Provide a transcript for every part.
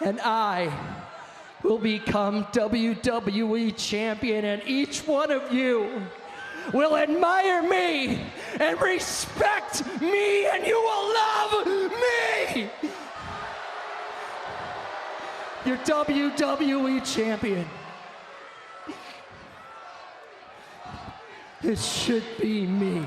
and I will become WWE champion, and each one of you will admire me and respect me, and you will love me. Your WWE champion. It should be me.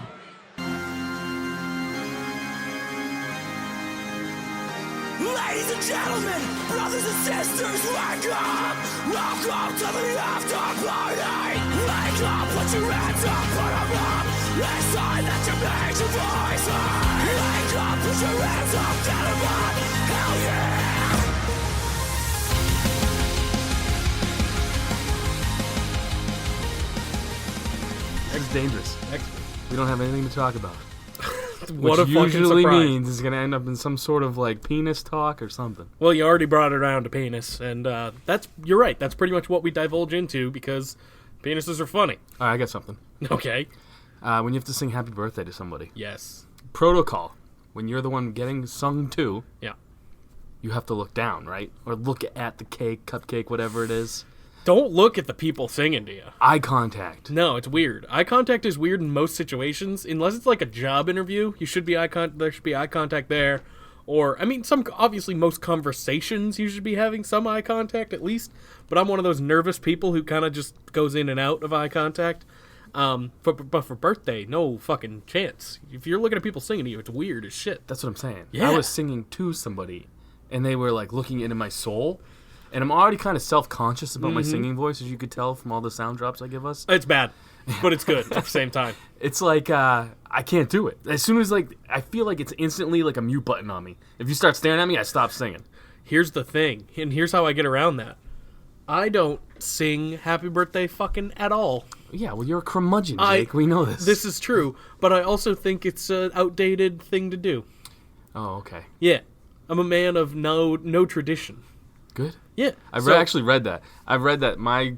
Ladies and gentlemen, brothers and sisters, wake up! Welcome to the after party! Wake up, put your hands up, put them up! It's time that you make your voice heard! Wake up, put your hands up, get them up! Hell yeah! That's dangerous. We don't have anything to talk about. What a Which fucking usually surprise. means it's going to end up in some sort of like penis talk or something. Well, you already brought it around to penis, and you're right. That's pretty much what we divulge into because penises are funny. All right, I got something. Okay. When you have to sing happy birthday to somebody. Yes. Protocol. When you're the one getting sung to, Yeah. you have to look down, right? Or look at the cake, cupcake, whatever it is. Don't look at the people singing to you. Eye contact. No, it's weird. Eye contact is weird in most situations, unless it's like a job interview. There should be eye contact there, or I mean, obviously most conversations you should be having some eye contact at least. But I'm one of those nervous people who kind of just goes in and out of eye contact. But for birthday, no fucking chance. If you're looking at people singing to you, it's weird as shit. That's what I'm saying. Yeah. I was singing to somebody, and they were like looking into my soul. And I'm already kind of self-conscious about my singing voice, as you could tell from all the sound drops I give us. It's bad, but it's good at the same time. It's like, I can't do it. As soon as, like, I feel like it's instantly like a mute button on me. If you start staring at me, I stop singing. Here's the thing, and here's how I get around that. I don't sing happy birthday fucking at all. Yeah, well, you're a curmudgeon, Jake. We know this. This is true, but I also think it's an outdated thing to do. Oh, okay. Yeah. I'm a man of no tradition. Good. Yeah. I've actually read that. I've read that my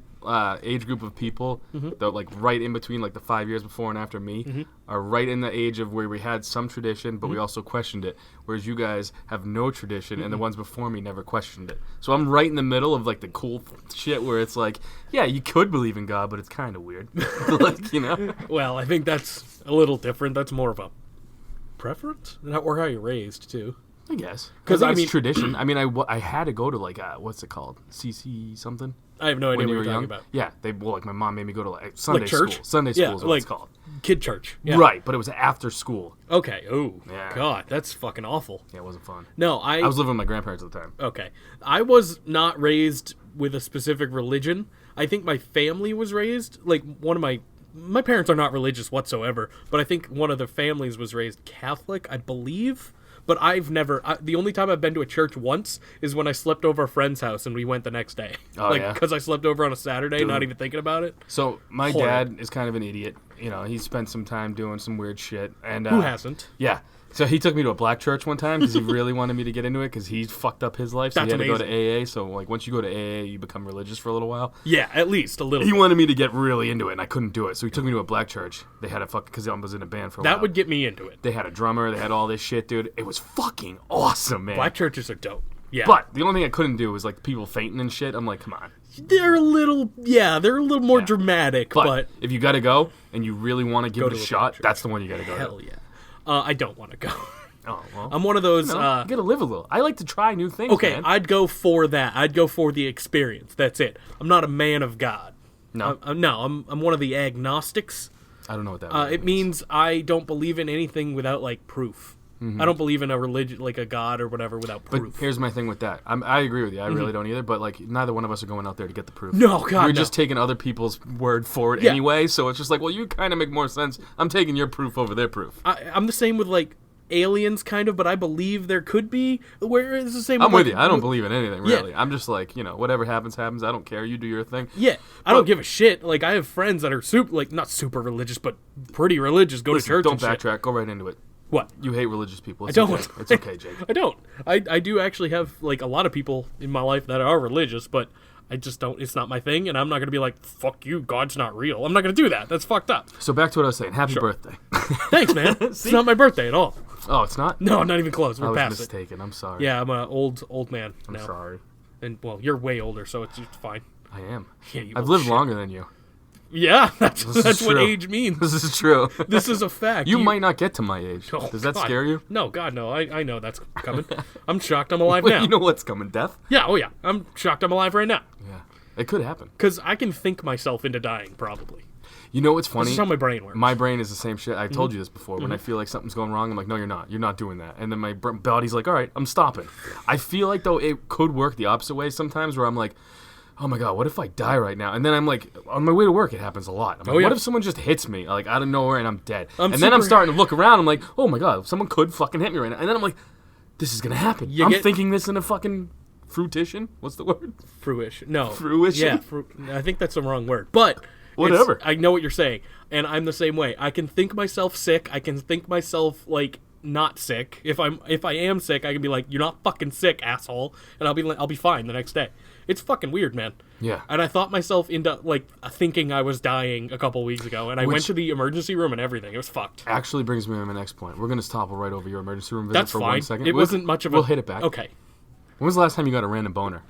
age group of people, that like right in between like the 5 years before and after me, are right in the age of where we had some tradition, but we also questioned it. Whereas you guys have no tradition, and the ones before me never questioned it. So I'm right in the middle of like the cool shit where it's like, yeah, you could believe in God, but it's kind of weird. Like, you know? Well, I think that's a little different. That's more of a preference, or how you're raised too. I guess. 'Cause, Because I it's mean- tradition. I mean, I had to go to like, what's it called? CC something? I have no idea When what you you're were talking young? about. Yeah, like my mom made me go to like Sunday church? school. Sunday Yeah, school is what like it's called. Kid church. Yeah. Right, but it was after school. Okay. Oh, Yeah. God, that's fucking awful. Yeah, it wasn't fun. No, I was living with my grandparents at the time. Okay. I was not raised with a specific religion. I think my family was raised, like, one of my parents are not religious whatsoever, but I think one of the families was raised Catholic, I believe. But I've never, the only time I've been to a church once is when I slept over a friend's house and we went the next day. Oh, yeah? Because I slept over on a Saturday, not even thinking about it. So my Horrible. dad is kind of an idiot. You know, he spent some time doing some weird shit. And Who hasn't? Yeah. So he took me to a black church one time because he really wanted me to get into it because he fucked up his life. So That's he had to go to amazing. AA. So like once you go to AA, you become religious for a little while. Yeah, at least a little He bit. wanted me to get really into it, and I couldn't do it. So he took me to a black church. They had a because I was in a band for a while. That would get me into it. They had a drummer. They had all this shit, dude. It was fucking awesome, man. Black churches are dope. Yeah. But the only thing I couldn't do was like people fainting and shit. I'm like, come on. they're a little more dramatic, But if you got to go and you really want to give it a to a shot, black church. that's the one you got to go hell to. yeah. I don't want to go. Oh, well. I'm one of those. You got to live a little. I like to try new things, Okay, man. I'd go for that. I'd go for the experience. That's it. I'm not a man of God. No? I'm one of the agnostics. I don't know what that It means I don't believe in anything without like proof. I don't believe in a religion like a god or whatever without But proof. here's my thing with that. I agree with you. I really don't either. But like, neither one of us are going out there to get the proof. No, God, We're no. just taking other people's word for it Yeah. anyway. So it's just like, well, you kind of make more sense. I'm taking your proof over their proof. I'm the same with like aliens, kind of, but I believe there could be. Where it's the same. I'm with like, you. I don't believe in anything Yeah. really. I'm just like, whatever happens, happens. I don't care. You do your thing. Yeah, I don't give a shit. Like I have friends that are not super religious, but pretty religious. Go Listen, to church. don't and shit. backtrack. Go right into it. What? You hate religious people. It's I don't. Okay. It's okay, Jake. I don't. I do actually have like a lot of people in my life that are religious, but I just don't. It's not my thing, and I'm not gonna be like, "Fuck you, God's not real." I'm not gonna do that. That's fucked up. So back to what I was saying. Happy birthday. Thanks, man. It's not my birthday at all. Oh, it's not? No, not even close. I We're was past it. mistaken. I'm sorry. Yeah, I'm an old man I'm now. sorry. And, well, you're way older, so it's fine. I am. Yeah, you I've old lived shit. longer than you. Yeah, that's is what true. age means. This is true. This is a fact. You might not get to my age. Oh, Does that God. scare you? No, God, no. I know that's coming. I'm shocked I'm alive Wait, now. you know what's coming? Death? Yeah, oh yeah. I'm shocked I'm alive right now. Yeah. It could happen. Because I can think myself into dying, probably. You know what's funny? This is how my brain works. My brain is the same shit. I told you this before. When I feel like something's going wrong, I'm like, no, you're not. You're not doing that. And then my body's like, all right, I'm stopping. I feel like, though, it could work the opposite way sometimes where I'm like, oh my God, what if I die right now? And then I'm like, on my way to work, it happens a lot. I'm like, yeah. what if someone just hits me, like, out of nowhere and I'm dead? I'm and then I'm super- starting to look around. I'm like, oh my God, someone could fucking hit me right now. And then I'm like, this is going to happen. You I'm get- thinking this in a fucking fruition. What's the word? Fruition. No. Fruition? Yeah, I think that's the wrong word. But Whatever. I know what you're saying, and I'm the same way. I can think myself sick. I can think myself like not sick. If I am sick, I can be like, "You're not fucking sick, asshole," and I'll be fine the next day. It's fucking weird, man. Yeah. And I thought myself into like thinking I was dying a couple weeks ago, and I went Which- to the emergency room and everything. It was fucked. Actually brings me to my next point. We're going to topple right over your emergency room visit That's for fine. 1 second. It wasn't much of a. We'll hit it back. Okay. When was the last time you got a random boner?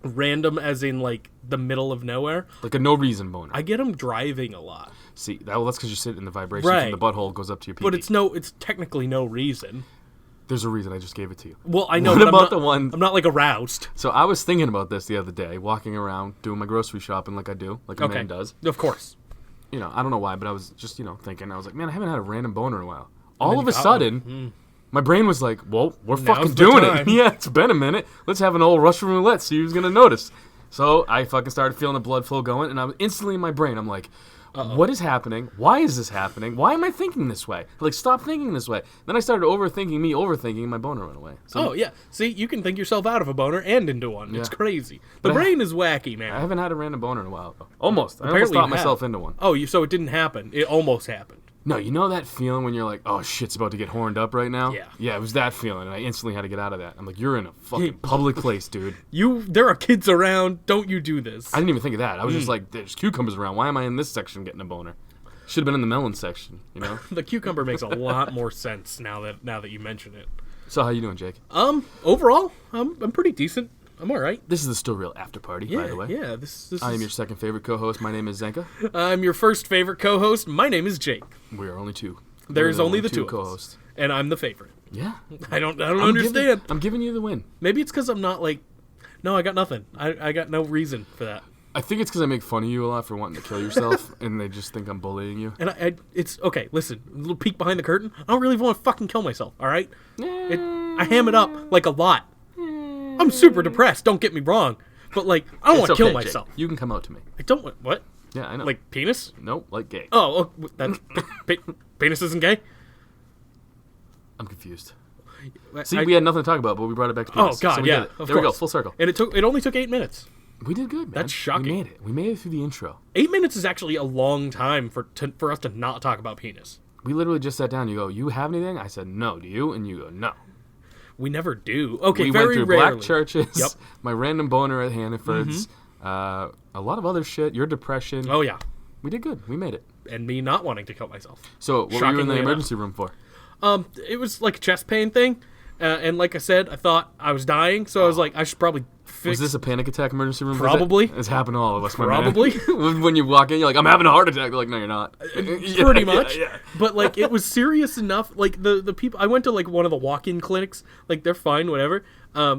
Random, as in like the middle of nowhere. Like a no reason boner. I get them driving a lot, See, that's because you sit in the vibration Right. from the butthole goes up to your pee. but it's technically no reason. There's a reason. I just gave it to you. Well, I know. What but about I'm not, the one- I'm not like aroused. So I was thinking about this the other day, walking around, doing my grocery shopping like I do, like a Okay. man does. Of course. You know, I don't know why, but I was just, thinking. I was like, man, I haven't had a random boner in a while. All then of you a got sudden, my brain was like, well, we're fucking the doing time. it. Yeah, it's been a minute. Let's have an old Russian roulette, see who's going to notice. So I fucking started feeling the blood flow going, and I was instantly in my brain, I'm like, what is happening? Why is this happening? Why am I thinking this way? Like, stop thinking this way. Then I started overthinking, and my boner went away. So Oh yeah. See, you can think yourself out of a boner and into one. It's Yeah. crazy. The But brain is wacky, I man. haven't had a random boner in a while, though. Almost. I almost Apparently thought you myself have. into one. Oh, so it didn't happen. It almost happened. No, you know that feeling when you're like, oh, shit's about to get horned up right now? Yeah. Yeah, it was that feeling, and I instantly had to get out of that. I'm like, you're in a fucking public place, dude. There are kids around. Don't you do this? I didn't even think of that. I was just like, there's cucumbers around. Why am I in this section getting a boner? Should have been in the melon section, you know? The cucumber makes a lot more sense now that you mention it. So how you doing, Jake? Overall, I'm pretty decent. I'm all right. This is the Still Real after party, Yeah, by the way. yeah. This I am is. your second favorite co-host. My name is Zanca. I'm your first favorite co-host. My name is Jake. We are only two. There's We're only the two of us, co-hosts. and I'm the favorite. Yeah. I don't understand. I'm giving you the win. Maybe it's because I'm not like. No, I got nothing. I got no reason for that. I think it's because I make fun of you a lot for wanting to kill yourself, and they just think I'm bullying you. And it's okay. Listen, a little peek behind the curtain. I don't really want to fucking kill myself. All right. I ham it up like a lot. I'm super depressed. Don't get me wrong, but like I don't want to It's kill okay, Jake. myself. You can come out to me. I don't want what? Yeah, I know. Like penis? nope, like gay. Oh, that's penis isn't gay. I'm confused. See, I- we had nothing to talk about, but we brought it back to penis. Oh God, so we yeah. did it. Of There we go, course. full circle. And it only took 8 minutes. We did good, man. That's shocking. We made it. We made it through the intro. 8 minutes is actually a long time for us to not talk about penis. We literally just sat down. You go, you have anything? I said, no. Do you? And you go, no. We never do. Okay, We very went through rarely. black churches, Yep. my random boner at Hannaford's, a lot of other shit, your depression. Oh yeah, We did good. We made it. and me not wanting to kill myself. So, what were you in Shockingly the enough. emergency room for? It was like a chest pain thing, and like I said, I thought I was dying, so I was like, I should probably fix. Was this a panic attack emergency room? visit? Probably. It's happened to all of us, my man. Probably. When you walk in, you're like, I'm having a heart attack. They're like, no, you're not. Pretty much. Yeah. But like it was serious enough. Like the people I went to like one of the walk-in clinics. Like they're fine, whatever.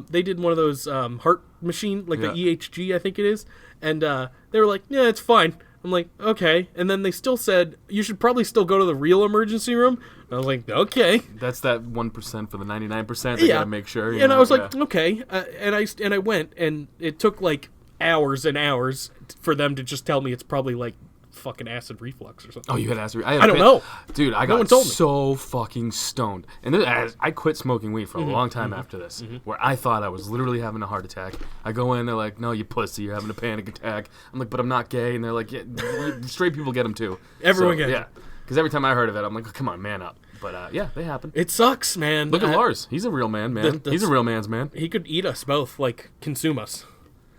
They did one of those heart machine, like the Yeah. EHG, I think it is, and they were like, yeah, it's fine. I'm like, okay. And then they still said, you should probably still go to the real emergency room. I was like, okay. That's that 1% for the 99%. They Yeah. gotta make sure. you And I know, was like, yeah. okay. And I went, and it took like hours and hours for them to just tell me it's probably like fucking acid reflux or something. Oh, you had acid. I don't know. Dude, I No one got told me. so fucking stoned. And this, I quit smoking weed for a long time after this, where I thought I was literally having a heart attack. I go in, they're like, no, you pussy, you're having a panic attack. I'm like, but I'm not gay. And they're like, yeah, straight people get them too. Everyone gets Yeah. it. Because every time I heard of it, I'm like, come on, man up. But yeah, they happen. It sucks, man. Look at Lars. He's a real man. He's a real man's man. He could eat us both, like consume us.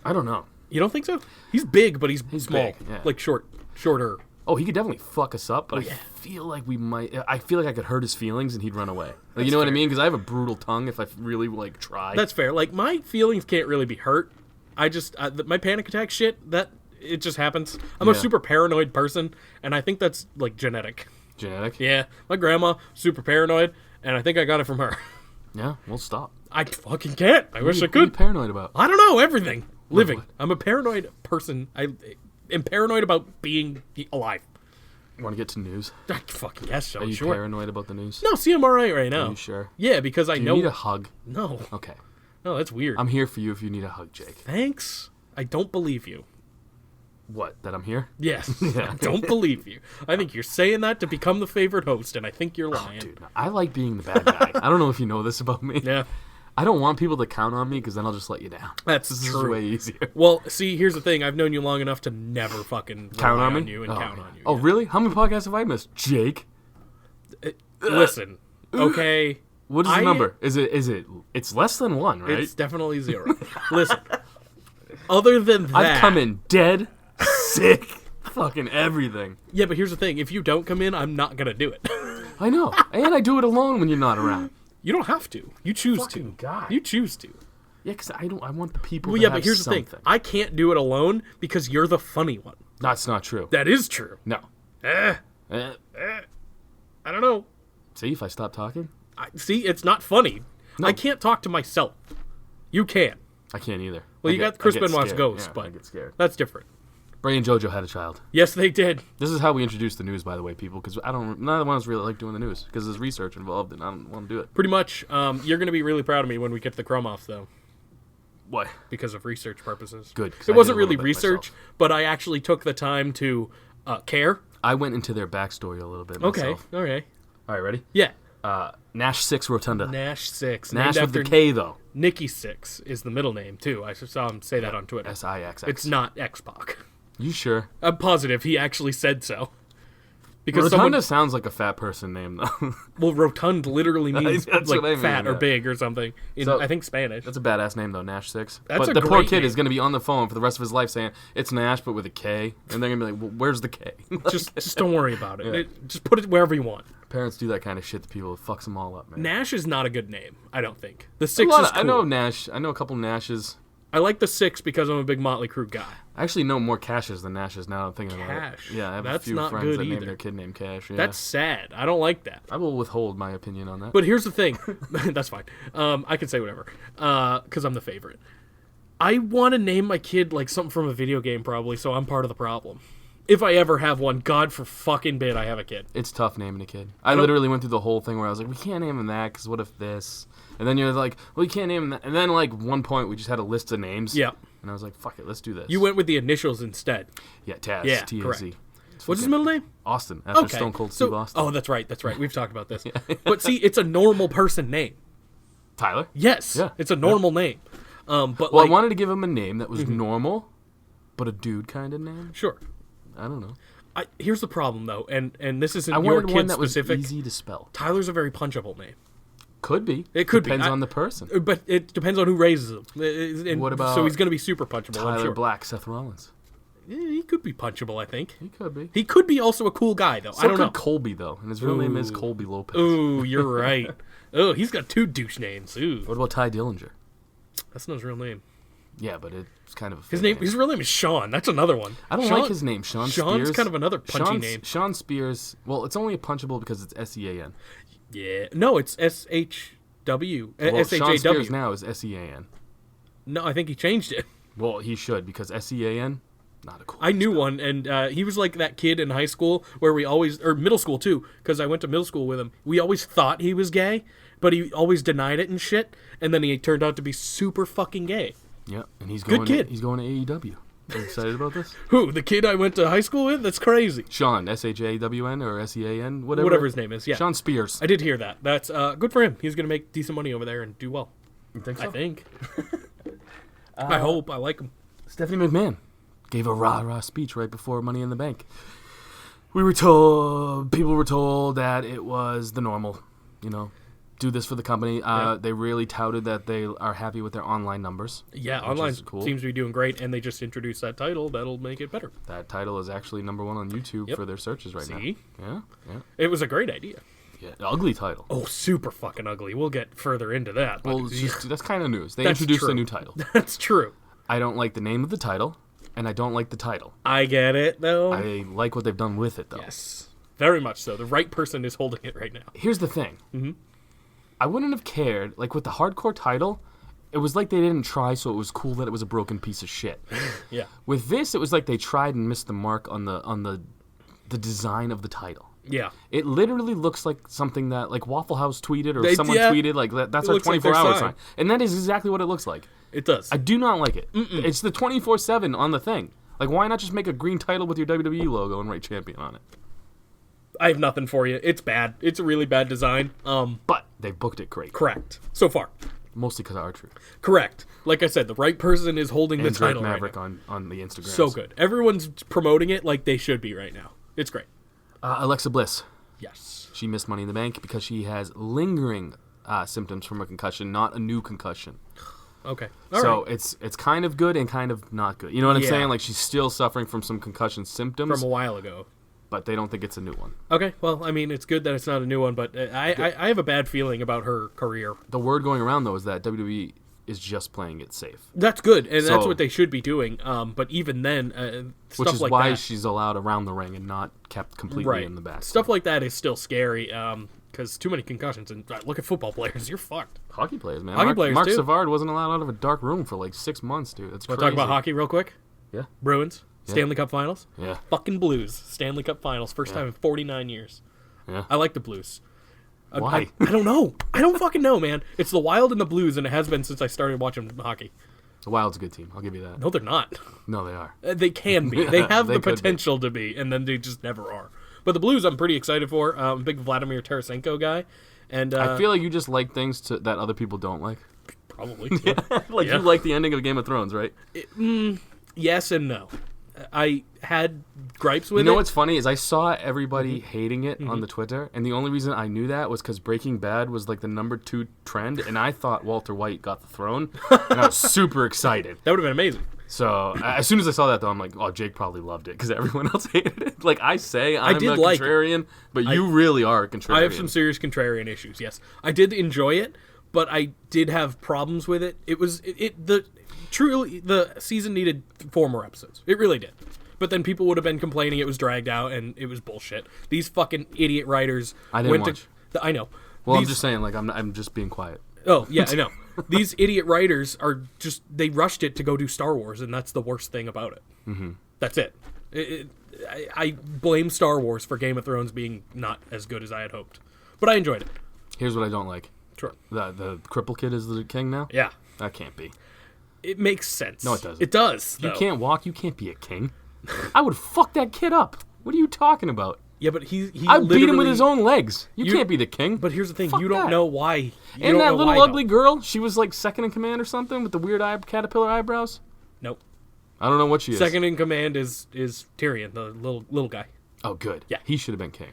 I don't know. You don't think so? He's big, but he's small, big, yeah. like shorter. Oh, he could definitely fuck us up, but yeah. I feel like we might. I feel like I could hurt his feelings and he'd run away. Like, you know what I fair. mean? Because I have a brutal tongue if I really like try. That's fair. Like my feelings can't really be hurt. my panic attack shit, that it just happens. I'm a super paranoid person, and I think that's like genetic. Genetic? Yeah, my grandma, super paranoid, and I think I got it from her. Yeah, well, stop. I fucking can't. I wish I What are you could. paranoid about? I don't know, everything. Living. What? I'm a paranoid person. I am paranoid about being alive. Want to get to news? I fucking guess so, Are you sure. paranoid about the news? No, see, I'm alright right now. Are you sure? Yeah, because I Do you know... need a hug? No. Okay. No, that's weird. I'm here for you if you need a hug, Jake. Thanks. I don't believe you. What, that I'm here? Yes. I don't believe you. I think you're saying that to become the favorite host, and I think you're lying. Dude, I like being the bad guy. I don't know if you know this about me. Yeah. I don't want people to count on me because then I'll just let you down. That's This is true. way easier. Well, see, here's the thing. I've known you long enough to never fucking Count rely on me? you and count on you. Oh, yeah. really? How many podcasts have I missed? Jake? Listen, okay. What is the number? It's less than one, right? It's definitely 0. Listen, other than that... I've come in dead, sick, fucking everything. Yeah, but here's the thing. If you don't come in, I'm not going to do it. I know. And I do it alone when you're not around. You don't have to. You choose Fucking to. God. You choose to. Yeah, because I want the people Well, to yeah, have but here's something. the thing. I can't do it alone because you're the funny one. That's not true. That is true. No. Eh, Eh. I don't know. See, if I stop talking, See, it's not funny. No. I can't talk to myself. You can. I can't either. Well, you got Chris I get Benoit's scared. ghost, Yeah, but I get scared. that's different. Bray and JoJo had a child. Yes, they did. This is how we introduce the news, by the way, people, because neither one of us really like doing the news, because there's research involved, and I don't want to do it. Pretty much. You're going to be really proud of me when we get to the Crumb Offs, though, What? because of research purposes. Good, 'cause It I did wasn't a little really bit research, myself. but I actually took the time to care. I went into their backstory a little bit Okay. myself. Okay. All right, ready? Yeah. Nash 6 Rotunda. Nash 6. Nash named with after the K, though. Nikki 6 is the middle name, too. I saw him say that on Twitter. S-I-X-X. It's not X-Pac. You sure? I'm positive he actually said so. Because Rotunda sounds like a fat person name, though. well, rotund literally means That's like what I mean, fat or yeah. big or something. In, So- I think Spanish. That's a badass name, though, Nash 6. That's but a the poor great kid name. is going to be on the phone for the rest of his life saying, it's Nash, but with a K. And they're going to be like, well, where's the K? Just don't worry about it. Yeah. Just put it wherever you want. Parents do that kind of shit to people. It fucks them all up, man. Nash is not a good name, I don't think. The A 6 lot is of- cool. I know Nash. I know a couple Nashes. I like the 6 because I'm a big Motley Crue guy. I actually know more Cashes than Nashes now I'm thinking about Cash. it. Yeah, I have That's a few not friends good that name either. their kid named Cash. Yeah. That's sad. I don't like that. I will withhold my opinion on that. But here's the thing. That's fine. I can say whatever. Because I'm the favorite. I want to name my kid like something from a video game probably, so I'm part of the problem. If I ever have one, God for fucking bid, I have a kid. It's tough naming a kid. I literally went through the whole thing where I was like, we can't name him that because what if this? And then you're like, well, you can't name him that. And then like one point we just had a list of names. Yeah. And I was like, fuck it, let's do this. You went with the initials instead. Yeah, Taz. Yeah, T-A-Z. correct. What's his middle name? Austin. After Okay. Stone Cold So- Steve Austin. Oh, that's right. That's right. We've talked about this. But see, it's a normal person name. Tyler? Yes. Yeah. It's a normal name. But Well, like, I wanted to give him a name that was normal, but a dude kind of name. sure. I don't know. Here's the problem though, and this isn't I your wanted kid one that was specific. easy to spell. Tyler's a very punchable name. Could be. It could be. Depends on the person. But it depends on who raises him. And What about so he's going to be super punchable, I'm Tyler sure. Black, Seth Rollins. He could be punchable, I think. He could be. He could be also a cool guy, though. So I don't could know. Colby, though. And his real name is Colby Lopez. Ooh, you're right. Oh, he's got 2 douche names. Ooh, What about Ty Dillinger? that's not his real name. Yeah, but it's kind of a His fake name, his real name is Sean. That's another one. I don't Sean- like his name, Sean Sean's Spears. kind of another punchy name. Sean Spears. Well, it's only a punchable because it's S-E-A-N. Yeah. No, it's S-H-W. Well, Sean Spears S-H-A-W. now is S-E-A-N. No, I think he changed it. Well, he should because S-E-A-N, not a cool I knew one, and he was like that kid in high school where we always, or middle school too, because I went to middle school with him. We always thought he was gay, but he always denied it and shit, and then he turned out to be super fucking gay. Yeah, and he's Good going. kid. He's going to AEW. Are you excited about this? Who? The kid I went to high school with? That's crazy. Sean, S-H-A-W-N or S-E-A-N, whatever. Whatever his name is, yeah. Sean Spears. I did hear that. That's good for him. He's going to make decent money over there and do well. You think I think. I hope. I like him. Stephanie McMahon gave a rah-rah speech right before Money in the Bank. People were told that it was the normal, do this for the company. They really touted that they are happy with their online numbers. Yeah, which online is cool. seems to be doing great, and they just introduced that title. That'll make it better. That title is actually number 1 on YouTube Yep. for their searches right See? now. Yeah. It was a great idea. Ugly title. Oh, super fucking ugly. We'll get further into that. but- Well, that's kind of news. They That's introduced true. a new title. That's true. I don't like the name of the title, and I don't like the title. I get it, though. I like what they've done with it, though. Yes. Very much so. The right person is holding it right now. Here's the thing. Mm-hmm. I wouldn't have cared. Like, with the hardcore title, it was like they didn't try, so it was cool that it was a broken piece of shit. Yeah. With this, it was like they tried and missed the mark on the design of the title. Yeah. It literally looks like something that, like, Waffle House tweeted, or They- someone yeah. tweeted, like, that's It our looks like 24-hour their sign. sign. And that is exactly what it looks like. It does. I do not like it. It's the 24/7 on the thing. Like, why not just make a green title with your WWE logo and write champion on it? I have nothing for you. It's bad. It's a really bad design. But they've booked it great. Correct. So far. Mostly because of R-Truth. Correct. Like I said, the right person is holding And the Drake title Maverick right now. on the Instagram. So good. Everyone's promoting it like they should be right now. It's great. Alexa Bliss. Yes. She missed Money in the Bank because she has lingering symptoms from a concussion, not a new concussion. Okay. It's kind of good and kind of not good. You know what I'm Yeah. saying? Like, she's still suffering from some concussion symptoms, From a while ago. but they don't think it's a new one. Okay. Well, I mean, it's good that it's not a new one, but I have a bad feeling about her career. The word going around, though, is that WWE is just playing it safe. That's good, and that's So- what they should be doing. But even then, Which stuff is like why that, she's allowed around the ring and not kept completely in the back. Stuff like that is still scary because too many concussions. And look at football players, you're fucked. Hockey players, man. Hockey players, Mark too. Savard wasn't allowed out of a dark room for like 6 months, dude. That's Want crazy. to talk about hockey real quick? Yeah. Bruins, Stanley Cup Finals. Yeah. Fucking Blues, Stanley Cup Finals, first time in 49 years. Yeah. I like the Blues. Why? I don't know. I don't fucking know, man. It's the Wild and the Blues, and it has been since I started watching hockey. The Wild's a good team. I'll give you that. No, they're not. No, they are. They can be. They have They the could be. potential to be, and then they just never are. But the Blues, I'm pretty excited for. I'm a big Vladimir Tarasenko guy, and I feel like you just like things that other people don't like. probably Like Yeah. you like the ending of Game of Thrones, right? yes and no. I had gripes with You know it. what's funny is I saw everybody Mm-hmm. hating it on the Twitter, and the only reason I knew that was because Breaking Bad was like the #2 trend, and I thought Walter White got the throne, and I was super excited. That would have been amazing. So as soon as I saw that, though, I'm like, oh, Jake probably loved it because everyone else hated it. Like I say, I'm did a like it. contrarian, but you really are a contrarian. I have some serious contrarian issues. Yes, I did enjoy it, but I did have problems with it. It was truly the season needed 4 more episodes. It really did. But then people would have been complaining it was dragged out and it was bullshit. These fucking idiot writers. I didn't watch. I know. Well, I'm These- just saying, like I'm just being quiet. Oh yeah, I know. These idiot writers are just they rushed it to go do Star Wars, and that's the worst thing about it. Mm-hmm. That's it. I blame Star Wars for Game of Thrones being not as good as I had hoped, but I enjoyed it. Here's what I don't like. Sure. The cripple kid is the king now? Yeah, That can't be. it makes sense. No, it doesn't. It does. You though. can't walk. You can't be a king. I would fuck that kid up. What are you talking about? Yeah, but he I beat him with literally- his own legs. You You- can't be the king. But here's the thing: Fuck you don't that. know why. You And don't that know little why, ugly though. girl, she was like second in command or something with the weird caterpillar eyebrows. Nope. I don't know what she is. Second in command is Tyrion, the little guy. Oh, good. Yeah. He should have been king.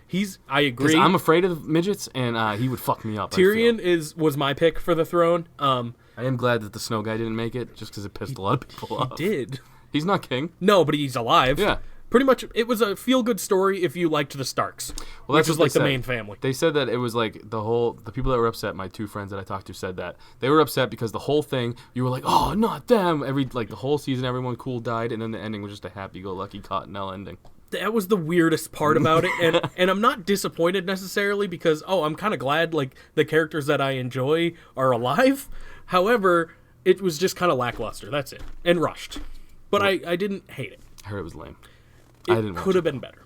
I Because agree. I'm afraid of midgets, and he would fuck me up. I feel. Tyrion was my pick for the throne. I am glad that the snow guy didn't make it, just because it pissed a lot of people off. Did He's not king. no, but he's alive. Yeah. Pretty much, it was a feel-good story if you liked the Starks, Well, which that's is what like they the said. main family. They said that it was like the people that were upset, my 2 friends that I talked to said that they were upset because the whole thing, you were like, oh, not them. The whole season, everyone cool died, and then the ending was just a happy-go-lucky Cottonelle ending. That was the weirdest part about it, and I'm not disappointed necessarily because I'm kind of glad like the characters that I enjoy are alive. However, it was just kind of lackluster. That's it, and rushed. But I didn't hate it. I heard it was lame. I didn't It watch could have been better.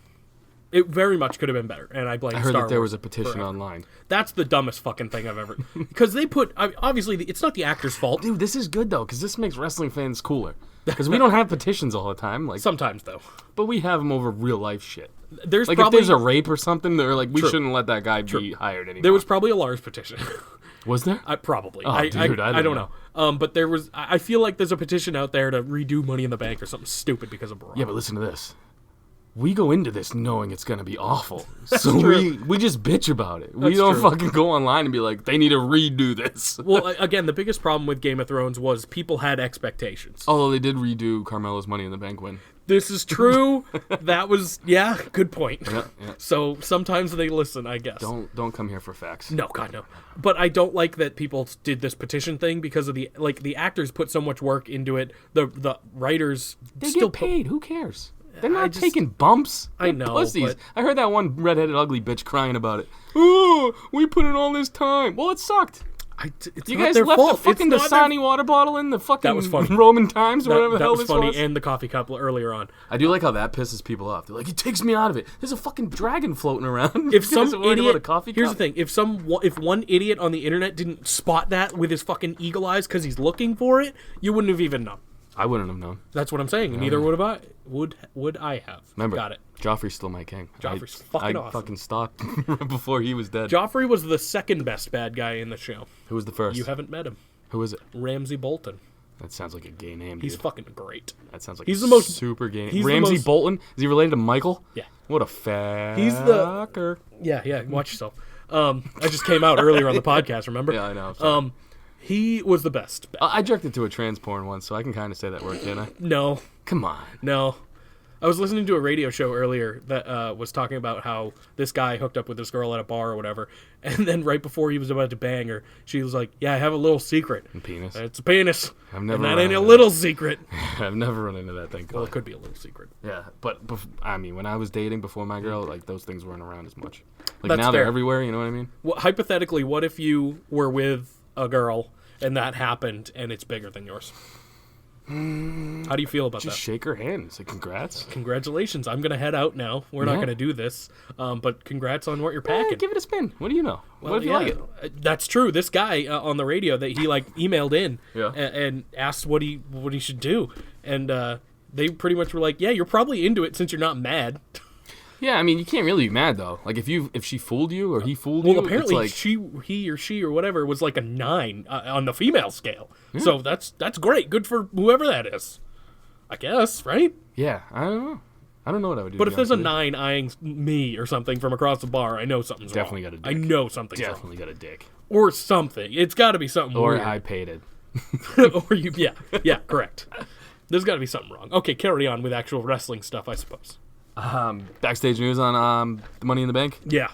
It very much could have been better, and I blame I heard Star that there Wars was a petition forever. online. That's the dumbest fucking thing I've ever. Because they put obviously it's not the actor's fault. Dude, this is good, though, because this makes wrestling fans cooler. Because we don't have petitions all the time, like, Sometimes though, but we have them over real-life shit. there's Like, probably if there's a rape or something, they're like, we True. shouldn't let that guy be hired anymore. there was probably a Lars petition. Was there? Probably. Oh, I dude, I don't don't know. But there was. I feel like there's a petition out there to redo Money in the Bank or something stupid because of Braun. Yeah, but listen to this. we go into this knowing it's going to be awful. So true. we just bitch about it. We That's don't true. fucking go online and be like, they need to redo this. Well, again, the biggest problem with Game of Thrones was people had expectations. Although they did redo Carmelo's Money in the Bank win. This is true. That was, yeah, good point. Yeah. So sometimes they listen, I guess. Don't come here for facts. No, God, no. But I don't like that people did this petition thing because of the actors put so much work into it. The writers They still get paid. Who cares? They're I not just- taking bumps. I They're know, pussies. but- I heard that one redheaded ugly bitch crying about it. Oh, we put in all this time. Well, it sucked. It's You not guys their left fault. the fucking It's not their- Dasani water bottle in the fucking That was funny. Roman times or whatever the that hell was this funny, was. and the coffee cup earlier on. I do like how that pisses people off. They're like, it takes me out of it. There's a fucking dragon floating around. If You guys some are worried about idiot, a coffee here's cup? the thing: if one idiot on the internet didn't spot that with his fucking eagle eyes because he's looking for it, you wouldn't have even known. I wouldn't have known. That's what I'm saying. And neither would have I. Would I have? Remember, Got it. Joffrey's still my king. Joffrey's I fucking awesome. fucking stopped right before he was dead. Joffrey was the second best bad guy in the show. Who was the first? You haven't met him. Who is it? Ramsay Bolton. That sounds like a gay name, He's dude. fucking great. That sounds like he's a the most- super gay name. he's the Ramsey most- Bolton? Is he related to Michael? Yeah. What a fucker. He's the- Yeah. Watch yourself. I just came out earlier on the podcast. Remember? Yeah, I know. Sorry. He was the best. I jerked into a trans porn once, so I can kind of say that word, can't I? No. Come on. No. I was listening to a radio show earlier that was talking about how this guy hooked up with this girl at a bar or whatever, and then right before he was about to bang her, she was like, "Yeah, I have a little secret. Penis. It's a penis. I've never And that run ain't a into little secret." I've never run into that thing. Well, it could be a little secret. Yeah, but I mean, when I was dating before my girl, like those things weren't around as much. Like That's now they're fair. everywhere. You know what I mean? Well, hypothetically, what if you were with a girl and that happened and it's bigger than yours? How do you feel about Just that? shake her hand and say congrats. Congratulations. I'm going to head out now. We're not Yeah. going to do this. But congrats on what you're Eh, packing. give it a spin. What do you know? Well, what if you yeah, like it? That's true. This guy on the radio that he like emailed in Yeah. and asked what he should do. And they pretty much were like, "Yeah, you're probably into it since you're not mad." Yeah, I mean, you can't really be mad though. Like if she fooled you or he fooled Well, you, apparently it's like, he or she or whatever was like a 9 on the female scale. So that's great. Good for whoever that is. I guess, right? yeah, I don't know. I don't know what I would do. But to if be there's a honest 9 eyeing me or something from across the bar, I know something's Definitely wrong. got a I dick. know something's with you. wrong. Definitely got a dick. Or something. It's got to be something Or weird. I paid it. Or you, yeah, correct. There's got to be something wrong. Okay, carry on with actual wrestling stuff, I suppose. Backstage news on the Money in the Bank. Yeah.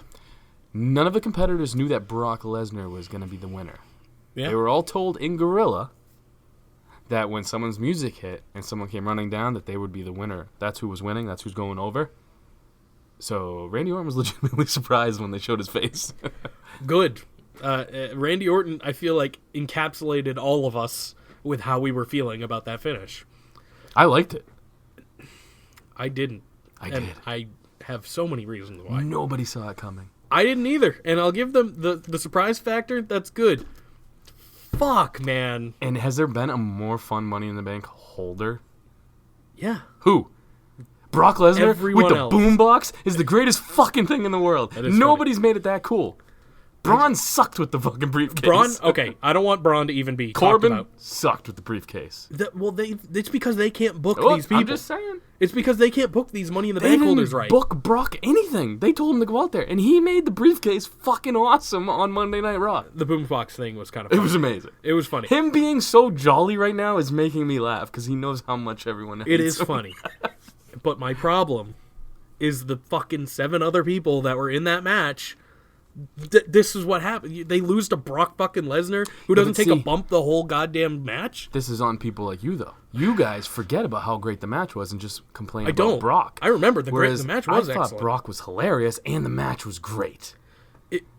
None of the competitors knew that Brock Lesnar was going to be the winner. Yeah. They were all told in Gorilla that when someone's music hit and someone came running down, that they would be the winner. That's who was winning. That's who's going over. So Randy Orton was legitimately surprised when they showed his face. Good. Randy Orton, I feel like, encapsulated all of us with how we were feeling about that finish. I liked it. I didn't. I And did. I have so many reasons why. Nobody saw it coming. I didn't either. And I'll give them the surprise factor. That's good. Fuck, man. And has there been a more fun Money in the Bank holder? Yeah. Who? Brock Lesnar Everyone with the else. boombox is the greatest fucking thing in the world. is Nobody's made it that cool. Braun sucked with the fucking briefcase. Braun, okay, I don't want Braun to even be Corbin talked about. sucked with the briefcase. It's because they can't book Look, these people. I'm just saying. It's because they can't book these Money in the They Bank didn't holders right. book Brock anything. They told him to go out there, and he made the briefcase fucking awesome on Monday Night Raw. The boombox thing was kind of It funny. was amazing. It was funny. Him being so jolly right now is making me laugh because he knows how much everyone hates It is him. funny. But my problem is the fucking 7 other people that were in that match. This is what happened. They lose to Brock fucking Lesnar, who doesn't but take a see- bump the whole goddamn match. This is on people like you, though. You guys forget about how great the match was and just complain I about don't. Brock. I remember the Whereas match was I thought excellent. Brock was hilarious and the match was great.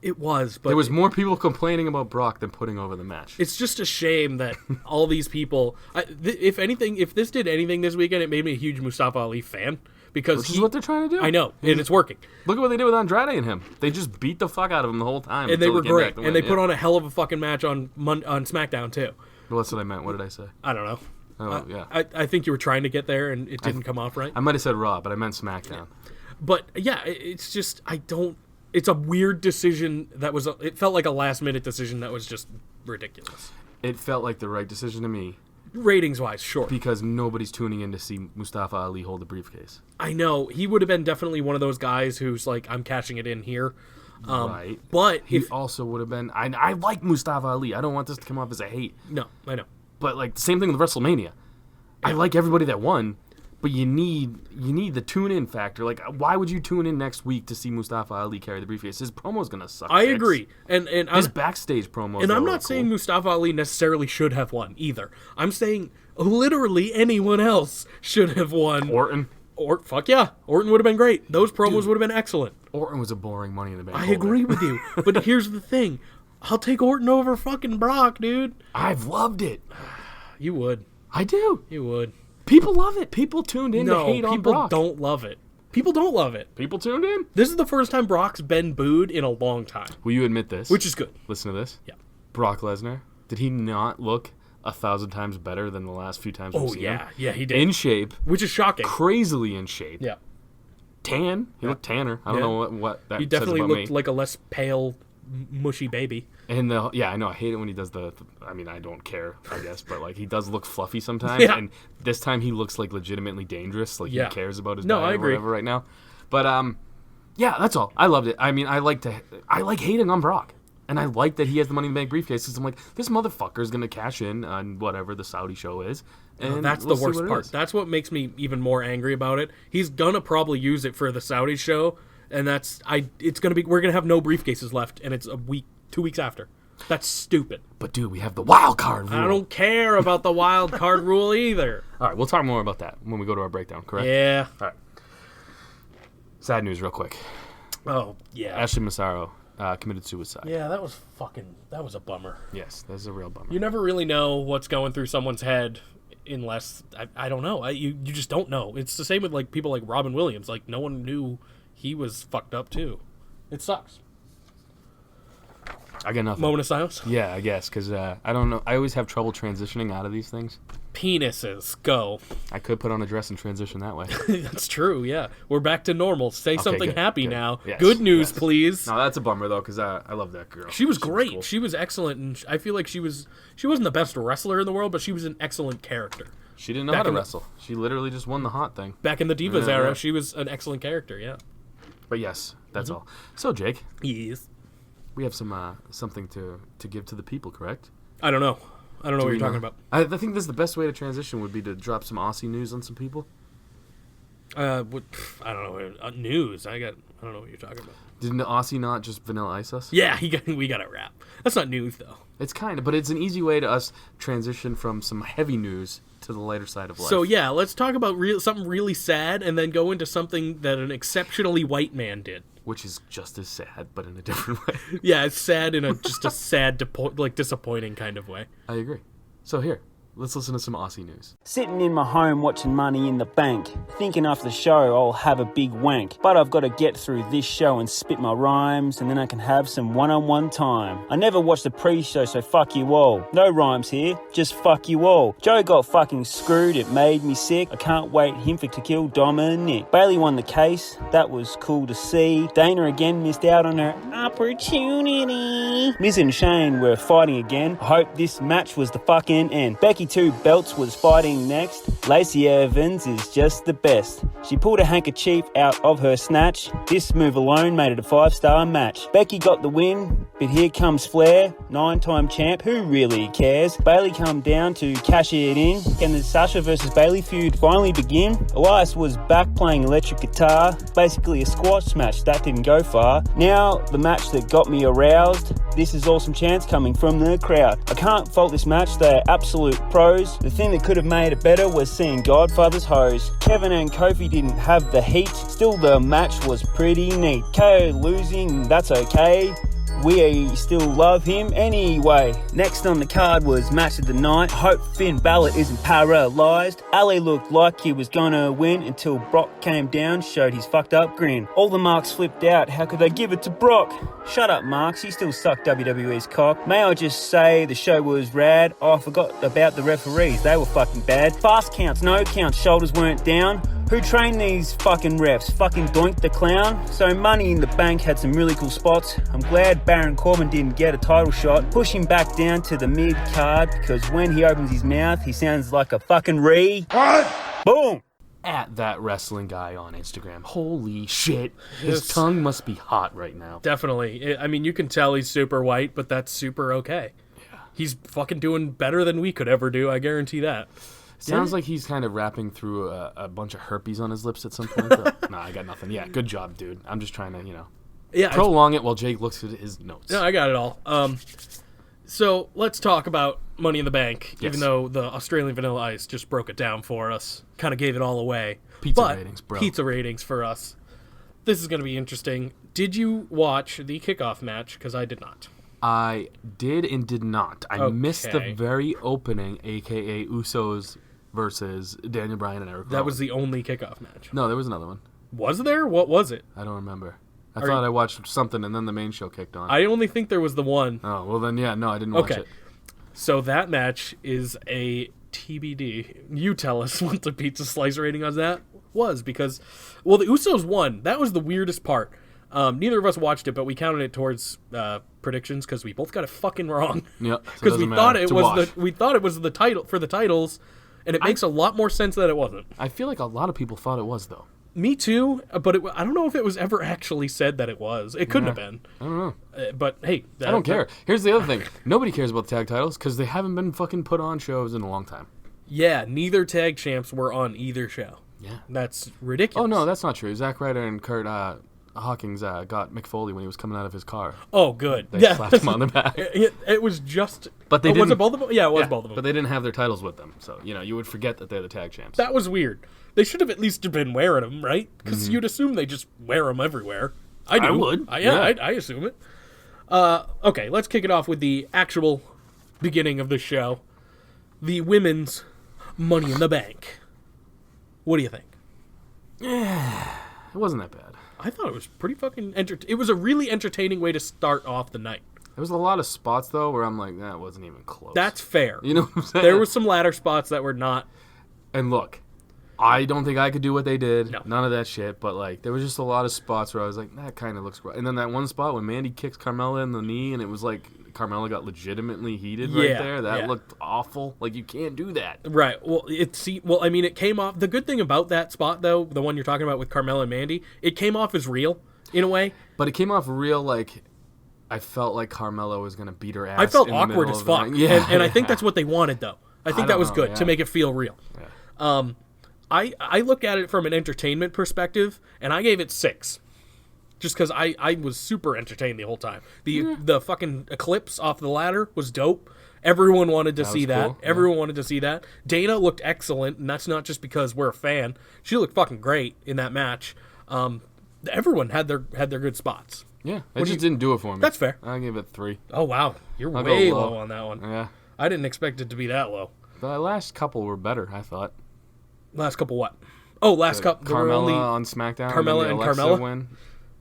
It was, but There was more people complaining about Brock than putting over the match. it's just a shame that all these people. If anything, if this did anything this weekend, it made me a huge Mustafa Ali fan because Which is what they're trying to do. I know, and it's working. Look at what they did with Andrade and him. They just beat the fuck out of him the whole time. And they until were he came great, back to and win, they yeah. put on a hell of a fucking match on SmackDown too. Well, that's what I meant. What did I say? I don't know. Oh, yeah. I think you were trying to get there, and it didn't come off right. I might have said Raw, but I meant SmackDown. But yeah, it's just I don't. It's a weird decision that was. It felt like a last minute decision that was just ridiculous. It felt like the right decision to me. Ratings-wise, sure. Because nobody's tuning in to see Mustafa Ali hold the briefcase. I know. He would have been definitely one of those guys who's like, I'm cashing it in here. Right. But he also would have been... I like Mustafa Ali. I don't want this to come off as a hate. No, I know. But, like, the same thing with WrestleMania. I like everybody that won, but you need the tune-in factor. Like, why would you tune in next week to see Mustafa Ali carry the briefcase? His promo's going to suck. I agree. And his backstage promo. And I'm not saying Mustafa Ali necessarily should have won either. I'm saying literally anyone else should have won. Orton. Fuck yeah. Orton would have been great. Those promos would have been excellent. Orton was a boring Money in the Bank. I agree with you. But here's the thing. I'll take Orton over fucking Brock, dude. I've loved it. You would. I do. You would. People love it. People tuned in to hate on Brock. People don't love it. People don't love it. People tuned in. This is the first time Brock's been booed in a long time. Will you admit this? Which is good. Listen to this. Yeah. Brock Lesnar, did he not look 1,000 times better than the last few times we've seen him? Yeah, he did. In shape. Which is shocking. Crazily in shape. Yeah. Tan. He looked tanner. I don't know what that He definitely says about looked me. like a less pale, mushy baby. And I know. I hate it when he does I mean, I don't care, I guess, but like he does look fluffy sometimes. Yeah. And this time he looks like legitimately dangerous. Like he cares about his No, diet I or agree. whatever right now. But yeah, that's all. I loved it. I mean, I like hating on Brock. And I like that he has the Money in the Bank briefcase because I'm like, this motherfucker is going to cash in on whatever the Saudi show is. And that's we'll the see worst what it part. is. That's what makes me even more angry about it. He's gonna probably use it for the Saudi show, and we're gonna have no briefcases left, and it's 2 weeks after. That's stupid. But dude, we have the wild card rule. I don't care about the wild card rule either. All right, we'll talk more about that when we go to our breakdown, correct? Yeah. All right. Sad news real quick. Oh, yeah. Ashley Massaro committed suicide. Yeah, that was a bummer. Yes, that's a real bummer. You never really know what's going through someone's head unless, I don't know. You just don't know. It's the same with like people like Robin Williams. Like no one knew he was fucked up too. It sucks. I got nothing. Moment of silence. Yeah, I guess, because I don't know. I always have trouble transitioning out of these things. Penises, go. I could put on a dress and transition that way. That's true, yeah. We're back to normal. Say something good, happy good. now. Yes, Good news, yes. please. No, that's a bummer, though, because I love that girl. She was great. cool. She was excellent, and I feel like she wasn't the best wrestler in the world, but she was an excellent character. She didn't know how to wrestle. She literally just won the hot thing. Back in the Divas era, yeah. she was an excellent character, yeah. But yes, that's all. So, Jake, Yes. we have something to give to the people, correct? I don't know. I don't know what you're talking about. I think this is the best way to transition would be to drop some Aussie news on some people. I don't know. News. I don't know what you're talking about. Didn't Aussie not just Vanilla Ice us? Yeah, we got a wrap. That's not news, though. It's kind of, but it's an easy way to us transition from some heavy news to the lighter side of life. So, yeah, let's talk about something really sad and then go into something that an exceptionally white man did. Which is just as sad, but in a different way. Yeah, it's sad in just a sad, disappointing kind of way. I agree. So here, let's listen to some Aussie news. Sitting in my home watching Money in the Bank, thinking after the show I'll have a big wank. But I've got to get through this show and spit my rhymes, and then I can have some one-on-one time. I never watched the pre-show, so fuck you all. No rhymes here, just fuck you all. Joe got fucking screwed, it made me sick. I can't wait him to kill Dominic. Bailey won the case, that was cool to see. Dana again missed out on her opportunity. Miz and Shane were fighting again. I hope this match was the fucking end. Becky 2 Belts was fighting next. Lacey Evans is just the best. She pulled a handkerchief out of her snatch. This move alone made it a 5-star match. Becky got the win, but here comes Flair, 9-time champ, who really cares? Bailey come down to cash it in. Can the Sasha versus Bailey feud finally begin? Elias was back playing electric guitar, basically a squash match that didn't go far. Now the match that got me aroused. This is awesome chants coming from the crowd. I can't fault this match, they're absolute pros. The thing that could have made it better was seeing Godfather's hose. Kevin and Kofi didn't have the heat, still the match was pretty neat. KO losing, that's okay. We still love him anyway. Next on the card was match of the night. Hope Finn Balor isn't paralysed. Ali looked like he was gonna win until Brock came down, showed his fucked up grin. All the marks flipped out, how could they give it to Brock? Shut up Marks, he still sucked WWE's cock. May I just say the show was rad. Oh, I forgot about the referees, they were fucking bad. Fast counts, no counts, shoulders weren't down. Who trained these fucking refs? Fucking Doink the Clown? So Money in the Bank had some really cool spots. I'm glad Baron Corbin didn't get a title shot. Push him back down to the mid card because when he opens his mouth, he sounds like a fucking Boom! At that wrestling guy on Instagram. Holy shit. His tongue must be hot right now. Definitely. I mean, you can tell he's super white, but that's super okay. Yeah. He's fucking doing better than we could ever do, I guarantee that. Sounds like he's kind of rapping through a bunch of herpes on his lips at some point. Nah, I got nothing. Yeah, good job, dude. I'm just trying to, prolong it while Jake looks at his notes. No, I got it all. So let's talk about Money in the Bank, even though the Australian Vanilla Ice just broke it down for us. Kind of gave it all away. Ratings, bro. Pizza ratings for us. This is going to be interesting. Did you watch the kickoff match? Because I did not. I did and did not. I missed the very opening, a.k.a. Usos versus Daniel Bryan and Eric Rowan. That was the only kickoff match. No, there was another one. Was there? What was it? I don't remember. I thought I watched something and then the main show kicked on. I only think there was the one. Oh, well then, no, I didn't watch it. So that match is a TBD. You tell us what the pizza slice rating on that was because, well, the Usos won. That was the weirdest part. Neither of us watched it, but we counted it towards predictions because we both got it fucking wrong. Yep. Because we thought it was the title for the titles, and it makes a lot more sense that it wasn't. I feel like a lot of people thought it was though. Me too, but I don't know if it was ever actually said that it was. It couldn't have been. I don't know. But hey, I don't care. Here's the other thing: nobody cares about the tag titles because they haven't been fucking put on shows in a long time. Yeah, neither tag champs were on either show. Yeah, that's ridiculous. Oh no, that's not true. Zack Ryder and Kurt Hawkins got Mick Foley when he was coming out of his car. Oh, good. They slapped him on the back. It was just. But they didn't. Was it both of them? Yeah, it was both of them. But they didn't have their titles with them, so you would forget that they're the tag champs. That was weird. They should have at least been wearing them, right? Because you'd assume they just wear them everywhere. I would. I assume it. Okay, let's kick it off with the actual beginning of the show. The women's Money in the Bank. What do you think? It wasn't that bad. I thought it was pretty fucking it was a really entertaining way to start off the night. There was a lot of spots, though, where I'm like, that wasn't even close. That's fair. You know what I'm saying? There were some ladder spots that were not. And look, I don't think I could do what they did. No. None of that shit. But, like, there was just a lot of spots where I was like, that kind of looks great. And then that one spot when Mandy kicks Carmella in the knee, and it was like Carmella got legitimately heated right there. That looked awful. Like, you can't do that. Right. Well, it came off. The good thing about that spot, though, the one you're talking about with Carmella and Mandy, it came off as real in a way. But it came off real, like, I felt like Carmella was going to beat her ass. I felt awkward as fuck. Yeah. And I think that's what they wanted, though. I think that was good to make it feel real. Yeah. I look at it from an entertainment perspective, and I gave it 6. Just because I was super entertained the whole time. The fucking eclipse off the ladder was dope. Everyone wanted to see that. Cool. Everyone wanted to see that. Dana looked excellent, and that's not just because we're a fan. She looked fucking great in that match. Everyone had their good spots. Yeah, it just didn't do it for me. That's fair. I gave it 3. Oh, wow. You're way low on that one. Yeah. I didn't expect it to be that low. The last couple were better, I thought. Last couple what? Oh, last couple. Carmella on SmackDown. Carmella and Carmella win.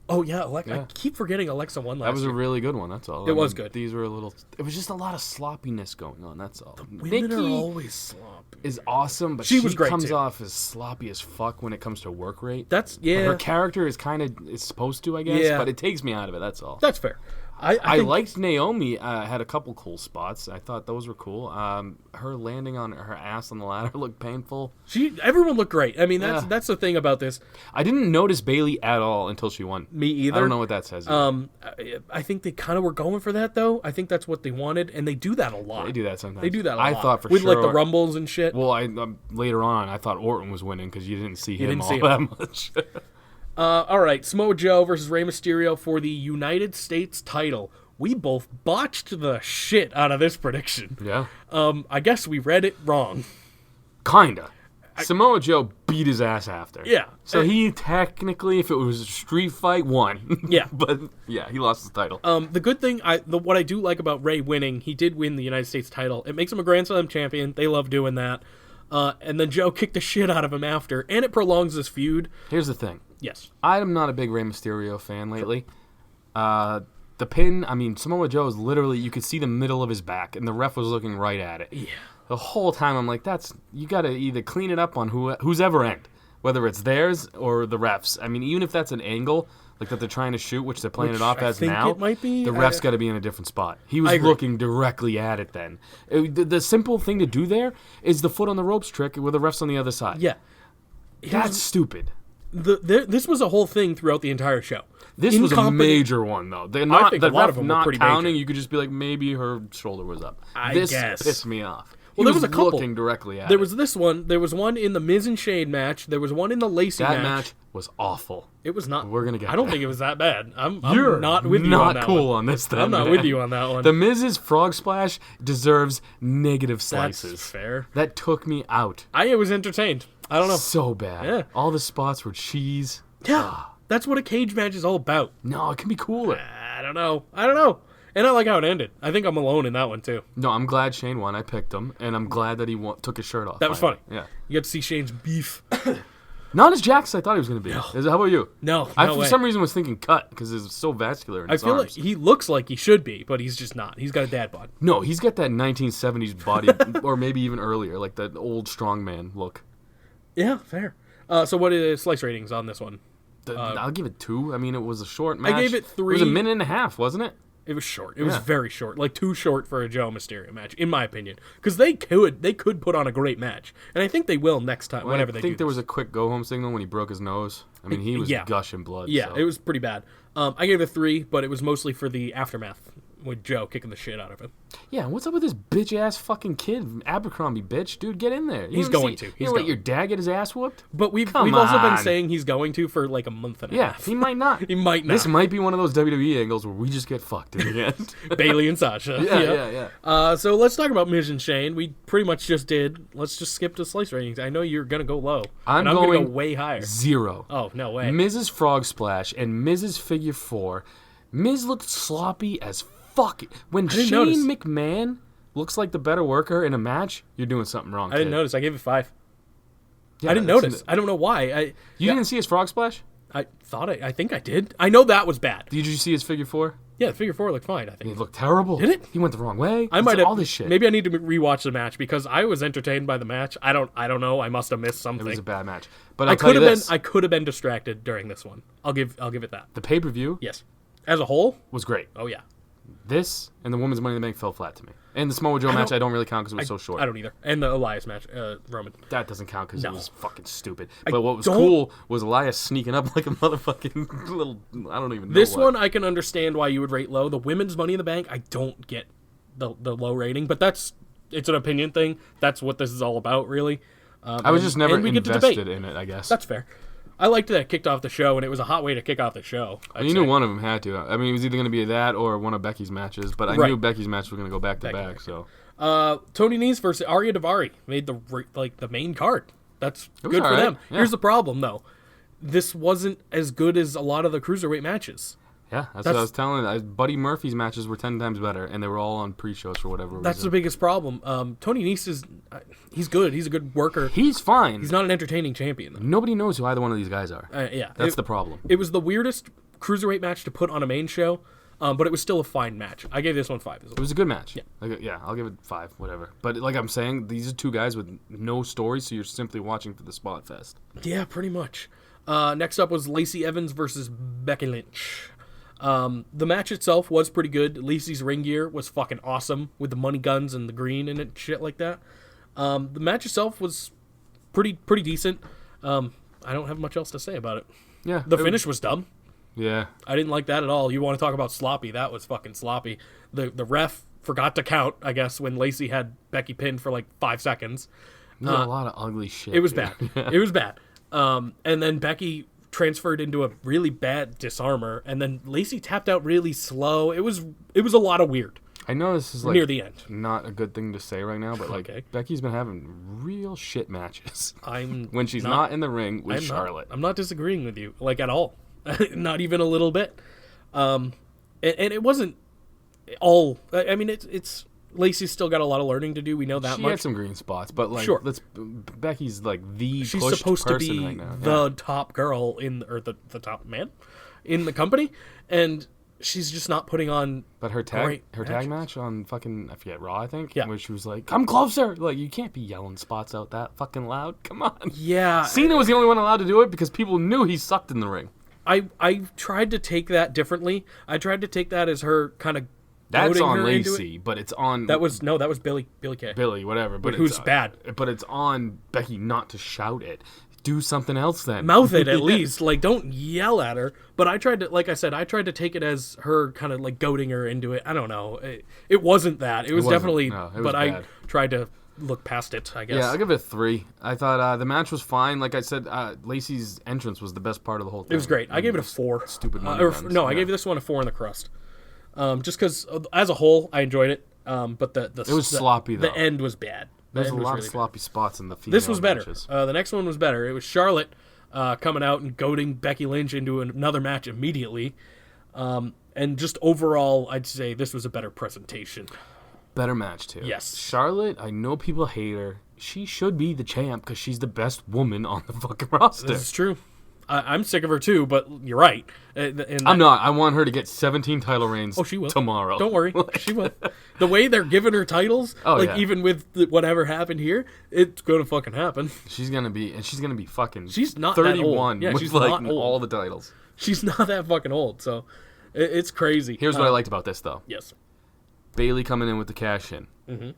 Oh, yeah. I keep forgetting Alexa won last year. That was a really good one, that's all. It was good. These were a little... It was just a lot of sloppiness going on, that's all. The women are always sloppy. Is awesome, but she comes off as sloppy as fuck when it comes to work rate. Her character is supposed to, I guess, but it takes me out of it, that's all. That's fair. I liked Naomi. Had a couple cool spots. I thought those were cool. Her landing on her ass on the ladder looked painful. Everyone looked great. I mean, that's the thing about this. I didn't notice Bayley at all until she won. Me either. I don't know what that says. I think they kind of were going for that, though. I think that's what they wanted, and they do that a lot. They do that sometimes. They do that a lot. I thought for with sure. With, like, the Rumbles and shit. Well, later on, I thought Orton was winning because you didn't see him that much. All right, Samoa Joe versus Rey Mysterio for the United States title. We both botched the shit out of this prediction. Yeah. I guess we read it wrong. Kinda. Samoa Joe beat his ass after. Yeah. So he technically, if it was a street fight, won. Yeah. But, yeah, he lost the title. The good thing, what I do like about Rey winning, he did win the United States title. It makes him a Grand Slam champion. They love doing that. And then Joe kicked the shit out of him after, and it prolongs this feud. Here's the thing. Yes. I'm not a big Rey Mysterio fan lately. The pin, Samoa Joe is literally, you could see the middle of his back, and the ref was looking right at it. Yeah. The whole time I'm like, you got to either clean it up on who's ever end. whether it's theirs or the refs. I mean, even if that's an angle like that they're trying to shoot, which they're playing Which it off I as think now, it might be. the ref's got to be in a different spot. He was I agree. looking directly at it then. The simple thing to do there is the foot on the ropes trick with the refs on the other side. Yeah. That's stupid. This was a whole thing throughout the entire show. This was a major one, though. They're I not, think the a lot ref of them were not pretty counting, major. you could just be like, maybe her shoulder was up. I This guess. pissed me off. Well, He there was a couple. looking directly at There it. was this one. There was one in the Miz and Shane match. There was one in the Lacey That match was awful. It was not. We're gonna get I don't there. think it was that bad. I'm You're not with you not on that cool one. on this thing. I'm not man. with you on that one. The Miz's Frog Splash deserves negative That's slices. fair. That took me out. I was entertained. I don't know. So bad. Yeah. All the spots were cheese. Yeah, that's what a cage match is all about. No, it can be cooler. I don't know. And I like how it ended. I think I'm alone in that one too. No, I'm glad Shane won. I picked him, and I'm glad that he took his shirt off. That was finally. funny. Yeah. You got to see Shane's beef. Not as jacked as I thought he was going to be. How about you? No, I, no for way. some reason, was thinking cut because it's so vascular in I his feel arms. like he looks like he should be, but he's just not. He's got a dad bod. No, he's got that 1970s body, or maybe even earlier, like that old strongman look. Yeah, fair. So what are the slice ratings on this one? I'll give it 2. I mean, it was a short match. gave it 3. It was a minute and a half, wasn't it? It was short. It was Yeah. very short, like too short for a Joe Mysterio match, in my opinion. Because they could put on a great match, and I think they will next time. Whenever they do. I think there was a quick go home signal when he broke his nose. I mean, he was Yeah. gushing blood. Yeah, so. it was pretty bad. I gave it a 3, but it was mostly for the aftermath with Joe kicking the shit out of him. Yeah, what's up with this bitch ass fucking kid, Abercrombie bitch, dude? Get in there. You He's don't going see- to. You He's know, let going. your dad get his ass whooped. But we've Come also been on. saying he's going to for like a month and a Yeah, half. he might not. He might not. This might be one of those WWE angles where we just get fucked in the end. Bailey and Sasha. Yeah. So let's talk about Miz and Shane. We pretty much just did. Let's just skip to slice ratings. I know you're gonna go low. I'm and I'm gonna going go way higher. 0. Oh no way. Mrs. Frog Splash and Mrs. Figure 4. Miz looked sloppy as fuck. When didn't Shane notice. McMahon looks like the better worker in a match, you're doing something wrong. I didn't kid. notice. I gave it 5. Yeah, I didn't that's notice. I don't know why. You didn't see his Frog Splash? I thought I think I did. I know that was bad. Did you see his Figure 4? Yeah, figure 4 looked fine. I think. It looked terrible. Did it? He went the wrong way. I might have all this shit. Maybe I need to rewatch the match because I was entertained by the match. I don't know. I must have missed It something. was a bad match. But I I'll tell could you have been. this. I could have been distracted during this one. I'll give it that. The pay-per-view Yes. As a whole, was great. oh yeah. This and the Women's Money in the Bank fell flat to me. And the Samoa Joe match I don't really count because it was so short. I don't either. And the Elias match, Roman. That doesn't count because No. it was fucking stupid. But what was don't- cool was Elias sneaking up like a motherfucking little. I don't even know. This what. one I can understand why you would rate low. The women's Money in the Bank, I don't get the low rating, but it's an opinion thing. That's what this is all about, really. I was just never and we get to debate. invested in it, I guess. That's fair. I liked that it kicked off the show, and it was a hot way to kick off the show. You knew one of them had to. I mean, it was either going to be that or one of Becky's matches. But I Right. knew Becky's match was going to go back to Becky, back. Becky. So Tony Nese versus Arya Daivari made the main card. That's was good for alright, them. yeah. Here's the problem, though. This wasn't as good as a lot of the cruiserweight matches. yeah, that's what I was telling you. Buddy Murphy's matches were 10 times better, and they were all on pre-shows for whatever That's the reason. biggest problem. Tony Nese is he's good. He's a good worker. He's fine. He's not an entertaining champion, though. Nobody knows who either one of these guys are. Yeah, That's the problem. It was the weirdest cruiserweight match to put on a main show, but it was still a fine match. I gave this one 5 as It well. was a good match. Yeah, I'll give it 5, whatever. But like I'm saying, these are two guys with no story, so you're simply watching for the spot fest. Yeah, pretty much. Next up was Lacey Evans versus Becky Lynch. The match itself was pretty good. Lacey's ring gear was fucking awesome with the money guns and the green and shit like that. The match itself was pretty decent. I don't have much else to say about it. Yeah. The finish was dumb. Yeah. I didn't like that at all. You want to talk about sloppy? That was fucking sloppy. The ref forgot to count, I guess, when Lacey had Becky pinned for like 5 seconds. There's a lot of ugly shit. It was dude. bad. It was bad. And then Becky transferred into a really bad disarmer, and then Lacey tapped out really slow. It was a lot of weird I know this is like near the end. not a good thing to say right now, but like Okay. Becky's been having real shit matches I'm when she's not in the ring with Charlotte. I'm not disagreeing with you, like at all, not even a little bit. And it wasn't all. I mean, it's Lacey's still got a lot of learning to do. We know that She much. had some green spots, but like, Sure. Becky's like the She's pushed supposed to person be right now. the top girl or the top man in the company, and she's just not putting on. But her Great tag match on fucking, I forget, Raw, I think? Yeah. Where she was like, come closer! Like, you can't be yelling spots out that fucking loud. Come on. Yeah. Cena was the only one allowed to do it because people knew he sucked in the ring. I tried to take that differently. I tried to take that as her kind of. That's on her into Lacey, but it's on... That was Billy Kay. Billy, whatever. But who's bad. But it's on Becky not to shout it. Do something else then. Mouth it at least. Like, don't yell at her. But I tried to, like I said, I tried to take it as her kind of like goading her into it. I don't know. It wasn't that. It was definitely... No, it was but bad. I tried to look past it, I guess. Yeah, I'll give it a 3. I thought the match was fine. Like I said, Lacey's entrance was the best part of the whole thing. It was great. I gave it a 4. Stupid money guns. No, I gave this one a 4 in the crust. Just because, as a whole, I enjoyed it. But it was sloppy, though. The end was bad. There's a lot of sloppy spots in the female This was better. matches. The next one was better. It was Charlotte coming out and goading Becky Lynch into another match immediately. And just overall, I'd say this was a better presentation. Better match, too. Yes. Charlotte, I know people hate her. She should be the champ because she's the best woman on the fucking roster. This is true. I'm sick of her too, but you're right. I'm not. I want her to get 17 title reigns she will. tomorrow. Don't worry. She will. The way they're giving her titles, even with whatever happened here, it's going to fucking happen. She's going to be fucking she's not 31 that old. Yeah, with she's like not old. all the titles. She's not that fucking old, so it's crazy. Here's what I liked about this, though. Yes. Bayley coming in with the cash-in. Mm-hmm.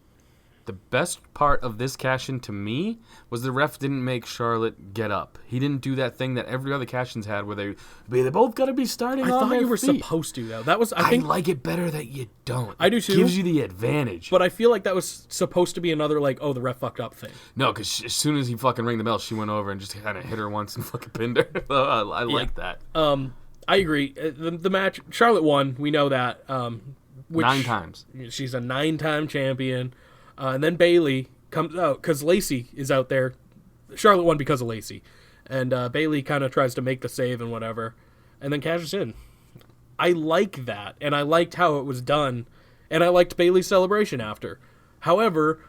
The best part of this cash-in to me was the ref didn't make Charlotte get up. He didn't do that thing that every other cash-ins had where they both got to be starting on their feet. I thought you were supposed to, though. That was, I think, like it better that you don't. I do, too. It gives you the advantage. But I feel like that was supposed to be another, like, oh, the ref fucked up thing. No, because as soon as he fucking rang the bell, she went over and just kind of hit her once and fucking pinned her. I like that. I agree. The match, Charlotte won. We know that. 9 times. She's a 9-time champion. And then Bayley comes out because Lacey is out there. Charlotte won because of Lacey. And Bayley kind of tries to make the save and whatever. And then cashes in. I like that. And I liked how it was done. And I liked Bayley's celebration after. However,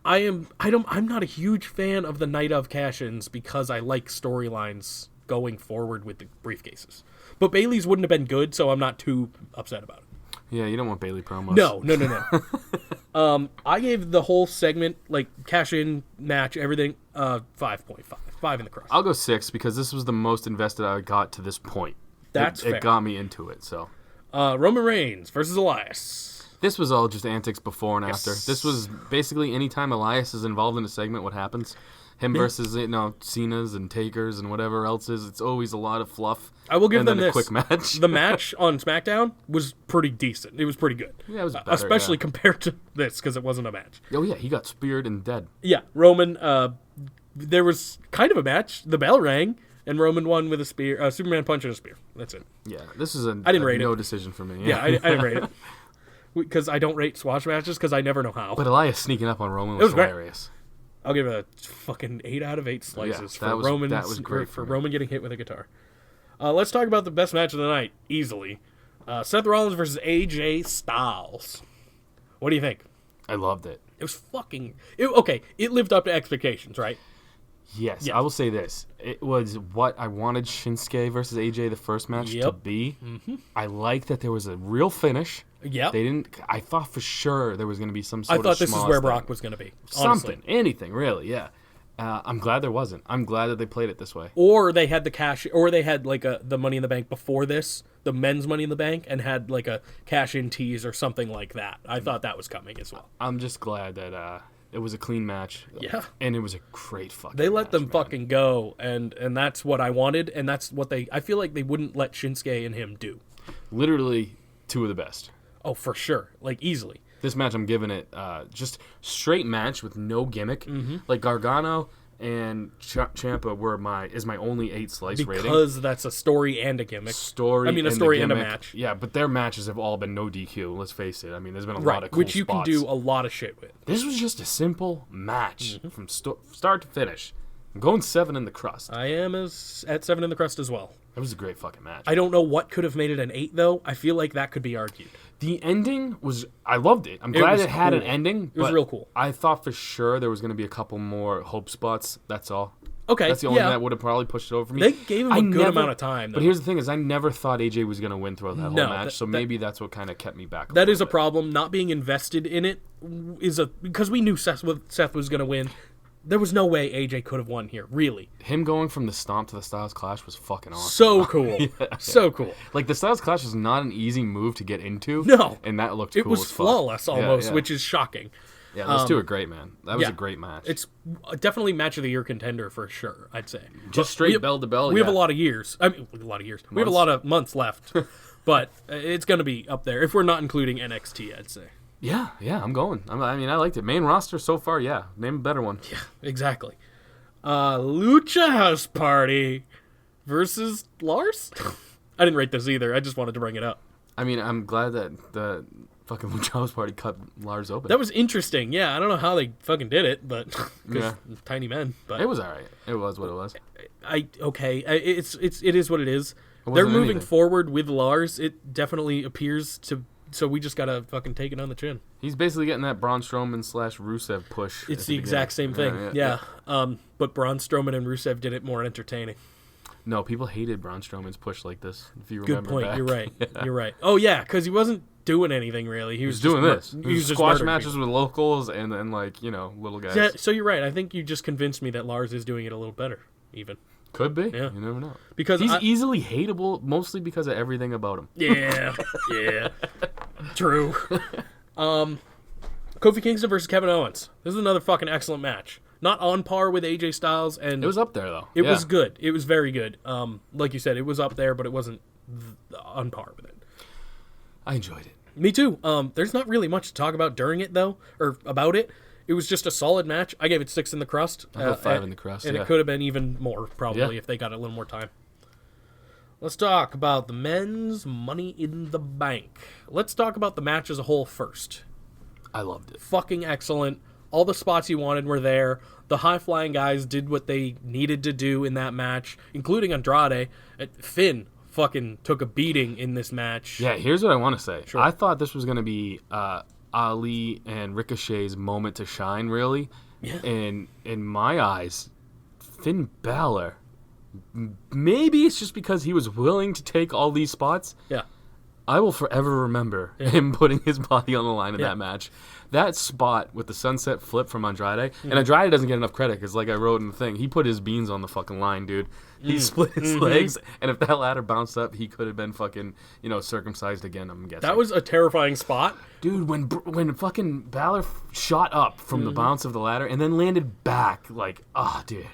I'm not a huge fan of the night of cash-ins because I like storylines going forward with the briefcases. But Bayley's wouldn't have been good, so I'm not too upset about it. Yeah, you don't want Bayley promos. No. I gave the whole segment, like cash-in match, everything, 5.5. 5 in the crust. I'll go 6 because this was the most invested I got to this point. That's fair. It got me into it, so. Roman Reigns versus Elias. This was all just antics before and after. This was basically any time Elias is involved in a segment, what happens? Him versus Cena's and Taker's and whatever else is. It's always a lot of fluff. I will give and them then this. A quick match. The match on SmackDown was pretty decent. It was pretty good. Yeah, it was better, especially compared to this because it wasn't a match. Oh yeah, he got speared and dead. Yeah, Roman. There was kind of a match. The bell rang and Roman won with a spear, Superman punch and a spear. That's it. Yeah, this is I didn't rate no it. decision for me. Yeah, I didn't rate it because I don't rate squash matches because I never know how. But Elias sneaking up on Roman was hilarious. I'll give it a fucking 8 out of 8 slices for Roman. That was great for Roman getting hit with a guitar. Let's talk about the best match of the night, easily. Seth Rollins versus AJ Styles. What do you think? I loved it. It was fucking... okay, it lived up to expectations, right? Yes, I will say this. It was what I wanted Shinsuke versus AJ, the first match, to be. Mm-hmm. I like that there was a real finish. Yeah. They didn't... I thought for sure there was going to be some sort of I thought this is where Brock was going to be. Honestly. Something. Anything, really, yeah. I'm glad there wasn't. I'm glad that they played it this way. Or they had the cash... Or they had, like, the Money in the Bank before this, the men's Money in the Bank, and had, like, a cash-in tease or something like that. I thought that was coming as well. I'm just glad that... it was a clean match. Yeah. And it was a great fucking They let match, them fucking go, and that's what I wanted, and that's what they... I feel like they wouldn't let Shinsuke and him do. Literally 2 of the best. Oh, for sure. Like, easily. This match, I'm giving it just straight match with no gimmick. Mm-hmm. Like, Gargano and Ciampa is my only 8-slice rating. Because that's a story and a gimmick. A story and a match. Yeah, but their matches have all been no DQ, let's face it. I mean, there's been a lot of cool which you spots. can do a lot of shit with. This was just a simple match from start to finish. I'm going 7 in the crust. I am at 7 in the crust as well. It was a great fucking match. I don't know what could have made it an 8, though. I feel like that could be argued. The ending was... I loved it. I'm glad it had an ending. It was real cool. I thought for sure there was going to be a couple more hope spots. That's all. Okay, That's the only thing that would have probably pushed it over for me. They gave him a good amount of time, though. But here's the thing: is I never thought AJ was going to win throughout that whole match. So maybe that's what kind of kept me back. That is a problem. Not being invested in it because we knew Seth was going to win. There was no way AJ could have won here. Really, him going from the Stomp to the Styles Clash was fucking awesome. So cool, so cool. Like the Styles Clash was not an easy move to get into. No, and that looked cool. It was as fuck. Flawless almost, which is shocking. Yeah, those two are great, man. That was a great match. It's definitely match of the year contender for sure, I'd say. Just straight bell to bell. We have a lot of years. I mean, a lot of years. We have a lot of months left, but it's going to be up there if we're not including NXT, I'd say. Yeah, I'm going. I mean, I liked it. Main roster so far, yeah. Name a better one. Yeah, exactly. Lucha House Party versus Lars? I didn't rate this either. I just wanted to bring it up. I mean, I'm glad that the fucking Lucha House Party cut Lars open. That was interesting. Yeah, I don't know how they fucking did it, but tiny men. But it was all right. It was what it was. It is what it is. They're moving forward with Lars. It definitely appears to. So we just gotta fucking take it on the chin. He's basically getting that Braun Strowman / Rusev push. It's the exact same thing. Yeah. But Braun Strowman and Rusev did it more entertaining. No, people hated Braun Strowman's push like this. If you remember. Good point. Back. You're right. You're right. Oh yeah, because he wasn't doing anything really. He was doing this. He was just squash matches with locals and then little guys. Yeah. So you're right. I think you just convinced me that Lars is doing it a little better, even. Could be. Yeah. You never know. Because he's easily hateable, mostly because of everything about him. Yeah. Yeah. True. Kofi Kingston versus Kevin Owens. This is another fucking excellent match. Not on par with AJ Styles, and it was up there though. It was good. It was very good. Like you said, it was up there, but it wasn't on par with it. I enjoyed it. Me too. There's not really much to talk about during it though, or about it. It was just a solid match. I gave it 6 in the crust. I got 5 in the crust, and it could have been even more probably if they got a little more time. Let's talk about the men's Money in the Bank. Let's talk about the match as a whole first. I loved it. Fucking excellent. All the spots you wanted were there. The high-flying guys did what they needed to do in that match, including Andrade. Finn fucking took a beating in this match. Yeah, here's what I want to say. Sure. I thought this was going to be Ali and Ricochet's moment to shine, really. Yeah. And in my eyes, Finn Balor, maybe it's just because he was willing to take all these spots. Yeah. I will forever remember him putting his body on the line in that match. That spot with the sunset flip from Andrade, and Andrade doesn't get enough credit because, like I wrote in the thing, he put his beans on the fucking line, dude. He split his legs, and if that ladder bounced up, he could have been fucking, circumcised again, I'm guessing. That was a terrifying spot. Dude, when fucking Balor shot up from the bounce of the ladder and then landed back, like, dude.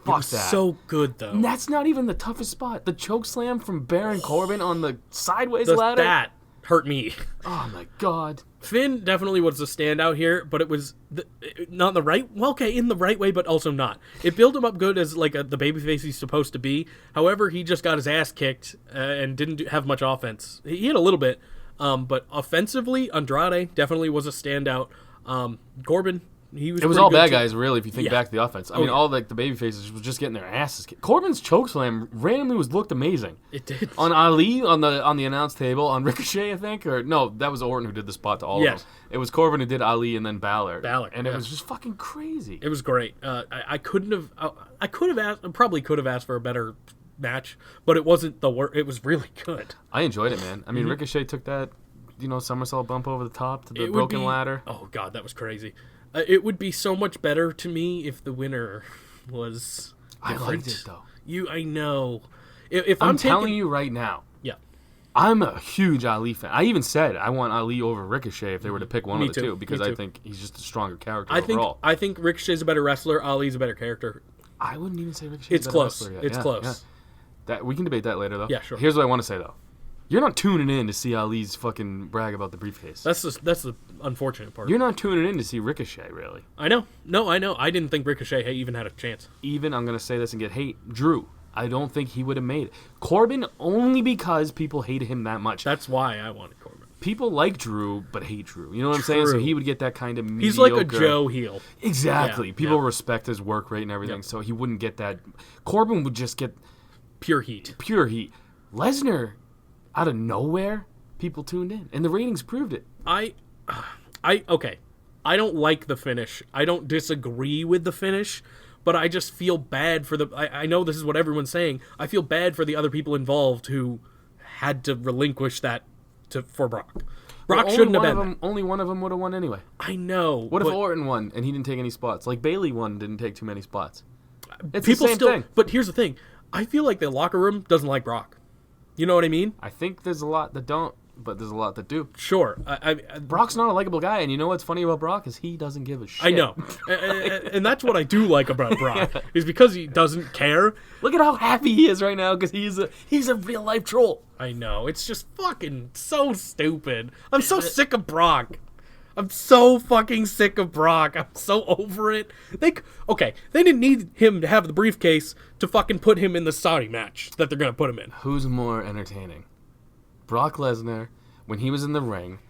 Fuck that. So good, though. And that's not even the toughest spot. The choke slam from Baron Corbin on the sideways ladder. That hurt me. Oh, my God. Finn definitely was a standout here, but it was not in the right... Well, okay, in the right way, but also not. It built him up good as like the babyface he's supposed to be. However, he just got his ass kicked and didn't have much offense. He had a little bit, but offensively, Andrade definitely was a standout. Corbin... It was all bad guys, really, if you think back to the offense. I mean, all the baby faces was just getting their asses kicked. Corbin's chokeslam randomly looked amazing. It did. On Ali, on the announce table, on Ricochet, I think, or no, that was Orton who did the spot to all of them. It was Corbin who did Ali and then Balor. And it was just fucking crazy. It was great. I couldn't have. I could have asked. Probably could have asked for a better match, but it wasn't the worst. It was really good. I enjoyed it, man. I mean, Ricochet took that, somersault bump over the top to the broken ladder. Oh God, that was crazy. It would be so much better to me if the winner was different. I liked it, though. I know. If I'm telling you right now. Yeah. I'm a huge Ali fan. I even said I want Ali over Ricochet if they were to pick one of the two because I think he's just a stronger character overall. I think Ricochet's a better wrestler. Ali's a better character. I wouldn't even say Ricochet's a better wrestler yet. It's close. Yeah. We can debate that later, though. Yeah, sure. Here's what I want to say, though. You're not tuning in to see Ali's fucking brag about the briefcase. That's the unfortunate part. You're not tuning in to see Ricochet, really. I know. No, I know. I didn't think Ricochet even had a chance. I'm going to say this and get hate. Drew, I don't think he would have made it. Corbin, only because people hated him that much. That's why I wanted Corbin. People like Drew, but hate Drew. You know what I'm saying? So he would get that kind of mediocre... He's like a Joe heel. Exactly. People respect his work rate and everything, so he wouldn't get that... Corbin would just get... Pure heat. Lesnar... Out of nowhere, people tuned in, and the ratings proved it. Okay. I don't like the finish. I don't disagree with the finish, but I just feel bad for I know this is what everyone's saying. I feel bad for the other people involved who had to relinquish that for Brock. Brock shouldn't have been. Only one of them would have won anyway. I know. What if Orton won and he didn't take any spots? Like Bayley won, didn't take too many spots. It's people the same still. thing. But here's the thing. I feel like the locker room doesn't like Brock. You know what I mean? I think there's a lot that don't, but there's a lot that do. Sure. Brock's not a likable guy, and you know what's funny about Brock is he doesn't give a shit. I know. And that's what I do like about Brock, is because he doesn't care. Look at how happy he is right now because he's a real life troll. I know. It's just fucking so stupid. I'm so sick of Brock. I'm so fucking sick of Brock. I'm so over it. They didn't need him to have the briefcase to fucking put him in the Saudi match that they're going to put him in. Who's more entertaining? Brock Lesnar, when he was in the ring,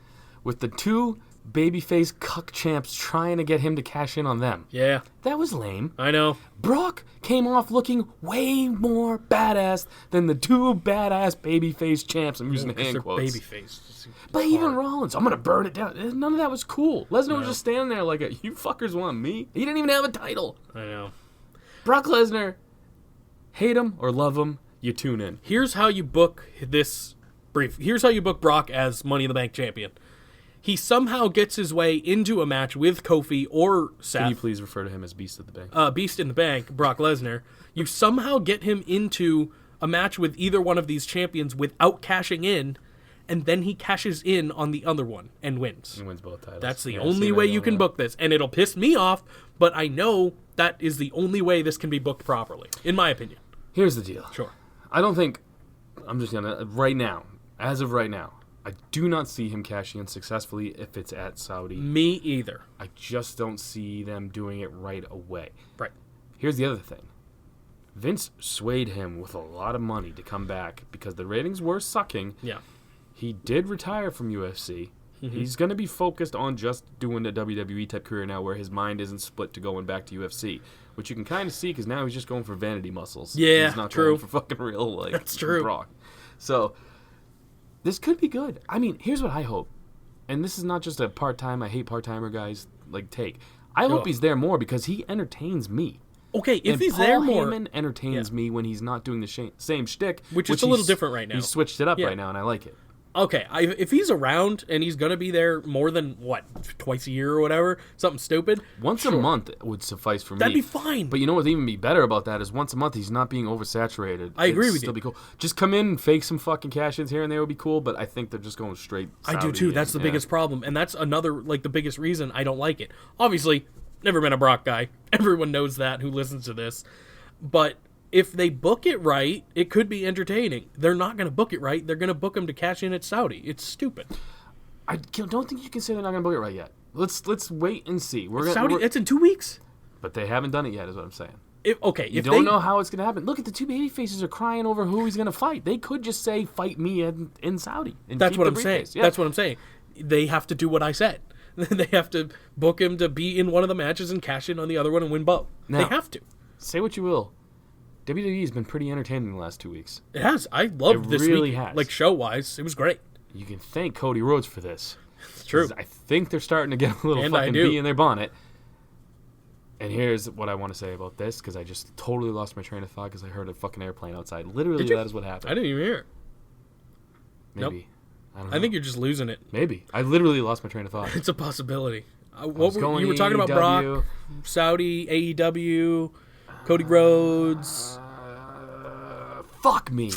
with the two babyface cuck champs trying to get him to cash in on them. Yeah. That was lame. I know. Brock came off looking way more badass than the two badass babyface champs. I'm using hand quotes. Babyface. But even Rollins, I'm going to burn it down. None of that was cool. Lesnar was just standing there like, you fuckers want me? He didn't even have a title. I know. Brock Lesnar, hate him or love him, you tune in. Here's how you book this brief. Here's how you book Brock as Money in the Bank champion. He somehow gets his way into a match with Kofi or Seth. Can you please refer to him as Beast of the Bank? Beast in the Bank, Brock Lesnar. You somehow get him into a match with either one of these champions without cashing in, and then he cashes in on the other one and wins. He wins both titles. That's the only way you can book this. And it'll piss me off, but I know that is the only way this can be booked properly, in my opinion. Here's the deal. Sure. I don't think... I'm just going to... Right now, as of right now, I do not see him cashing in successfully if it's at Saudi. Me either. I just don't see them doing it right away. Right. Here's the other thing. Vince swayed him with a lot of money to come back because the ratings were sucking. Yeah. He did retire from UFC. Mm-hmm. He's going to be focused on just doing a WWE type career now where his mind isn't split to going back to UFC, which you can kind of see because now he's just going for vanity muscles. Yeah, he's not true. going for fucking real, like, that's true. Brock. So, this could be good. I mean, here's what I hope. And this is not just a part-time, I hate part-timer guys, like, take. I hope he's there more because he entertains me. Okay, if and he's Paul there more... Heyman entertains me when he's not doing the same shtick. Which is a little different right now. He switched it up right now, and I like it. Okay, if he's around and he's going to be there more than, twice a year or whatever, something stupid. Once a month would suffice for me. That'd be fine. But you know what would even be better about that is once a month he's not being oversaturated. I agree with you. Still be cool. Just come in and fake some fucking cash-ins here and there would be cool, but I think they're just going straight Saudi. I do too. That's the biggest problem. And that's another, the biggest reason I don't like it. Obviously, never been a Brock guy. Everyone knows that who listens to this. But... if they book it right, it could be entertaining. They're not going to book it right. They're going to book him to cash in at Saudi. It's stupid. I don't think you can say they're not going to book it right yet. Let's wait and see. Saudi, it's in 2 weeks. But they haven't done it yet, is what I'm saying. You don't know how it's going to happen. Look at the two baby faces are crying over who he's going to fight. They could just say, fight me in Saudi. And that's what I'm saying. Yeah. That's what I'm saying. They have to do what I said. They have to book him to be in one of the matches and cash in on the other one and win both. Now, they have to. Say what you will. WWE has been pretty entertaining the last 2 weeks. It has. I loved this really week. Has. Show-wise, it was great. You can thank Cody Rhodes for this. It's true. I think they're starting to get a little fucking bee in their bonnet. And here's what I want to say about this, because I just totally lost my train of thought because I heard a fucking airplane outside. Literally, that is what happened. I didn't even hear it. Maybe. Nope. I don't know. I think you're just losing it. Maybe. I literally lost my train of thought. It's a possibility. You going were talking about Brock, Saudi, AEW... Cody Rhodes. Fuck me.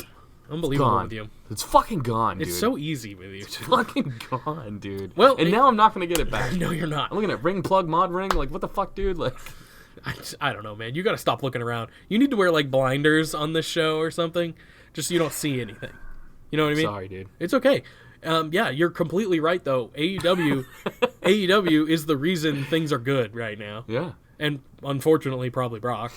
Unbelievable with you. It's fucking gone, dude. It's so easy with you. It's fucking gone, dude. Well, now I'm not going to get it back. No, you're not. I'm looking at ring plug mod ring. Like, what the fuck, dude? Like, I don't know, man. You got to stop looking around. You need to wear, blinders on this show or something, just so you don't see anything. You know what I mean? Sorry, dude. It's okay. Yeah, you're completely right, though. AEW is the reason things are good right now. Yeah. And unfortunately, probably Brock.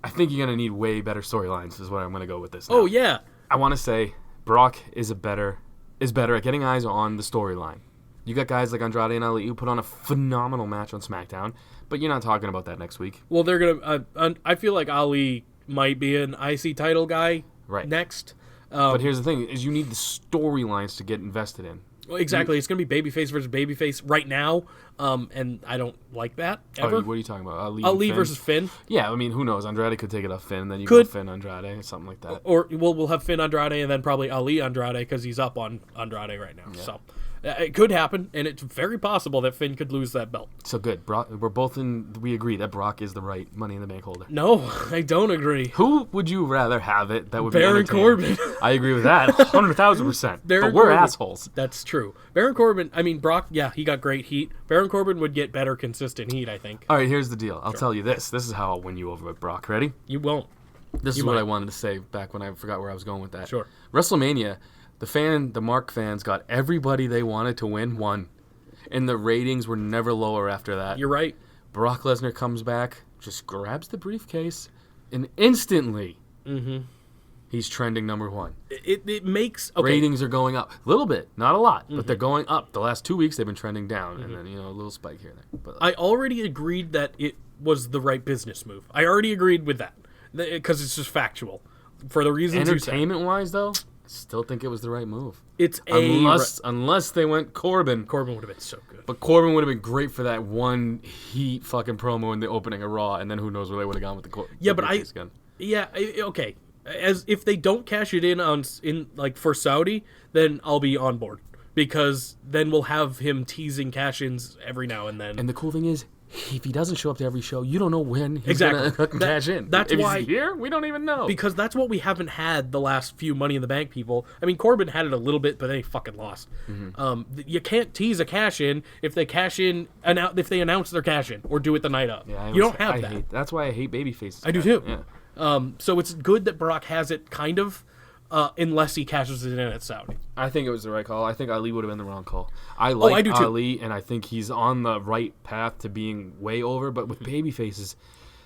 I think you're going to need way better storylines is what I'm going to go with this now. Oh, yeah. I want to say Brock is better at getting eyes on the storyline. You got guys like Andrade and Ali who put on a phenomenal match on SmackDown, but you're not talking about that next week. Well, they're going to... I feel like Ali might be an IC title guy next. But here's the thing, is you need the storylines to get invested in. Well, exactly. It's going to be babyface versus babyface right now, and I don't like that ever. What are you talking about? Ali versus Finn. Yeah, I mean, who knows? Andrade could take it off Finn, and then you Could. go Finn Andrade, something like that. Or we'll have Finn Andrade and then probably Ali Andrade because he's up on Andrade right now. Yeah. So it could happen, and it's very possible that Finn could lose that belt. So good. Brock, we agree that Brock is the right Money in the Bank holder. No, I don't agree. Who would you rather have it that would Baron be entertaining? Corbin. I agree with that 100,000%. Baron But we're Corbin. assholes. That's true. Baron Corbin, I mean, Brock, yeah, he got great heat. Baron Corbin would get better consistent heat, I think. All right, here's the deal. I'll tell you this. This is how I'll win you over with Brock. Ready? You won't. This You is what might. I wanted to say back when I forgot where I was going with that. Sure. WrestleMania, the Mark fans got everybody they wanted to win. And the ratings were never lower after that. You're right. Brock Lesnar comes back, just grabs the briefcase, and instantly he's trending number 1. It makes... Okay. Ratings are going up. A little bit, not a lot, but they're going up. The last 2 weeks they've been trending down, and then, a little spike here and there. But, I already agreed that it was the right business move. I already agreed with that. Because it's just factual. For the reasons you said. entertainment-wise, though, I still think it was the right move. It's Unless they went Corbin. Corbin would have been so good. But Corbin would have been great for that one heat fucking promo in the opening of Raw, and then who knows where they would have gone with Yeah, the but briefcase gun. Okay. As if they don't cash it in for Saudi, then I'll be on board because then we'll have him teasing cash-ins every now and then. And the cool thing is, if he doesn't show up to every show, you don't know when he's Exactly. gonna cash in. That's if why he's here, we don't even know. Because that's what we haven't had the last few Money in the Bank people. I mean, Corbin had it a little bit, but then he fucking lost. You can't tease a cash in if they cash in if they announce their cash in or do it the night of. You don't have that. That's why I hate babyfaces. I do too. Yeah. So it's good that Brock has it, kind of, unless he cashes it in at Saudi. I think it was the right call. I think Ali would have been the wrong call. I like I do too. Ali, and I think he's on the right path to being way over. But with babyfaces,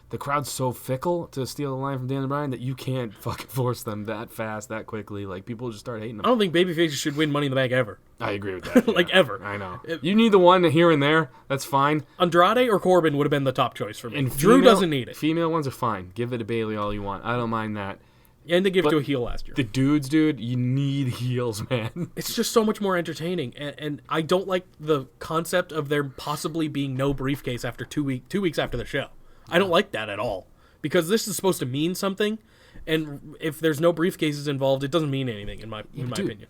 the crowd's so fickle, to steal the line from Daniel Bryan, that you can't fucking force them that fast, that quickly. Like, people just start hating them. I don't think babyfaces should win Money in the Bank ever. I agree with that. Like, yeah. ever. I know. You need the one here and there. That's fine. Andrade or Corbin would have been the top choice for me. And Drew doesn't need it. Female ones are fine. Give it to Bayley all you want. I don't mind that. And they give it But to a heel last year. The dudes, dude, you need heels, man. It's just so much more entertaining, and I don't like the concept of there possibly being no briefcase after 2 weeks after the show. I don't like that at all, because this is supposed to mean something, and if there's no briefcases involved, it doesn't mean anything in my opinion.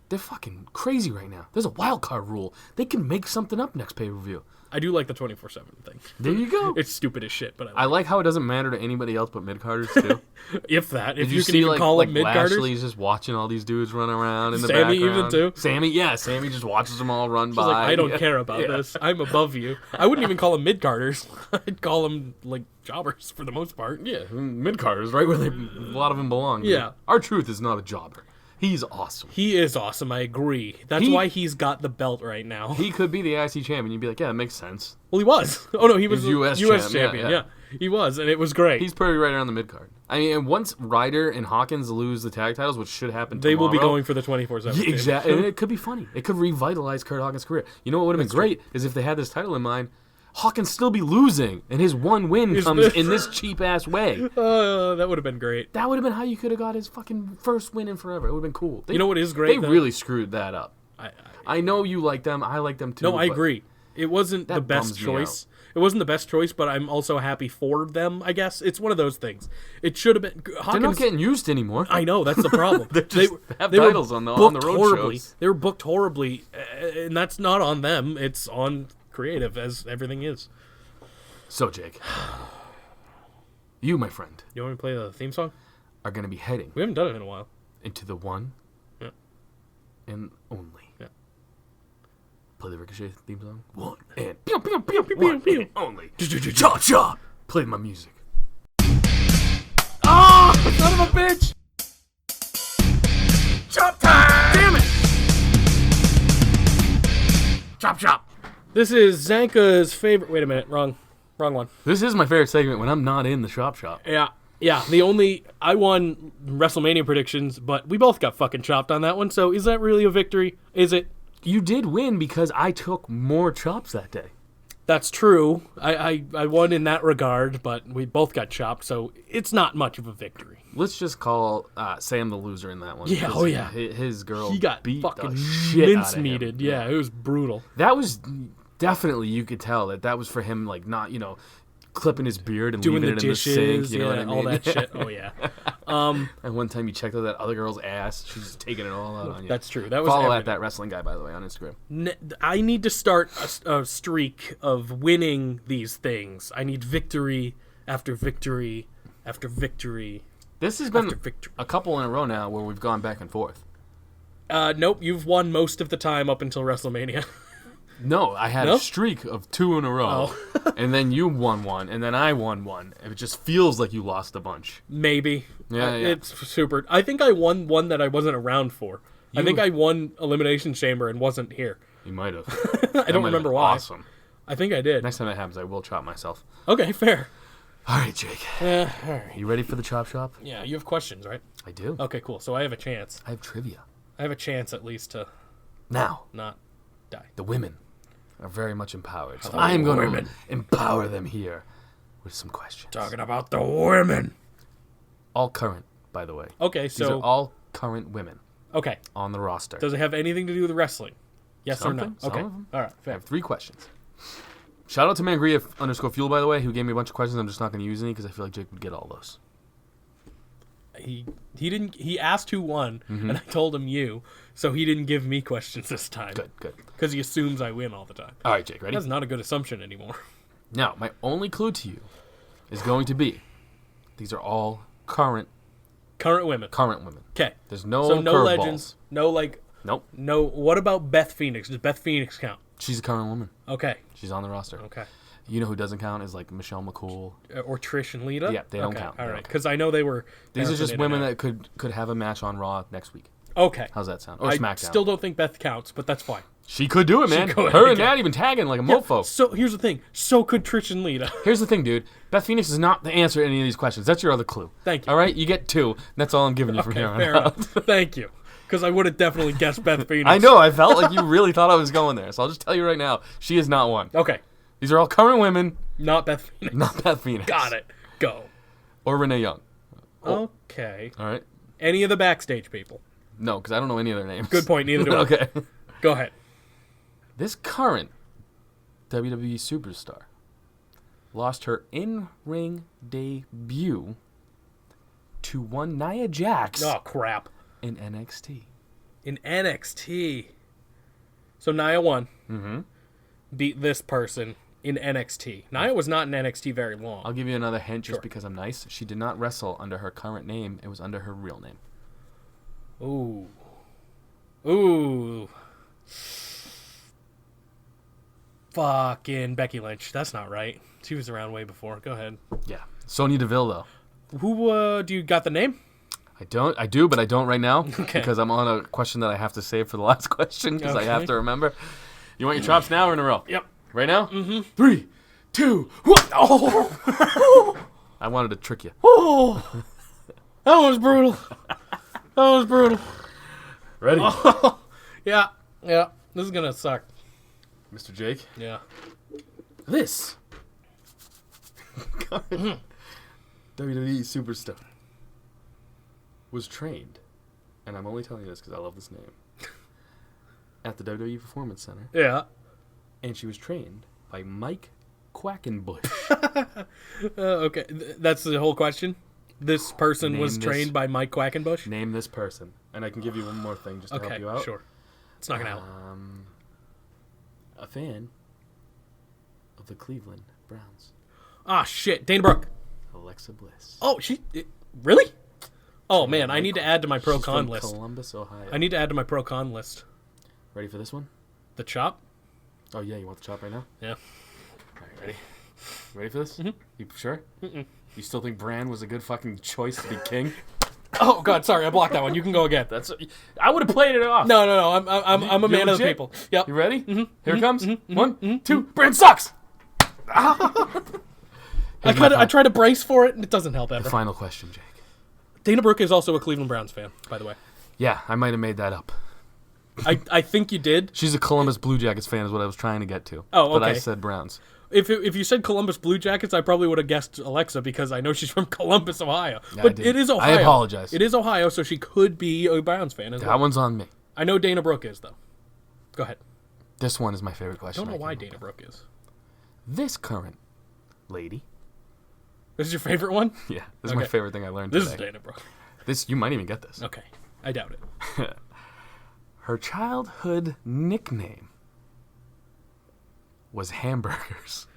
They're fucking crazy right now. There's a wild card rule. They can make something up next pay-per-view. I do like the 24/7 thing. There you go. It's stupid as shit, but I like how it doesn't matter to anybody else but mid-carders, too. if Did you can see, even call like them mid-carders. Lashley's just watching all these dudes run around in the Sammy background. even, too? Sammy just watches them all run She's by. like, I don't care about this. I'm above you. I wouldn't even call them mid-carders. I'd call them, like, jobbers for the most part. Yeah, mid-carders, right where a lot of them belong. Yeah. R-Truth is not a jobber. He's awesome. He is awesome, I agree. That's why he's got the belt right now. He could be the IC champion. You'd be like, yeah, that makes sense. Well, he was. Oh, no, he was He's US champ, champion. yeah. He was, and it was great. He's pretty right around the mid-card. I mean, and once Ryder and Hawkins lose the tag titles, which should happen They tomorrow, will be going for the 24/7. Yeah, exactly. And it could be funny. It could revitalize Kurt Hawkins' career. You know what would have been great is if they had this title in mind, Hawkins still be losing, and his one win comes in this cheap-ass way. That would have been great. That would have been how you could have got his fucking first win in forever. It would have been cool. You know what is great, They though? really screwed that up. I know you like them. I like them too. No, I but agree. It wasn't the best bums me choice. It wasn't the best choice, but I'm also happy for them, I guess. It's one of those things. It should have been... Hawkins, They're not getting used anymore. I know, that's the problem. They just have were titles on the road horribly. shows. They were booked horribly, and that's not on them. It's on creative, as everything is. So, Jake, you, my friend, You want me to play the theme song? are going to be heading We haven't done it in a while. into the one Yeah. and only. Yeah. Play the Ricochet theme song. One pew, one pew. and only. Cha cha. Play my music. Oh, son of a bitch! Chop time! Damn it! Chop chop. This is Zanca's favorite... Wait a minute, wrong one. This is my favorite segment when I'm not in the shop. Yeah. I won WrestleMania predictions, but we both got fucking chopped on that one, so is that really a victory? Is it? You did win because I took more chops that day. That's true. I won in that regard, but we both got chopped, so it's not much of a victory. Let's just call Sam the loser in that one. Yeah, because oh yeah. His girl He got beat fucking the shit out of him. mincemeated. Yeah, it was brutal. That was definitely, you could tell that was for him, like, not, clipping his beard and Doing leaving the it in dishes, the sink. You know what I mean? all that shit. Oh, yeah. And one time you checked out that other girl's ass. She's just taking it all out on you. That's true. That was Follow everything. at that wrestling guy, by the way, on Instagram. I need to start a streak of winning these things. I need victory after victory after victory. This has been After victory. a couple in a row now where we've gone back and forth. Nope, you've won most of the time up until WrestleMania. No, I had No? a streak of 2 in a row, and then you won one, and then I won one. It just feels like you lost a bunch. Maybe. Yeah. It's super. I think I won one that I wasn't around for. I think I won Elimination Chamber and wasn't here. You might have. I don't remember why. Awesome. I think I did. Next time that happens, I will chop myself. Okay, fair. All right, Jake. All right. You ready for the chop shop? Yeah, you have questions, right? I do. Okay, cool. So I have a chance. I have trivia. I have a chance at least to Now, not die. the women are very much empowered. So I am going to women. empower them here with some questions. Talking about the women. All current, by the way. Okay, These so are all current women okay. on the roster. Does it have anything to do with wrestling? Yes or no? Something, some Okay. of 'em. All right. I Fair. have 3 questions. Shout out to Mangria_Fuel, by the way, who gave me a bunch of questions. I'm just not going to use any because I feel like Jake would get all those. He didn't. He asked who won, and I told him you. So he didn't give me questions this time. Good. Because he assumes I win all the time. All right, Jake, ready? That's not a good assumption anymore. Now, my only clue to you is going to be these are all current Current women. women. Okay. There's no So no curveballs. legends. No like. Nope. No. What about Beth Phoenix? Does Beth Phoenix count? She's a current woman. Okay. She's on the roster. Okay. You know who doesn't count is like Michelle McCool. Or Trish and Lita? Yeah, they don't Okay, count. All They right, don't because I know they were. These are bouncing just in women and that could have a match on Raw next week. out. Okay. How's that sound? Or I SmackDown. still don't think Beth counts, but that's fine. She could do it, man. could, Her and okay. Matt even tagging like a mofo. So here's the thing. So could Trish and Lita. Here's the thing, dude. Beth Phoenix is not the answer to any of these questions. That's your other clue. Thank you. All right? You get 2. That's all I'm giving you from Okay, here on fair out. enough. Thank you. Because I would have definitely guessed Beth Phoenix. I know. I felt like you really thought I was going there. So I'll just tell you right now. She is not one. Okay. These are all current women, Not Beth Phoenix. not Beth Phoenix. Got it. Go. Or Renee Young. Okay. All right? Any of the backstage people. No, because I don't know any of their names. Good point. Neither do I. Okay. Go ahead. This current WWE superstar lost her in-ring debut to one Nia Jax Oh, crap. in NXT. In NXT. So Nia won. Mm-hmm. Beat this person in NXT. Nia was not in NXT very long. I'll give you another hint just Sure. because I'm nice. She did not wrestle under her current name. It was under her real name. Ooh. Ooh. Fucking Becky Lynch. That's not right. She was around way before. Go ahead. Yeah. Sonya Deville, though. Who, do you got the name? I do, but I don't right now Okay. because I'm on a question that I have to save for the last question because I have Okay. to remember. You want your chops now or in a row? Yep. Right now? Mm-hmm. 3, 2, 1. Oh! I wanted to trick you. Oh! That was brutal. That was brutal. Ready? Yeah. Yeah. This is gonna suck. Mr. Jake? Yeah. This WWE superstar was trained, and I'm only telling you this because I love this name, at the WWE Performance Center, Yeah. and she was trained by Mike Quackenbush. Okay. That's the whole question? This person Name was this- trained by Mike Quackenbush? Name this person, and I can give you one more thing just to Okay, help you out. sure. It's not gonna help. A fan of the Cleveland Browns, Ah, shit. Dana Brooke. Alexa Bliss. Oh, really? Oh, man. I need to add to my She's pro-con from list. Columbus, Ohio. I need to add to my pro-con list. Ready for this one? The chop? Oh yeah, you want the chop right now? Yeah. All right, ready? You ready for this? Mm-hmm. You sure? Mm-mm. You still think Bran was a good fucking choice to be king? Oh, God. Sorry. I blocked that one. You can go again. I would have played it off. No. I'm a You're man of the legit? people. Yep. You ready? Mm-hmm. Here it comes. 1, 2. Bran sucks. I try to brace for it, and it doesn't help The ever. final question, Jake. Dana Brooke is also a Cleveland Browns fan, by the way. Yeah, I might have made that up. I think you did. She's a Columbus Blue Jackets fan, is what I was trying to get to. Oh, But I okay. said Browns. If you said Columbus Blue Jackets, I probably would have guessed Alexa because I know she's from Columbus, Ohio. Yeah, But it is Ohio. I apologize. It is Ohio, so she could be a Browns fan as well. That one's on me. I know Dana Brooke is, though. Go ahead. This one is my favorite I question. don't know why came up Dana Brooke is. with. This current lady. This is your favorite one? Yeah, this is my Okay. favorite thing I learned This today. is Dana Brooke. This, you might even get this. Okay. I doubt it. Her childhood nickname was Hamburgers.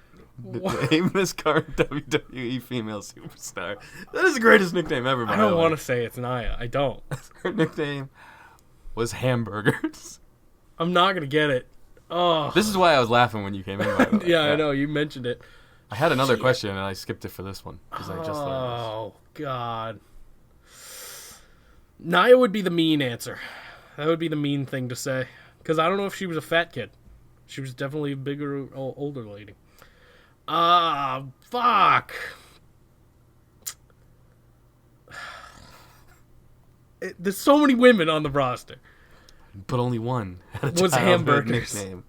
Name this current WWE female superstar. That is the greatest nickname ever. I don't want to say it's Nia. I don't. Her nickname was Hamburgers. I'm not going to get it. Oh. This is why I was laughing when you came in. By the way. Yeah, I know. You mentioned it. I had another question and I skipped it for this one because I just learned this. Oh, God. Nia would be the mean answer. That would be the mean thing to say. Because I don't know if she was a fat kid. She was definitely a bigger, older lady. Fuck. There's so many women on the roster. But only one had a Was childhood Hamburgers. nickname.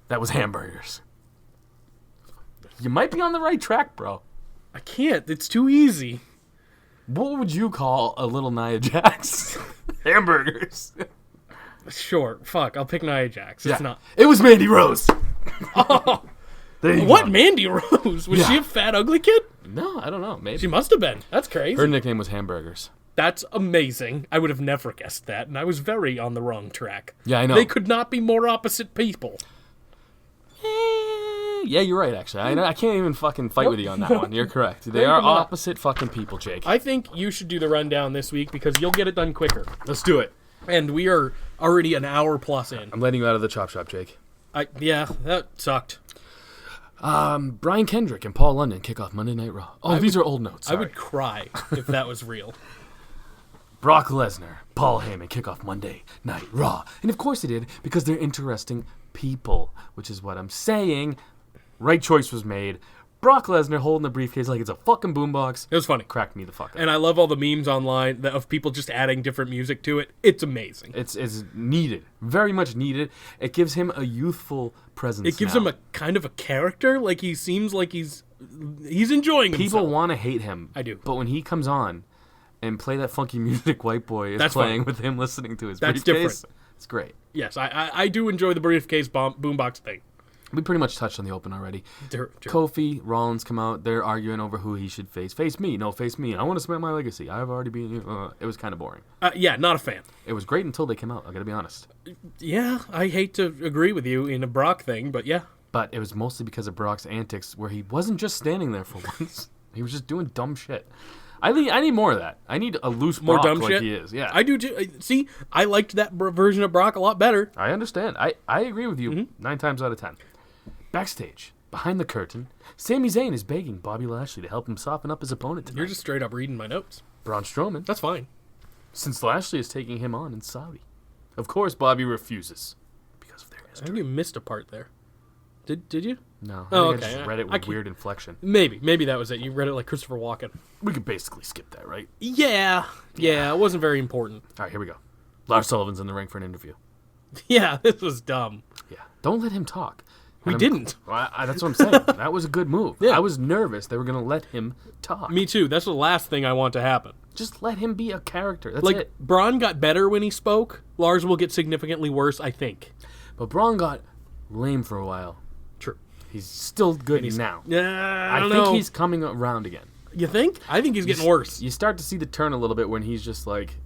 That was Hamburgers. You might be on the right track, bro. I can't. It's too easy. What would you call a little Nia Jax? Hamburgers. Sure. Fuck. I'll pick Nia Jax. It's not. It was Mandy Rose. Oh, There you what? go. Mandy Rose? Was Yeah. she a fat, ugly kid? No, I don't know. Maybe. She must have been. That's crazy. Her nickname was Hamburgers. That's amazing. I would have never guessed that, and I was very on the wrong track. Yeah, I know. They could not be more opposite people. Yeah, you're right, actually. I can't even fucking fight with you on that one. You're correct. They Maybe are not. opposite fucking people, Jake. I think you should do the rundown this week because you'll get it done quicker. Let's do it. And we are already an hour plus in. I'm letting you out of the chop shop, Jake. Yeah, that sucked. Brian Kendrick and Paul London kick off Monday Night Raw. Oh, these are old notes. I Sorry. would cry if that was real. Brock Lesnar, Paul Heyman kick off Monday Night Raw. And of course they did, because they're interesting people, which is what I'm saying. Right choice was made. Brock Lesnar holding the briefcase like it's a fucking boombox. It was funny. Cracked me the fuck up. And I love all the memes online of people just adding different music to it. It's amazing. It's needed. Very much needed. It gives him a youthful presence. It gives now. him a kind of a character. Like he seems like he's enjoying himself. People want to hate him. I do. But when he comes on and play that funky music White Boy is That's playing fun. with him listening to his That's briefcase, different. it's great. Yes, I do enjoy the briefcase boombox thing. We pretty much touched on the Open already. Sure. Kofi, Rollins come out. They're arguing over who he should face. Face me. No, face me. I want to cement my legacy. I've already been... it was kind of boring. Yeah, not a fan. It was great until they came out. I got to be honest. Yeah, I hate to agree with you in a Brock thing, but yeah. But it was mostly because of Brock's antics where he wasn't just standing there for once. He was just doing dumb shit. I need more of that. I need a loose More Brock dumb like shit? he is. Yeah. I do too. See, I liked that version of Brock a lot better. I understand. I agree with you Mm-hmm. 9 times out of 10. Backstage, behind the curtain, Sami Zayn is begging Bobby Lashley to help him soften up his opponent tonight. You're just straight up reading my notes. Braun Strowman, That's fine. since Lashley is taking him on in Saudi. Of course, Bobby refuses because of their I history. think you missed a part there. Did you? No, Oh, I okay. just read it I with can't- weird inflection. Maybe that was it. You read it like Christopher Walken. We could basically skip that, right? Yeah, it wasn't very important. All right, here we go. Lars Sullivan's in the ring for an interview. Yeah, this was dumb. Yeah, don't let him talk. We And didn't. Well, that's what I'm saying. That was a good move. Yeah. I was nervous they were going to let him talk. Me too. That's the last thing I want to happen. Just let him be a character. That's Like, it. Braun got better when he spoke. Lars will get significantly worse, I think. But Braun got lame for a while. True. He's still good now. Yeah, I don't think know. he's coming around again. You think? I think he's getting worse. You start to see the turn a little bit when he's just like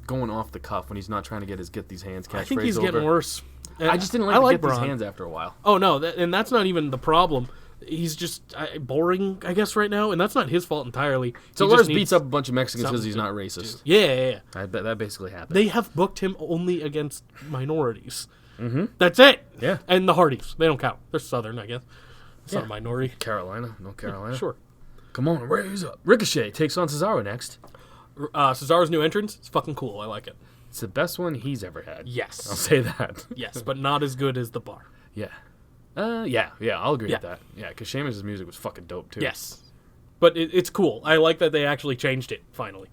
going off the cuff when he's not trying to get these hands catchphrase I think he's over. getting worse. I just didn't I like to get Braun. these hands after a while. Oh no, and that's not even the problem. He's just boring, I guess, right now, and that's not his fault entirely. So He just Lars needs beats up a bunch of Mexicans because something he's to not racist. Yeah. I bet that basically happened. They have booked him only against minorities. Mm-hmm. That's it. Yeah. And the Hardys, they don't count. They're Southern, I guess. It's not a minority. Carolina, no Carolina. Sure. Come on, raise up. Ricochet takes on Cesaro next. Cesaro's new entrance, it's fucking cool. I like it. It's the best one he's ever had. Yes. I'll say that. Yes, but not as good as the bar. Yeah. Yeah, I'll agree Yeah. with that. Yeah, because Sheamus' music was fucking dope, too. Yes. But it's cool. I like that they actually changed it, finally.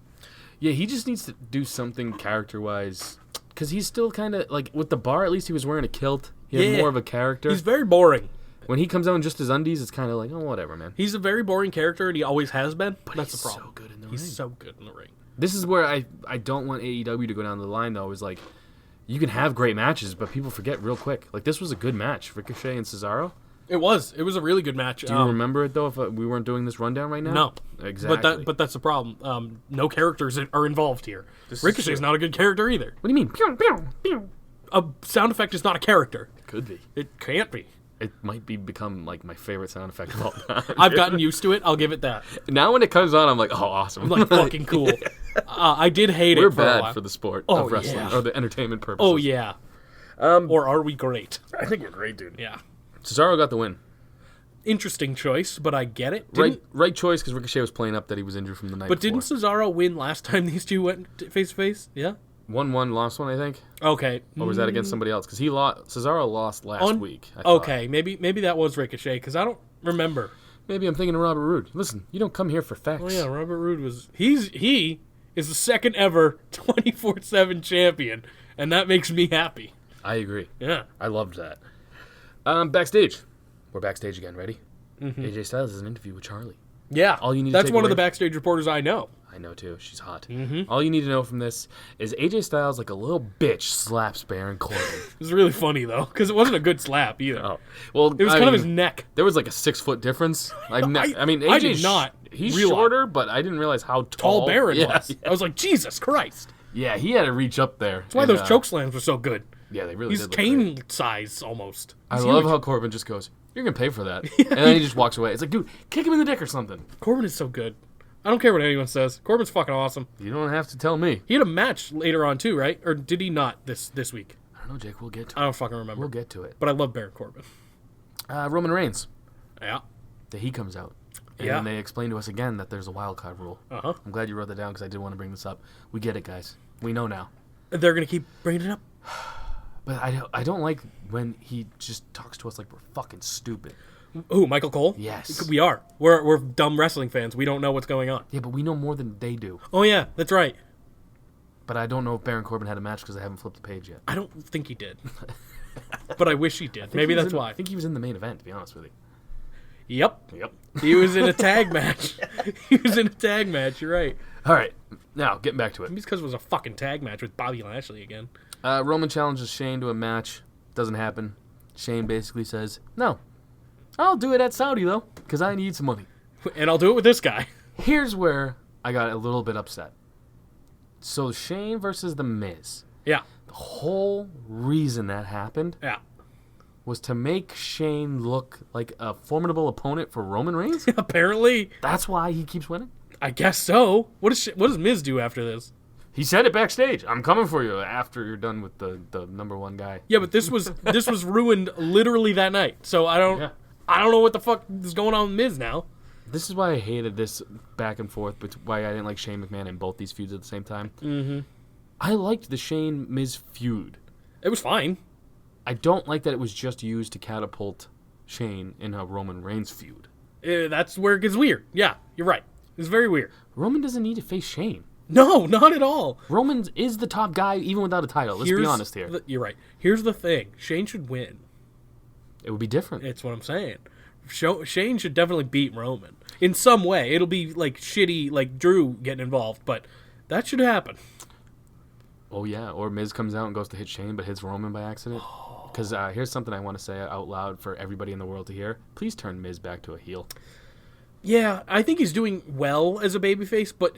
Yeah, he just needs to do something character-wise. Because he's still kind of, like, with the bar, at least he was wearing a kilt. He had Yeah. more of a character. He's very boring. When he comes out in just his undies, it's kind of like, oh, whatever, man. He's a very boring character, and he always has been. But that's the He's problem. so good in the He's ring. so good in the ring. This is where I don't want AEW to go down the line, though, is like, you can have great matches, but people forget real quick. Like, this was a good match, Ricochet and Cesaro. It was a really good match. Do you remember it, though, if we weren't doing this rundown right now? No. Exactly. But that's the problem. No characters are involved here. Ricochet's not a good character either. What do you mean? Pew, pew, pew. A sound effect is not a character. Could be. It can't be. It might become, like, my favorite sound effect of all time. I've gotten used to it. I'll give it that. Now when it comes on, I'm like, oh, awesome. I'm like, fucking cool. I did hate We're it for a bad while. for the sport Oh, of wrestling, yeah. or the entertainment purposes. Oh, yeah. Or are we great? I think we're great, dude. Yeah. Cesaro got the win. Interesting choice, but I get it. Right choice, because Ricochet was playing up that he was injured from the night But before. didn't Cesaro win last time these two went face to face? Yeah. 1-1, lost one, I think. Okay. Or was that against somebody else? Because Cesaro lost last week. I thought. Okay, maybe that was Ricochet because I don't remember. Maybe I'm thinking of Robert Roode. Listen, you don't come here for facts. Oh yeah, Robert Roode was he is the second ever 24/7 champion, and that makes me happy. I agree. Yeah. I loved that. Backstage. We're backstage again. Ready? AJ Styles has an interview with Charlie. Yeah. All you need to That's take one of the away- backstage reporters I know. I know too. She's hot. All you need to know from this is AJ Styles, like a little bitch, slaps Baron Corbin. It was really funny though, because it wasn't a good slap either. Oh, well, It was kind of his neck. There was like a 6-foot difference. I mean, AJ. I did not He's realize. shorter, but I didn't realize how Tall Baron yeah, was. I was like, Jesus Christ. Yeah, he had to reach up there. That's why those choke slams were so good. Yeah, they really He's did. Look Kane great. size almost. I He's love huge. how Corbin just goes, "You're gonna pay for that," and then he just walks away. It's like, dude, kick him in the dick or something. Corbin is so good. I don't care what anyone says. Corbin's fucking awesome. You don't have to tell me. He had a match later on too, right? Or did he not this week? I don't know, Jake. We'll get to I it. don't fucking remember. We'll get to it. But I love Baron Corbin. Roman Reigns. Yeah. That he comes out. And Yeah. then they explain to us again that there's a wild card rule. Uh-huh. I'm glad you wrote that down because I did want to bring this up. We get it, guys. We know now. They're gonna keep bringing it up. But I don't like when he just talks to us like we're fucking stupid. Ooh, Michael Cole? Yes. We are. We're dumb wrestling fans. We don't know what's going on. Yeah, but we know more than they do. Oh yeah, that's right. But I don't know if Baron Corbin had a match because I haven't flipped the page yet. I don't think he did. But I wish he did. Maybe that's why. I think he was in the main event, to be honest with you. Yep. Yep. He was in a tag match. He was in a tag match, you're right. All right. Now, getting back to it. Maybe it's because it was a fucking tag match with Bobby Lashley again. Roman challenges Shane to a match. Doesn't happen. Shane basically says, no. I'll do it at Saudi, though, because I need some money. And I'll do it with this guy. Here's where I got a little bit upset. So Shane versus The Miz. Yeah. The whole reason that happened Yeah. was to make Shane look like a formidable opponent for Roman Reigns? Apparently. That's why he keeps winning? I guess so. What does Miz do after this? He said it backstage. I'm coming for you after you're done with the number one guy. Yeah, but this was ruined literally that night. So I don't know what the fuck is going on with Miz now. This is why I hated this back and forth, but why I didn't like Shane McMahon in both these feuds at the same time. Mm-hmm. I liked the Shane-Miz feud. It was fine. I don't like that it was just used to catapult Shane in a Roman Reigns feud. That's where it gets weird. Yeah, you're right. It's very weird. Roman doesn't need to face Shane. No, not at all. Roman is the top guy even without a title. Let's be honest here. You're right. Here's the thing. Shane should win. It would be different. It's what I'm saying. Shane should definitely beat Roman. In some way. It'll be like shitty, like Drew getting involved, but that should happen. Oh, yeah. Or Miz comes out and goes to hit Shane but hits Roman by accident. Because here's something I want to say out loud for everybody in the world to hear. Please turn Miz back to a heel. Yeah, I think he's doing well as a babyface, but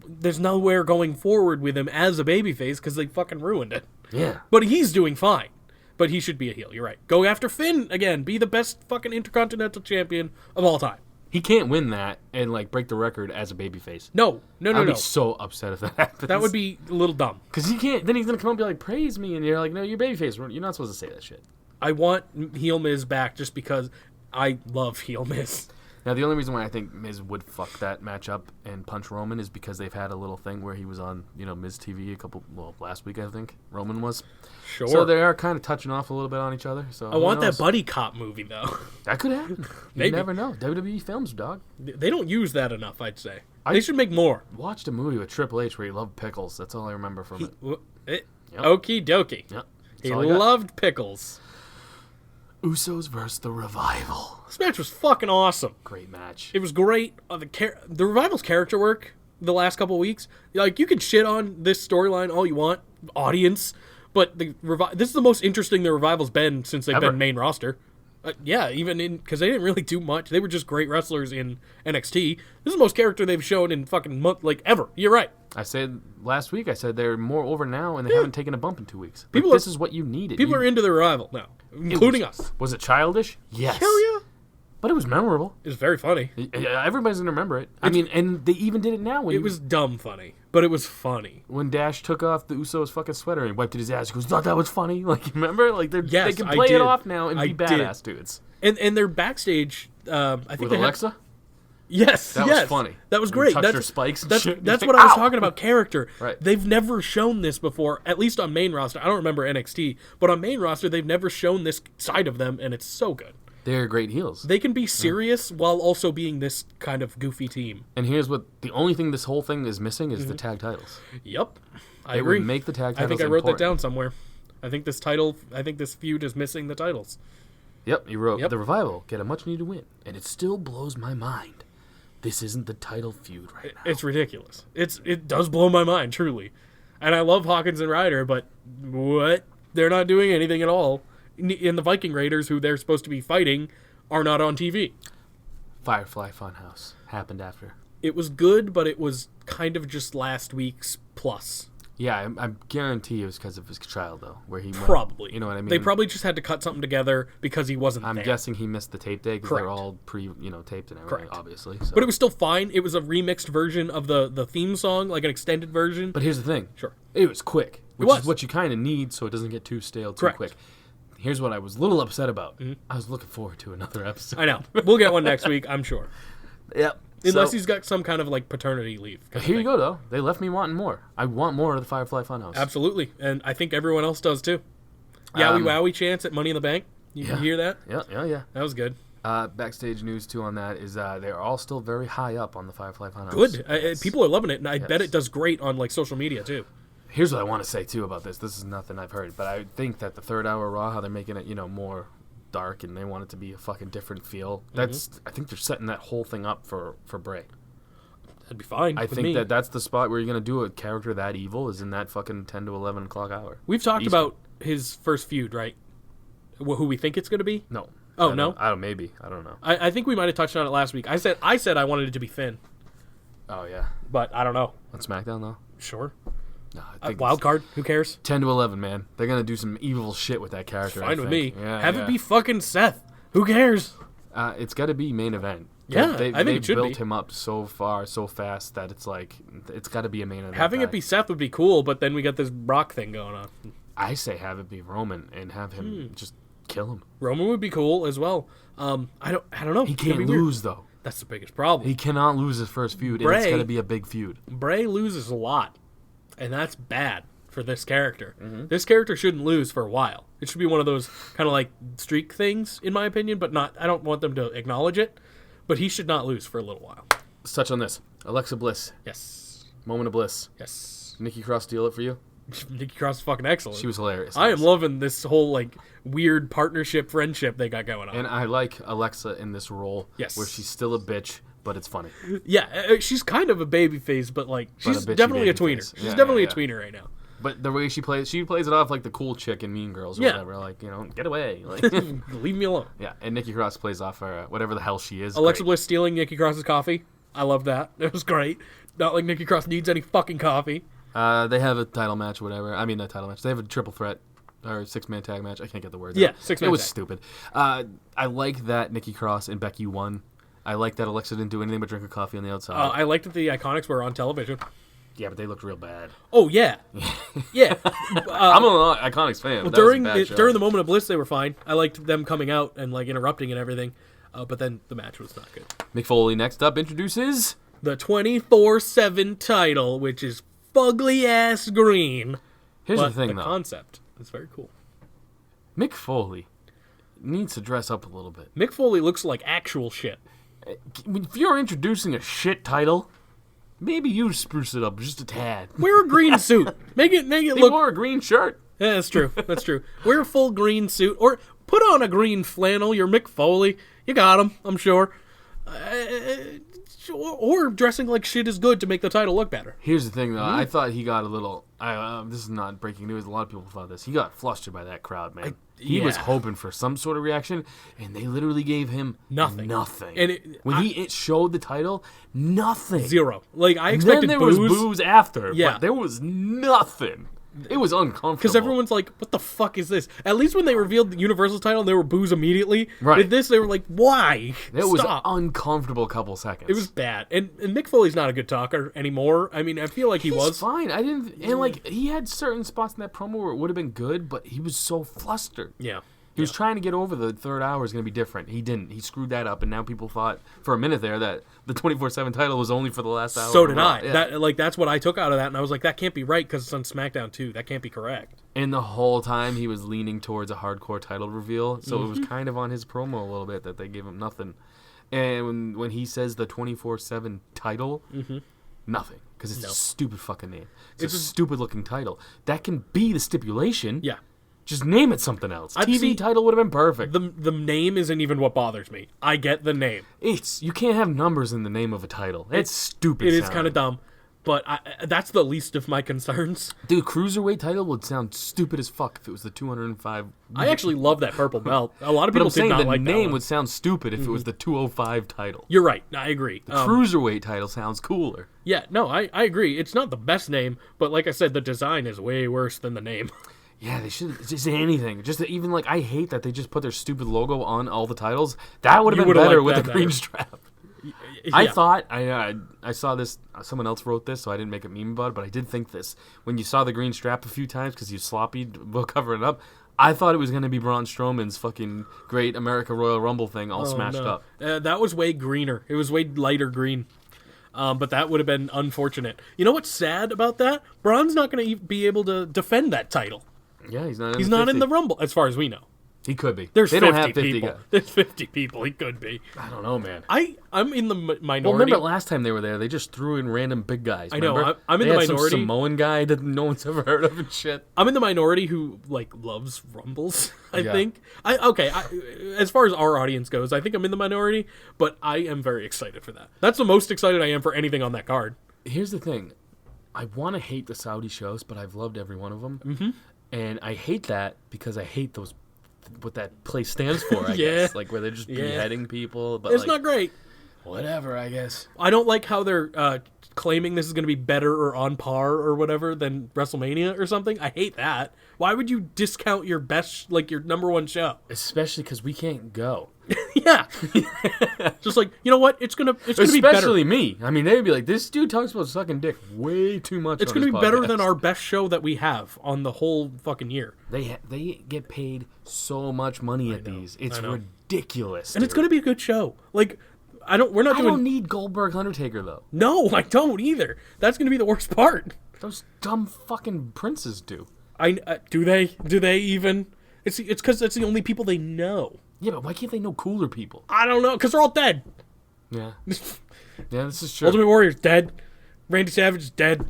there's nowhere going forward with him as a babyface because they fucking ruined it. Yeah. But he's doing fine. But he should be a heel, you're right. Go after Finn again. Be the best fucking Intercontinental Champion of all time. He can't win that and like break the record as a babyface. No. I'd be so upset if that happens. That would be a little dumb. Because he can't. Then he's gonna come up and be like, "Praise me," and you're like, "No, you're babyface. You're not supposed to say that shit." I want heel Miz back just because I love heel Miz. Now, the only reason why I think Miz would fuck that matchup and punch Roman is because they've had a little thing where he was on, Miz TV last week, I think, Roman was. Sure. So they are kind of touching off a little bit on each other. So I want that buddy cop movie, though. That could happen. You Maybe. never know. WWE films, dog. They don't use that enough, I'd say. They should make more. Watched a movie with Triple H where he loved pickles. That's all I remember from it. Yep. Okie dokie. Yep. That's He all I got. loved pickles. Usos versus the Revival. This match was fucking awesome. Great match. It was great. The Revival's character work the last couple of weeks, like, you can shit on this storyline all you want, audience, but this is the most interesting the Revival's been since they've been main roster. Yeah, even because they didn't really do much. They were just great wrestlers in NXT. This is the most character they've shown in fucking month, like, ever. You're right. I said last week, I said they're more over now and they haven't taken a bump in 2 weeks. This is what you needed. People are into the Revival now, including us. Was it childish? Yes. Hell yeah. But it was memorable. It was very funny. Everybody's going to remember it. I mean, and they even did it now. It was dumb funny, but it was funny. When Dash took off the Usos' fucking sweater and wiped it his ass, he goes, thought that was funny? Like, you remember? Like, they can play it off now and be badass dudes. And they're backstage, I think with Alexa? Yes, that was funny. That was great. Touched her spikes and shit. That's what I was talking about, character. Right. They've never shown this before, at least on main roster. I don't remember NXT, but on main roster, they've never shown this side of them, and it's so good. They're great heels. They can be serious while also being this kind of goofy team. And here's what, the only thing this whole thing is missing is the tag titles. Yep. I They agree. would make the tag titles I think I wrote important. that down somewhere. I think this feud is missing the titles. Yep, you wrote, Yep. the Revival get a much-needed win. And it still blows my mind. This isn't the title feud right now. It's ridiculous. It does blow my mind, truly. And I love Hawkins and Ryder, but what? They're not doing anything at all. And the Viking Raiders, who they're supposed to be fighting, are not on TV. Firefly Funhouse happened after. It was good, but it was kind of just last week's plus. Yeah, I guarantee it was because of his trial, though, where he went, Probably. you know what I mean? They probably just had to cut something together because he wasn't I'm there. guessing he missed the tape day because they're Correct. all taped and everything, Correct. obviously. So. But it was still fine. It was a remixed version of the theme song, like an extended version. But here's the thing. Sure. It was quick, which was. is what you kind of need so it doesn't get too stale too Correct. quick. Here's what I was a little upset about. I was looking forward to another episode. I know. We'll get one next week, I'm sure. Yep. Unless he's got some kind of like paternity leave. Here you go, though. They left me wanting more. I want more of the Firefly Funhouse. Absolutely. And I think everyone else does too. Yowie Wowie chance at Money in the Bank. You hear that? Yeah. That was good. Backstage news, too, on that is they're all still very high up on the Firefly Funhouse. Good. People are loving it, and I bet it does great on like social media too. Here's what I want to say, too, about this. This is nothing I've heard, but I think that the third hour Raw, how they're making it, more dark, and they want it to be a fucking different feel. I think they're setting that whole thing up for Bray. That'd be fine. I think that's the spot where you're going to do a character that evil is in that fucking 10 to 11 o'clock hour. We've talked Eastern. about his first feud, right? Who we think it's going to be? No. Oh, no? Maybe. I don't know. I think we might have touched on it last week. I said I wanted it to be Finn, Oh, yeah. but I don't know. On SmackDown, though? Sure. No, I think Wild card. Who cares? 10 to 11, man. They're going to do some evil shit with that character. Fine with think. me. Yeah, Have it be fucking Seth. Who cares? It's got to be main event. Yeah, they, I think they it should built be. him up so far, so fast that it's like it's got to be a main event. Having guy. it be Seth would be cool, but then we got this Brock thing going on. I say have it be Roman and have him just kill him. Roman would be cool as well. I don't know. He It's gonna can't be weird. lose though. That's the biggest problem. He cannot lose his first feud, and it's Bray- got to be a big feud. Bray loses a lot, and that's bad for this character. Mm-hmm. This character shouldn't lose for a while. It should be one of those kind of like streak things, in my opinion, but not. I don't want them to acknowledge it, but he should not lose for a little while. Let's touch on this. Alexa Bliss, Yes. moment of bliss. Yes. Nikki Cross steal it for you? Nikki Cross is fucking excellent. She was hilarious. I am loving this whole like weird partnership friendship they got going on. And I like Alexa in this role. Yes. Where she's still a bitch, but it's funny. Yeah, she's kind of a baby face, but like she's bitchy definitely a baby tweener. face. She's Yeah, definitely yeah, a tweener right now. But the way she plays it off like the cool chick in Mean Girls or Yeah. whatever. Like, get away. Like, Leave me alone. yeah, and Nikki Cross plays off her whatever the hell she is. Alexa Great. Bliss stealing Nikki Cross's coffee. I love that. It was great. Not like Nikki Cross needs any fucking coffee. They have a title match, whatever. I mean, not title match. They have a triple threat or 6-man tag match. I can't get the words Yeah, out. 6-man It was tag. stupid. I like that Nikki Cross and Becky won. I like that Alexa didn't do anything but drink a coffee on the outside. I liked that the Iconics were on television. Yeah, but they looked real bad. Oh yeah, yeah. I'm an Iconics fan. Well, but that was a during bad show. during the moment of bliss, they were fine. I liked them coming out and like interrupting and everything. But then the match was not good. Mick Foley next up introduces The 24/7 title, which is fugly ass green. Here's But the thing, though. concept is very cool. Mick Foley needs to dress up a little bit. Mick Foley looks like actual shit. If you're introducing a shit title, maybe you spruce it up just a tad. Wear a green suit. Make it He look. wore a green shirt. Yeah, that's true. That's true. Wear a full green suit, or put on a green flannel. You're Mick Foley. You got him, I'm sure. Or dressing like shit is good to make the title look better. Here's the thing, though. I thought he got a little... this is not breaking news. A lot of people thought this. He got flustered by that crowd, man. He was hoping for some sort of reaction, and they literally gave him nothing. And when he showed the title, nothing. Zero. Like, I expected then there was booze after, Yeah. but there was nothing. It was uncomfortable. Because everyone's like, what the fuck is this? At least when they revealed the Universal title, there were boos immediately. Right. With this, they were like, why? It was Stop. uncomfortable couple seconds. It was bad. And Mick Foley's not a good talker anymore. I mean, I feel like he was. Fine. I didn't... And, like, he had certain spots in that promo where it would have been good, but he was so flustered. Yeah. He was trying to get over the third hour is going to be different. He didn't. He screwed that up, and now people thought for a minute there that the 24/7 title was only for the last hour. So did I. Yeah. That's what I took out of that, and I was like, that can't be right because it's on SmackDown too. That can't be correct. And the whole time he was leaning towards a hardcore title reveal, so it was kind of on his promo a little bit that they gave him nothing. And when he says the 24/7 title, nothing, because it's a stupid fucking name. It's a stupid looking title. That can be the stipulation. Yeah. Just name it something else. TV title would have been perfect. The name isn't even what bothers me. I get the name. You can't have numbers in the name of a title. It's stupid. It is kind of dumb, but that's the least of my concerns. Dude, cruiserweight title would sound stupid as fuck if it was the 205. I actually love that purple belt. A lot of But people I'm saying did not the like that name one. would sound stupid if it was the 205 title. You're right. I agree. Cruiserweight title sounds cooler. Yeah, no, I agree. It's not the best name, but like I said, the design is way worse than the name. Yeah, they should just anything. Just even like I hate that they just put their stupid logo on all the titles. That would have been better with the green strap. I thought I saw this. Someone else wrote this, so I didn't make a meme about it. But I did think this when you saw the green strap a few times because you sloppy covering it up. I thought it was going to be Braun Strowman's fucking Great America Royal Rumble thing all smashed up. That was way greener. It was way lighter green. But that would have been unfortunate. You know what's sad about that? Braun's not going to be able to defend that title. Yeah, he's not. He's not in the Rumble, as far as we know. He could be. There's they 50 don't have 50 people. guys. There's 50 people. He could be. I don't know, man. I'm in the minority. Well, remember last time they were there, they just threw in random big guys. I know. Remember? I'm in they the had minority. Some Samoan guy that no one's ever heard of and shit. I'm in the minority who loves Rumbles. I Yeah. think. As far as our audience goes, I think I'm in the minority, but I am very excited for that. That's the most excited I am for anything on that card. Here's the thing. I want to hate the Saudi shows, but I've loved every one of them. Mm-hmm. And I hate that because I hate what that place stands for, I guess. Like, where they're just beheading people. But It's not great. Whatever, I guess. I don't like how they're claiming this is going to be better or on par or whatever than WrestleMania or something. I hate that. Why would you discount your best, your number one show? Especially because we can't go. Yeah. Just you know what? It's gonna be better. Especially me. I mean, they'd be like, this dude talks about sucking dick way too much. It's gonna be better than our best show that we have on the whole fucking year. They get paid so much money at these. It's ridiculous. And it's gonna be a good show. I don't need Goldberg Undertaker though. No, I don't either. That's gonna be the worst part. Those dumb fucking princes do. Do they? Do they even? It's because it's the only people they know. Yeah, but why can't they know cooler people? I don't know, because they're all dead. Yeah. Yeah, this is true. Ultimate Warrior's dead. Randy Savage is dead.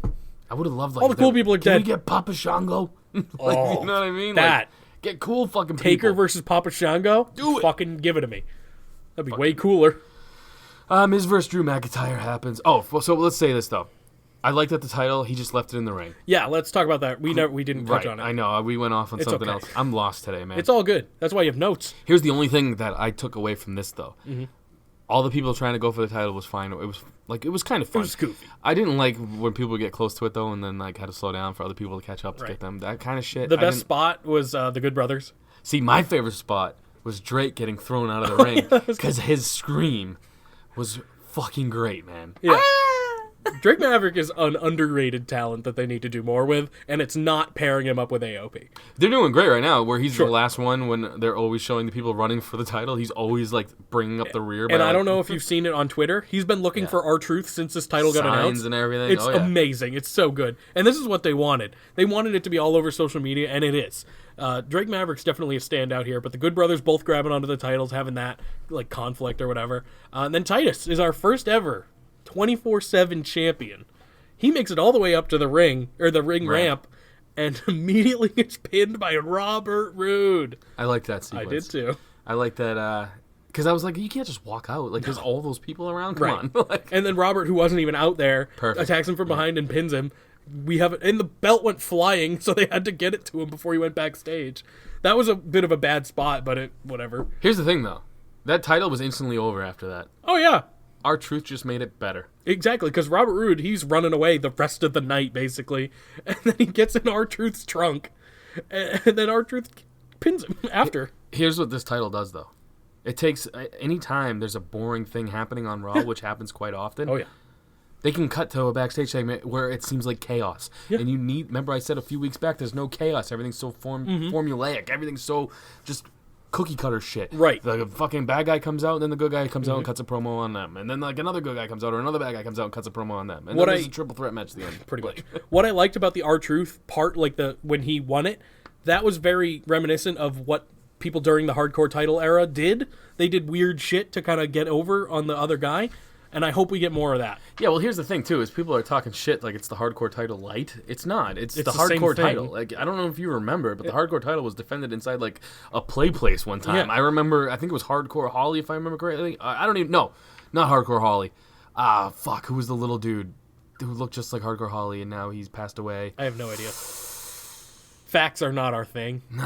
I would have loved all the cool people are dead. Can we get Papa Shango? You know what I mean? That. Get cool fucking people. Taker versus Papa Shango? Do it. Fucking give it to me. That'd be way cooler. Miz versus Drew McIntyre happens. Oh, well, so let's say this, though. I like that the title, he just left it in the ring. Yeah, let's talk about that. We didn't touch on it. I know. We went off on something else. I'm lost today, man. It's all good. That's why you have notes. Here's the only thing that I took away from this, though. Mm-hmm. All the people trying to go for the title was fine. It was kind of fun. It was goofy. I didn't like when people get close to it, though, and then had to slow down for other people to catch up to get them. That kind of shit. The best spot was the Good Brothers. See, my favorite spot was Drake getting thrown out of the ring because his scream was fucking great, man. Yeah. Drake Maverick is an underrated talent that they need to do more with, and it's not pairing him up with AOP. They're doing great right now, where he's the last one when they're always showing the people running for the title. He's always, bringing up the rear. And I don't know if you've seen it on Twitter. He's been looking for R-Truth since this title got announced. Signs and everything. It's amazing. It's so good. And this is what they wanted. They wanted it to be all over social media, and it is. Drake Maverick's definitely a standout here, but the Good Brothers both grabbing onto the titles, having that, conflict or whatever. And then Titus is our first ever 24/7 champion. He makes it all the way up to the ring, or the ring ramp, and immediately gets pinned by Robert Roode. I like that sequence. I did too. I like that, because I was like, you can't just walk out. Like, there's all those people around. Come on. Like, And then Robert, who wasn't even out there, Perfect. attacks him from behind and pins him. And the belt went flying, so they had to get it to him before he went backstage. That was a bit of a bad spot, but whatever. here's the thing, though. That title was instantly over after that. Oh, yeah. R-Truth just made it better. Exactly, because Robert Roode, he's running away the rest of the night, basically. And then he gets in R-Truth's trunk, and then R-Truth pins him after. Here's what this title does, though. It takes, any time there's a boring thing happening on Raw, which happens quite often. Oh, yeah. They can cut to a backstage segment where it seems like chaos. Yeah. And you need, remember I said a few weeks back, there's no chaos. Everything's so formulaic. Everything's so just cookie cutter shit. Right. The fucking bad guy comes out, and then the good guy comes out and cuts a promo on them. And then like another good guy comes out, or another bad guy comes out and cuts a promo on them. And then there's a triple threat match at the end. Pretty much. What I liked about the R-Truth part, like when he won it, that was very reminiscent of what people during the hardcore title era did. They did weird shit to kind of get over on the other guy. And I hope we get more of that. Yeah, well, here's the thing, too, is people are talking shit like it's the hardcore title light. It's not. It's the the same hardcore thing. title. Like, I don't know if you remember, but the hardcore title was defended inside, like, a play place one time. Yeah. I remember, I think it was Hardcore Holly, if I remember correctly. I don't even, no, not Hardcore Holly. Fuck, who was the little dude who looked just like Hardcore Holly, and now he's passed away? I have no idea. Facts are not our thing. No.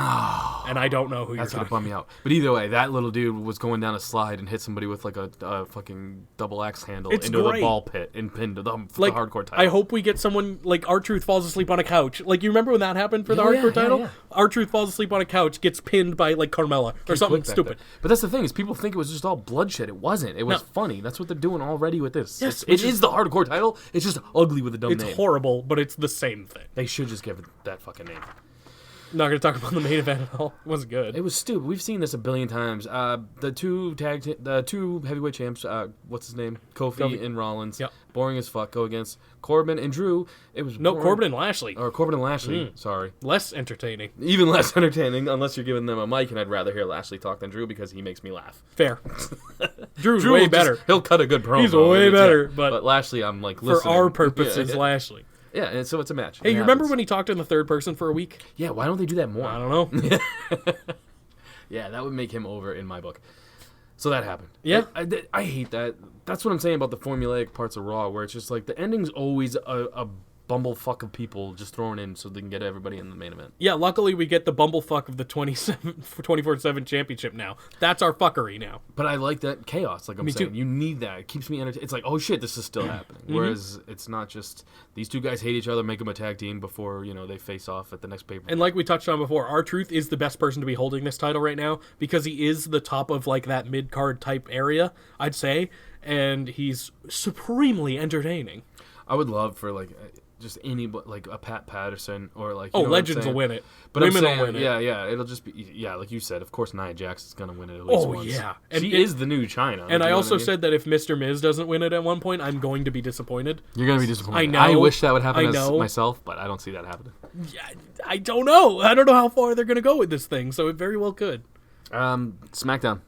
And I don't know who That's you're gonna talking bum me out. But either way, that little dude was going down a slide and hit somebody with like a fucking double axe handle It's into great. the ball pit and pinned the Like, hardcore title. I hope we get someone like R-Truth falls asleep on a couch. Like, you remember when that happened for the Oh, yeah, hardcore yeah, title? yeah. R-Truth falls asleep on a couch, gets pinned by like Carmella or something Quick back stupid. then. But that's the thing is people think it was just all bloodshed. It wasn't. It was No. funny. That's what they're doing already with this. Yes, It is the hardcore title. It's just ugly with a dumb It's name. horrible, but it's the same thing. They should just give it that fucking name. Not going to talk about the main event at all. It wasn't good. It was stupid. We've seen this a billion times. The two heavyweight champs. What's his name? Kofi and Rollins. Yep. Boring as fuck. Go against Corbin and Drew. It was No, boring. Corbin and Lashley. Or Corbin and Lashley. Sorry. Less entertaining. Even less entertaining, unless you're giving them a mic, and I'd rather hear Lashley talk than Drew because he makes me laugh. Fair. Drew's Drew way will just- better. he'll cut a good promo. He's way It's- better, yeah. but Lashley, I'm like For listening. our purposes, Yeah, Lashley. yeah, and so it's a match. Hey, It you remember happens. when he talked in the third person for a week? Yeah, why don't they do that more? I don't know. Yeah, that would make him over in my book. So that happened. Yeah. I hate that. That's what I'm saying about the formulaic parts of Raw, where it's just like the ending's always a bumblefuck of people just thrown in so they can get everybody in the main event. Yeah, luckily we get the bumblefuck of the 24/7 championship now. That's our fuckery now. But I like that chaos, like I'm Me saying. too. You need that. It keeps me entertained. It's like, oh shit, this is still happening. Whereas it's not just these two guys hate each other, make them a tag team before, they face off at the next pay-per-view. And like we touched on before, R-Truth is the best person to be holding this title right now because he is the top of like that mid-card type area, I'd say, and he's supremely entertaining. I would love for like just anybody, like a Pat Patterson or like. Oh, you know what I'm Legends will saying? win it. But Women I'm saying, will win it. yeah, it'll just be like you said. Of course, Nia Jax is gonna win it at least Oh, once. yeah. And And she is the new China. And you I know also what mean? said that if Mr. Miz doesn't win it at one point, I'm going to be disappointed. You're gonna be disappointed. I know. I wish that would happen I know. myself, but I don't see that happening. Yeah, I don't know. I don't know how far they're going to go with this thing, so it very well could. SmackDown.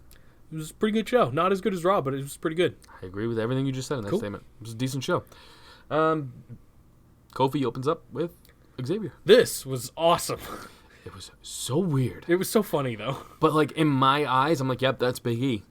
It was a pretty good show. Not as good as Raw, but it was pretty good. I agree with everything you just said in that Cool. statement. It was a decent show. Kofi opens up with Xavier. This was awesome. It was so weird. It was so funny, though. But like in my eyes, I'm like, yep, that's Big E.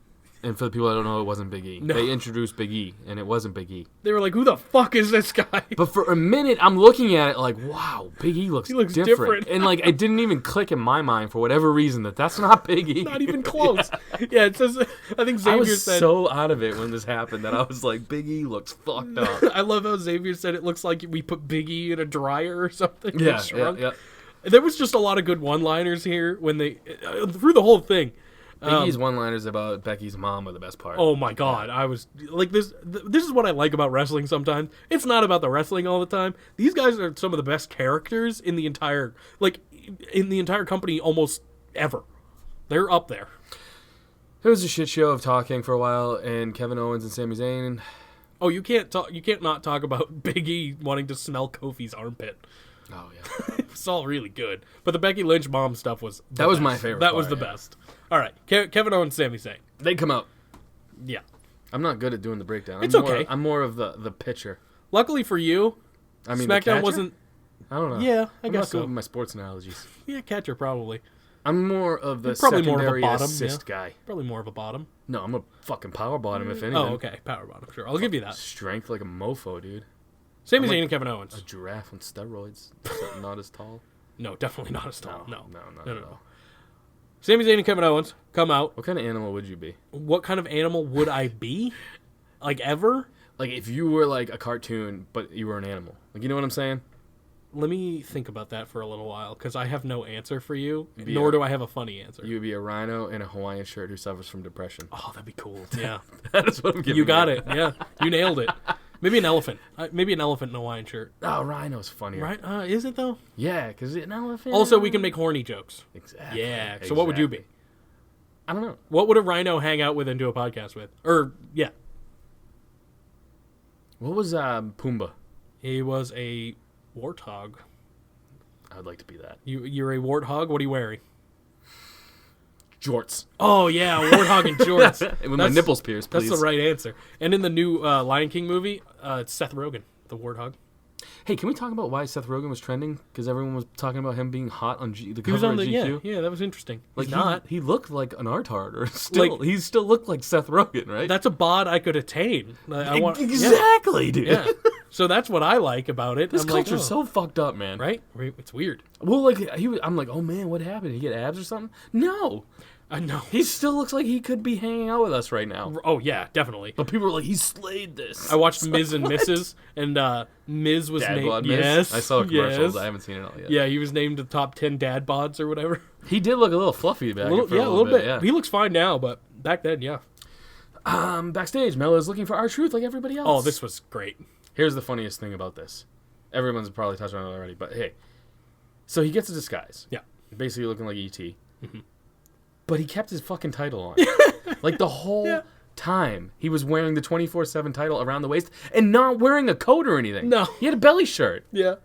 And for the people that don't know, it wasn't Big E. No. They introduced Big E, and it wasn't Big E. They were like, who the fuck is this guy? But for a minute, I'm looking at it like, wow, Big E looks, He looks different. different. And like, it didn't even click in my mind for whatever reason that's not Big E. Not even close. Yeah, it says, I think I Xavier was said, so out of it when this happened that I was like, Big E looks fucked up. I love how Xavier said it looks like we put Big E in a dryer or something. Yeah, It's shrunk. yeah. There was just a lot of good one-liners here when they, through the whole thing. Big E's one-liners about Becky's mom are the best part. Oh my god, I was like this is what I like about wrestling sometimes. It's not about the wrestling all the time. These guys are some of the best characters in the entire company almost ever. They're up there. It was a shit show of talking for a while, and Kevin Owens and Sami Zayn. Oh, you can't not talk about Big E wanting to smell Kofi's armpit. Oh yeah. It's all really good. But the Becky Lynch mom stuff was That was my favorite That was part, the yeah. best. All right, Kevin Owens, Sami Zayn. They come out. Yeah. I'm not good at doing the breakdown. It's okay. I'm more of the pitcher. Luckily for you, I mean, the SmackDown catcher? wasn't I don't know. Yeah, I I'm guess not good so. with my sports analogies. Yeah, catcher probably. I'm more of the Probably more of a secondary bottom, assist guy. Probably more of a bottom. No, I'm a fucking power bottom, if anything. Oh, okay. Power bottom. Sure, I'll give you that. Strength like a mofo, dude. Same as Zayn and Kevin Owens. A giraffe on steroids. Except not as tall. No, definitely not as tall. No, not at all. Sami Zayn and Kevin Owens come out. What kind of animal would you be? What kind of animal would I be? Like, ever? Like, if you were, like, a cartoon, but you were an animal. Like, you know what I'm saying? Let me think about that for a little while, because I have no answer for you, nor do I have a funny answer. You would be a rhino in a Hawaiian shirt who suffers from depression. Oh, that'd be cool. Yeah. That is what I'm giving You got it. Yeah. You nailed it. Maybe an elephant. Maybe an elephant in a Hawaiian shirt. Oh, rhino's funnier. Right? Is it, though? Yeah, because an elephant... Also, we can make horny jokes. Exactly. Yeah. So what would you be? I don't know. What would a rhino hang out with and do a podcast with? Or, yeah. What was Pumbaa? He was a warthog. I'd like to be that. You're a warthog? What are you wearing? Jorts. Oh, yeah, warthog and jorts. With my nipples pierced, please. That's the right answer. And in the new Lion King movie, it's Seth Rogen, the warthog. Hey, can we talk about why Seth Rogen was trending? Because everyone was talking about him being hot on the He cover was on of the GQ. yeah, that was interesting. Like He's not. He looked like an artard, or still Like- he still looked like Seth Rogen, right? That's a bod I could attain. I want exactly, dude. Yeah. So that's what I like about it. This I'm culture's like, so fucked up, man. right. It's weird. Well, like I'm like, oh man, what happened? Did he get abs or something? No, I know. he still looks like he could be hanging out with us right now. Oh yeah, definitely. But people are like, he slayed this. I watched Miz and Mrs. and Miz was Dad named. bod Miz? Yes, I saw commercials. yes. I haven't seen it all yet. Yeah, he was named the top 10 dad bods or whatever. He did look a little fluffy back for Yeah, a little bit. Yeah. He looks fine now, but back then, yeah. Backstage, Mella's looking for R-Truth like everybody else. Oh, this was great. Here's the funniest thing about this. Everyone's probably touched on it already, but hey. So he gets a disguise. Yeah. Basically looking like E.T. Mm-hmm. But he kept his fucking title on. Like the whole time. He was wearing the 24/7 title around the waist and not wearing a coat or anything. No. He had a belly shirt. Yeah.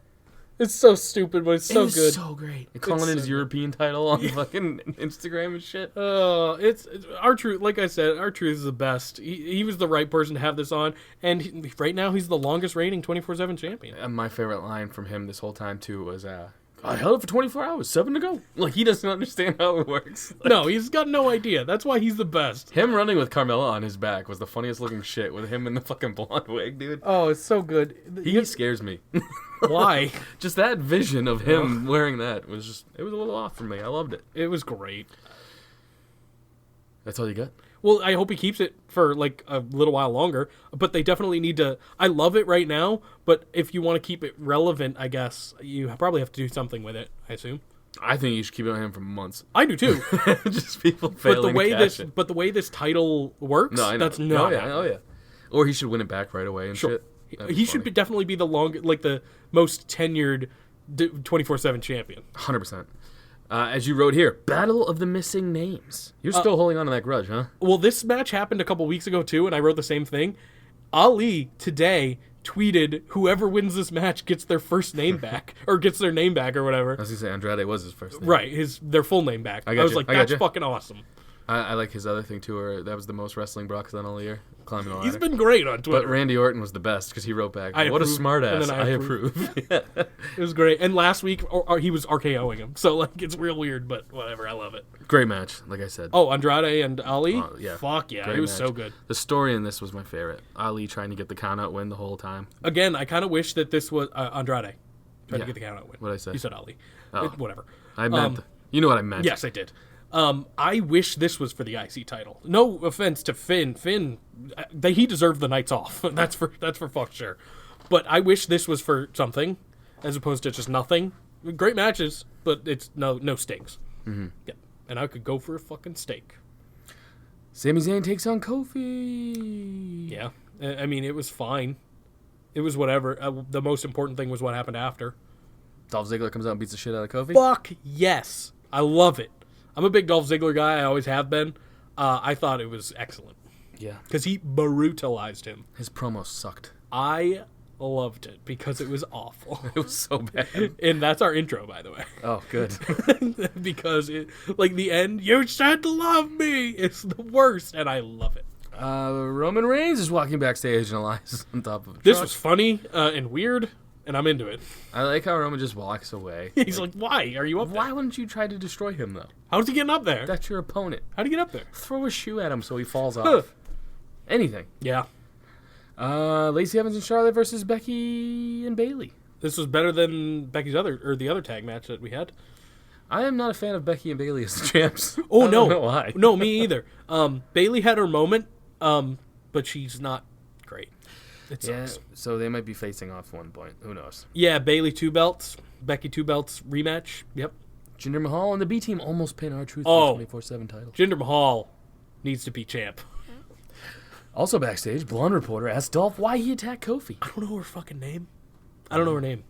It's so stupid, but it's so it was good. so great. And calling it his European title on fucking Instagram and shit. It's R-Truth. Like I said, R-Truth is the best. He was the right person to have this on, and right now he's the longest reigning 24/7 champion. And my favorite line from him this whole time too was, I held it for 24 hours, 7 to go. Like, he doesn't understand how it works. Like, No, he's got no idea. That's why he's the best. him running with Carmella on his back was the funniest looking shit with him in the fucking blonde wig, dude. Oh, it's so good. He scares me. Why? Just that vision of him wearing that was just, it was a little off for me. I loved it. It was great. That's all you got? Well, I hope he keeps it for like a little while longer, but they definitely need to. I love it right now, but if you want to keep it relevant, I guess you probably have to do something with it, I assume. I think you should keep it on him for months. I do too. Just people but failing the way to this cash it. but the way this title works, No, I know. that's not. Oh, yeah. Or he should win it back right away and Sure. shit. That'd He be should funny. definitely be the the most tenured 24/7 champion. 100%. As you wrote here, Battle of the Missing Names. You're still holding on to that grudge, huh? Well, this match happened a couple weeks ago too, and I wrote the same thing. Ali today tweeted, "Whoever wins this match gets their first name back, or gets their name back, or whatever." I was gonna say Andrade was his first name. Right, their full name back. I got was you. like, I got that's you. fucking awesome. I like his other thing too, where that was the most wrestling Brock's done all year, climbing the ladder. He's been great on Twitter. But Randy Orton was the best because he wrote back, I "What a approve, smart and ass! then I I approve." Yeah. It was great. And last week, or he was RKOing him, so like it's real weird, but whatever. I love it. Great match, like I said. Oh, Andrade and Ali. Yeah. Fuck yeah, Great it was match. so good. The story in this was my favorite. Ali trying to get the count out win the whole time. Again, I kind of wish that this was Andrade trying to get the count out win. What'd I say? You said Ali. Oh. Whatever. I meant, you know what I meant. Yes, I did. I wish this was for the IC title. No offense to Finn. Finn, he deserved the nights off. That's for fuck sure. But I wish this was for something, as opposed to just nothing. Great matches, but it's no stings. Mm-hmm. Yeah, and I could go for a fucking steak. Sami Zayn takes on Kofi. Yeah, I mean it was fine. It was whatever. The most important thing was what happened after. Dolph Ziggler comes out and beats the shit out of Kofi. Fuck yes, I love it. I'm a big Dolph Ziggler guy. I always have been. I thought it was excellent Yeah. because he brutalized him. His promo sucked. I loved it because it was awful. It was so bad. And that's our intro, by the way. Oh, good. Because like the end, you said love me. It's the worst, and I love it. Roman Reigns is walking backstage and Elias on top of a This truck. was funny and weird. and I'm into it. I like how Roman just walks away. He's like, why are you up Why there? wouldn't you try to destroy him, though? How's he getting up there? That's your opponent. How'd he get up there? Throw a shoe at him so he falls off. Anything. Yeah. Lacey Evans and Charlotte versus Becky and Bayley. This was better than the other tag match that we had. I am not a fan of Becky and Bayley as the champs. Oh, I don't know why. No, me either. Bayley had her moment, but she's not great. It Yeah, sucks. so they might be facing off one point. Who knows? Yeah, Bayley 2 belts, Becky 2 belts rematch. Yep. Jinder Mahal and the B team almost pin R-Truth Oh. for the 24/7 title. Jinder Mahal needs to be champ. Also backstage, Blonde Reporter asked Dolph why he attacked Kofi. I don't know her fucking name. I don't know her name.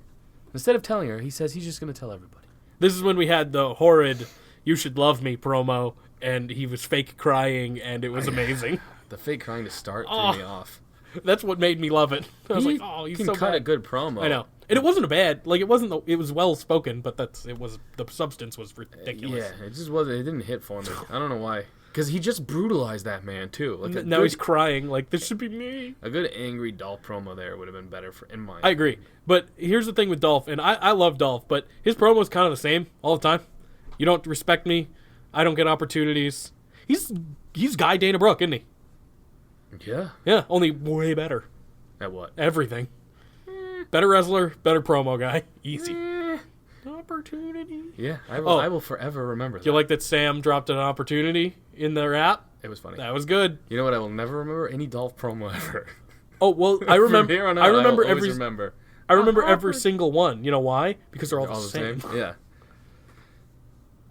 Instead of telling her, he says he's just going to tell everybody. This is when we had the horrid "You Should Love Me" promo, and he was fake crying, and it was amazing. The fake crying to start Oh. threw me off. That's what made me love it. I was He like, oh, he's can so cut bad. a good promo. I know. And it wasn't a bad, like, it was well spoken, but the substance was ridiculous. Yeah, it just wasn't. It didn't hit for me. I don't know why. Because he just brutalized that man too. Like Now he's crying, like, this should be me. a good angry Dolph promo there would have been better in my. I agree. But here's the thing with Dolph, and I love Dolph, but his promo is kind of the same all the time. You don't respect me. I don't get opportunities. He's Guy Dana Brooke, isn't he? Yeah. Yeah, only way better. At what? Everything. Better wrestler, better promo guy. Easy. Opportunity. Yeah, I Oh. will forever remember that. Do you like that Sam dropped an opportunity in the rap? It was funny. That was good. You know what I will never remember? Any Dolph promo ever. Oh, well, I remember. From here on out, I remember will always every. remember. I remember every single one. You know why? Because they're all, All the same. Yeah.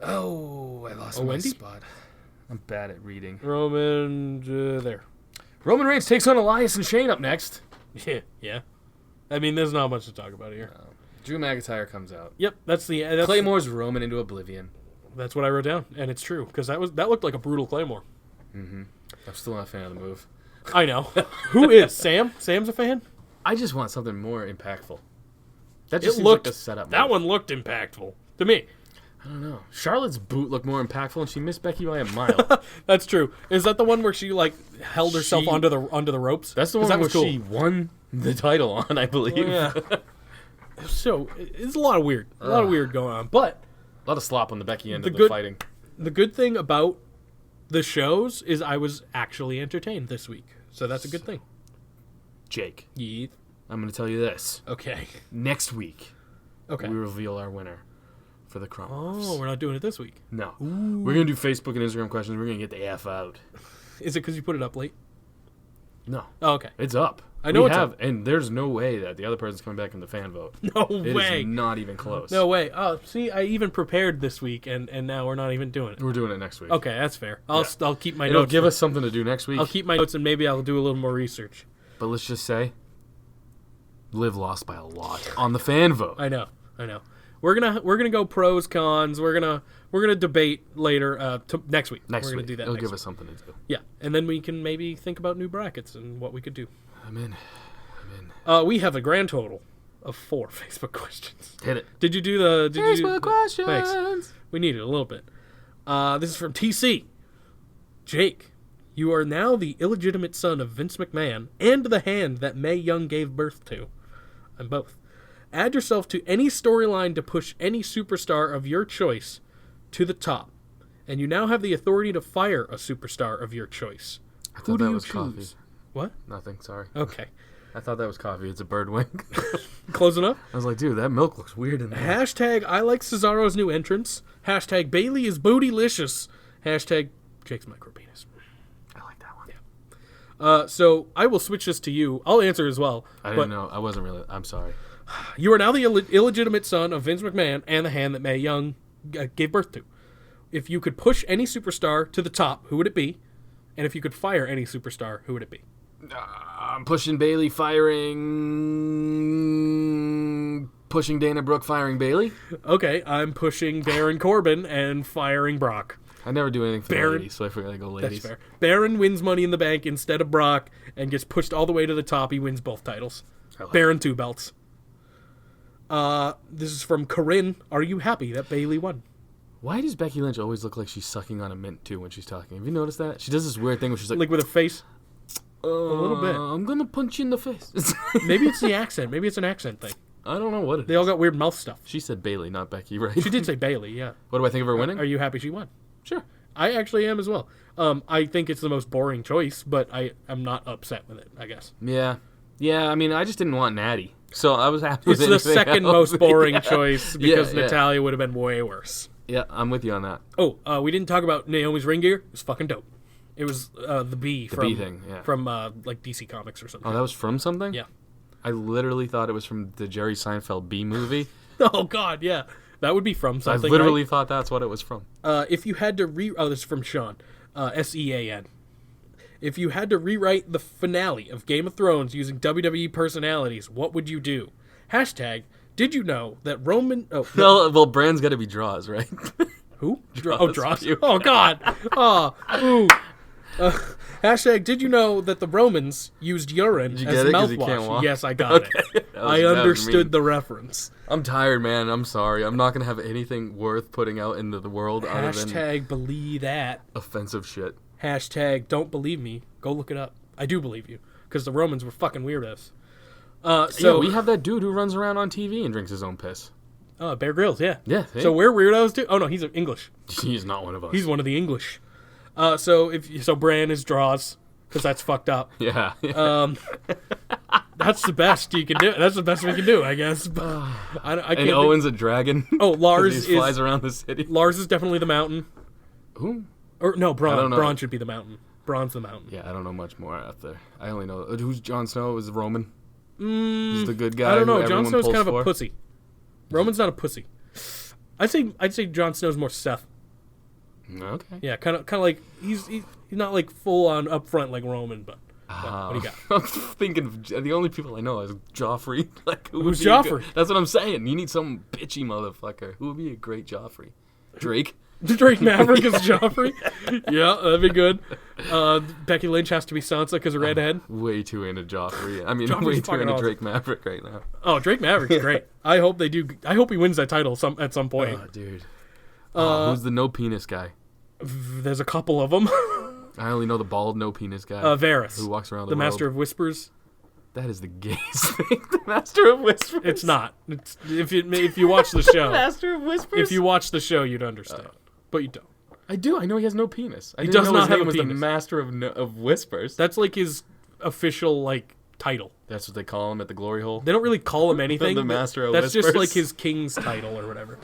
Oh, I lost my Wendy? spot. I'm bad at reading. Roman, there. Roman Reigns takes on Elias and Shane up next. Yeah, yeah. I mean, there's not much to talk about here. Drew McIntyre comes out. Yep, that's Claymore's Roman into oblivion. That's what I wrote down, and it's true because that looked like a brutal Claymore. I'm still not a fan of the move. I know. Who is Sam? Sam's a fan. I just want something more impactful. That It just seems looked like a setup. That move. one looked impactful to me. I don't know. Charlotte's boot looked more impactful, and she missed Becky by a mile. That's true. Is that the one where she like held herself She- onto the ropes? That's the 'Cause one that was where cool. she won the title on, I believe. Yeah. So it's a lot of weird, going on. But A lot of slop on the Becky end The of the good- fighting. the good thing about the shows is I was actually entertained this week, so that's a good thing. Jake, Yeah. I'm going to tell you this. Okay. Next week, Okay. we reveal our winner for the Crumb Offs. Oh, we're not doing it this week. No. We're going to do Facebook and Instagram questions. We're going to get the F out. Is it because you put it up late? No. Oh, okay. It's up. I know we it's have, up. and there's no way that the other person's coming back in the fan vote. No It way. is not even close. No way. Oh, see, I even prepared this week, and now we're not even doing it. We're doing it next week. Okay, that's fair. I'll keep my It'll notes. give us something to do next week. I'll keep my notes, and maybe I'll do a little more research. But let's just say, Liv lost by a lot on the fan vote. I know. We're gonna go pros cons. We're gonna debate later. Next week. Next we're gonna week. do that. It'll next give week. us something to do. Yeah, and then we can maybe think about new brackets and what we could do. I'm in. We have a grand total of 4 Facebook questions. Hit it. Did you do the Facebook questions. Thanks. We need it a little bit. This is from TC. Jake, you are now the illegitimate son of Vince McMahon and the hand that Mae Young gave birth to. I'm both. Add yourself to any storyline to push any superstar of your choice to the top. And you now have the authority to fire a superstar of your choice. I thought Who do that you was choose? coffee. What? Nothing. Sorry. Okay. I thought that was coffee. It's a bird wing. Close enough? I was like, dude, that milk looks weird in there. Hashtag I like Cesaro's new entrance. Hashtag Bailey is bootylicious. Hashtag Jake's micropenis. I like that one. So I will switch this to you. I'll answer as well. I didn't know. I wasn't really. I'm sorry. You are now the illegitimate son of Vince McMahon and the hand that Mae Young gave birth to. If you could push any superstar to the top, who would it be? And if you could fire any superstar, who would it be? I'm pushing Bailey, pushing Dana Brooke, firing Bailey. Okay, I'm pushing Baron Corbin and firing Brock. I never do anything for the Baron- ladies, so I figured I'd go ladies. That's fair. Baron wins Money in the Bank instead of Brock and gets pushed all the way to the top. He wins both titles. I like Baron 2 belts. This is from Corinne. Are you happy that Bailey won? Why does Becky Lynch always look like she's sucking on a mint too when she's talking? Have you noticed that? She does this weird thing where she's like, Like with her face? a little bit. I'm gonna punch you in the face. Maybe it's the accent. Maybe it's an accent thing. I don't know what it They is. all got weird mouth stuff. She said Bailey, not Becky, right? She did say Bailey, yeah. What do I think of her winning? Are you happy she won? Sure. I actually am as well. I think it's the most boring choice, but I am not upset with it, I guess. Yeah. Yeah, I mean, I just didn't want Natty. So I was happy with It's the anything second else. most boring choice because Yeah. Natalya would have been way worse. Yeah, I'm with you on that. Oh, we didn't talk about Naomi's ring gear. It was fucking dope. It was the bee from bee thing, yeah. from like DC Comics or something. Oh, that was from something? Yeah. I literally thought it was from the Jerry Seinfeld Bee movie. Oh God, yeah, that would be from something. I literally thought that's what it was from. If you had to this is from Sean, Sean. If you had to rewrite the finale of Game of Thrones using WWE personalities, what would you do? Hashtag, did you know that Roman... Oh, Well, Brand's got to be Draws, right? who? Draws. Dross. You. Oh, God. Oh, ooh. Hashtag, did you know that the Romans used urine you as get it 'cause you can't mouthwash? walk? Yes, I got it. That was I what understood mean. the reference. I'm tired, man. I'm sorry. I'm not going to have anything worth putting out into the world other than Hashtag, believe that. offensive shit. Hashtag, don't believe me. Go look it up. I do believe you. Because the Romans were fucking weirdos. So So we have that dude who runs around on TV and drinks his own piss. Bear Grylls, yeah. Yeah. So we're weirdos too. Oh no, he's English. He's not one of us. He's one of the English. So Bran is Draws because that's fucked up. Yeah. That's the best you can do. That's the best we can do, I guess. But I can't. and think- Owen's a dragon. Oh, Lars he flies is around the city. Lars is definitely the mountain. Who? Or no, Braun. I don't know. Braun should be the mountain. Braun's the mountain. Yeah, I don't know much more out there. I only know who's Jon Snow is Roman. He's the good guy. I don't know. who Jon everyone Snow's pulls kind of for. a pussy. Roman's not a pussy. I'd say Jon Snow's more Seth. Okay. Yeah, kind of like he's not like full on upfront like Roman, but what do you got? I'm thinking of, the only people I know is Joffrey. Like Who's would be a Joffrey? good- That's what I'm saying. You need some bitchy motherfucker. Who would be a great Joffrey? Drake. Drake Maverick is Joffrey. Yeah, that'd be good. Becky Lynch has to be Sansa because of redhead. Way too into Joffrey. I mean, Joffrey's way too fucking into awesome. Drake Maverick right now. Oh, Drake Maverick's great. I hope they do. I hope he wins that title at some point. Oh, dude. Who's the no penis guy? There's a couple of them. I only know the bald no penis guy. Varys, who walks around the the Master world. of Whispers. That is the gayest thing. The Master of Whispers. It's not. It's if you watch the show. Master of Whispers. If you watch the show, you'd understand, but you don't. I do. I know he has no penis. I He didn't does know not his have name a was penis. the Master of Whispers. That's like his official like title. That's what they call him at the glory hole. They don't really call him anything. The Master of That's just Whispers. like his king's title or whatever.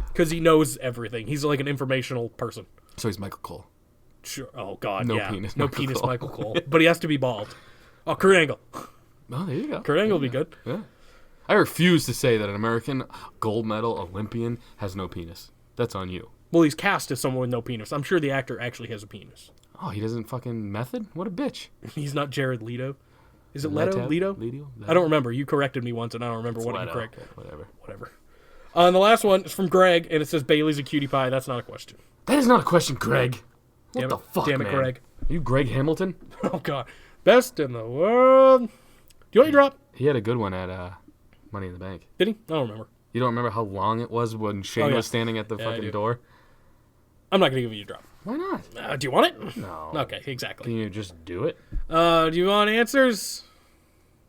Because he knows everything. He's like an informational person. So he's Michael Cole. Sure. Oh God. No yeah. penis No Michael penis. Cole. Michael Cole. But he has to be bald. Oh, Kurt Angle. Oh, there you go. Kurt Angle will be good. Yeah. I refuse to say that an American gold medal Olympian has no penis. That's on you. Well, he's cast as someone with no penis. I'm sure the actor actually has a penis. Oh, he doesn't fucking method? What a bitch. He's not Jared Leto. Is it Leto? Leto? Leto? I don't remember. You corrected me once, and I don't remember what you Leto. corrected. Whatever. Whatever. And the last one is from Greg, and it says Bailey's a cutie pie. That's not a question. That is not a question, Greg. What Damn the it. fuck, Damn it, man? Greg. Are you Greg Hamilton? Oh God. Best in the world. Do you want your drop? He had a good one at Money in the Bank. Did he? I don't remember. You don't remember how long it was when Shane Oh, yeah. was standing at the Yeah, I fucking do. door? I'm not gonna give you a drop. Why not? Do you want it? No. Okay, exactly. Can you just do it? Do you want answers?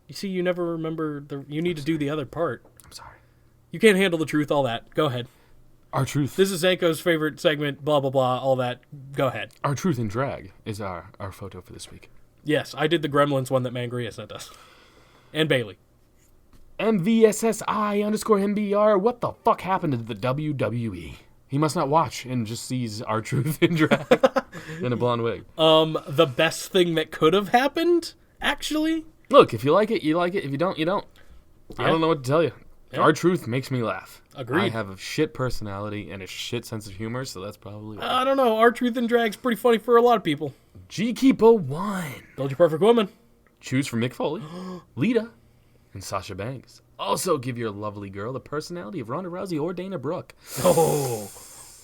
You see, you never remember you need to do the other part. I'm sorry. You can't handle the truth, all that. Go ahead. Our truth. This is Zanca's favorite segment, blah, blah, blah, all that. Go ahead. Our truth in drag is our photo for this week. Yes, I did the Gremlins one that Mangria sent us. And Bailey. MVSSI_MBR. What the fuck happened to the WWE? He must not watch and just sees our truth in drag in a blonde wig. The best thing that could have happened, actually. Look, if you like it, you like it. If you don't, you don't. I Yeah. don't know what to tell you. Yeah. Our truth makes me laugh. Agreed. I have a shit personality and a shit sense of humor, so that's probably why. I don't know. Our Truth in Drag's pretty funny for a lot of people. G.O.A.T. Build your perfect woman. Choose from Mick Foley, Lita, and Sasha Banks. Also give your lovely girl the personality of Ronda Rousey or Dana Brooke. Oh.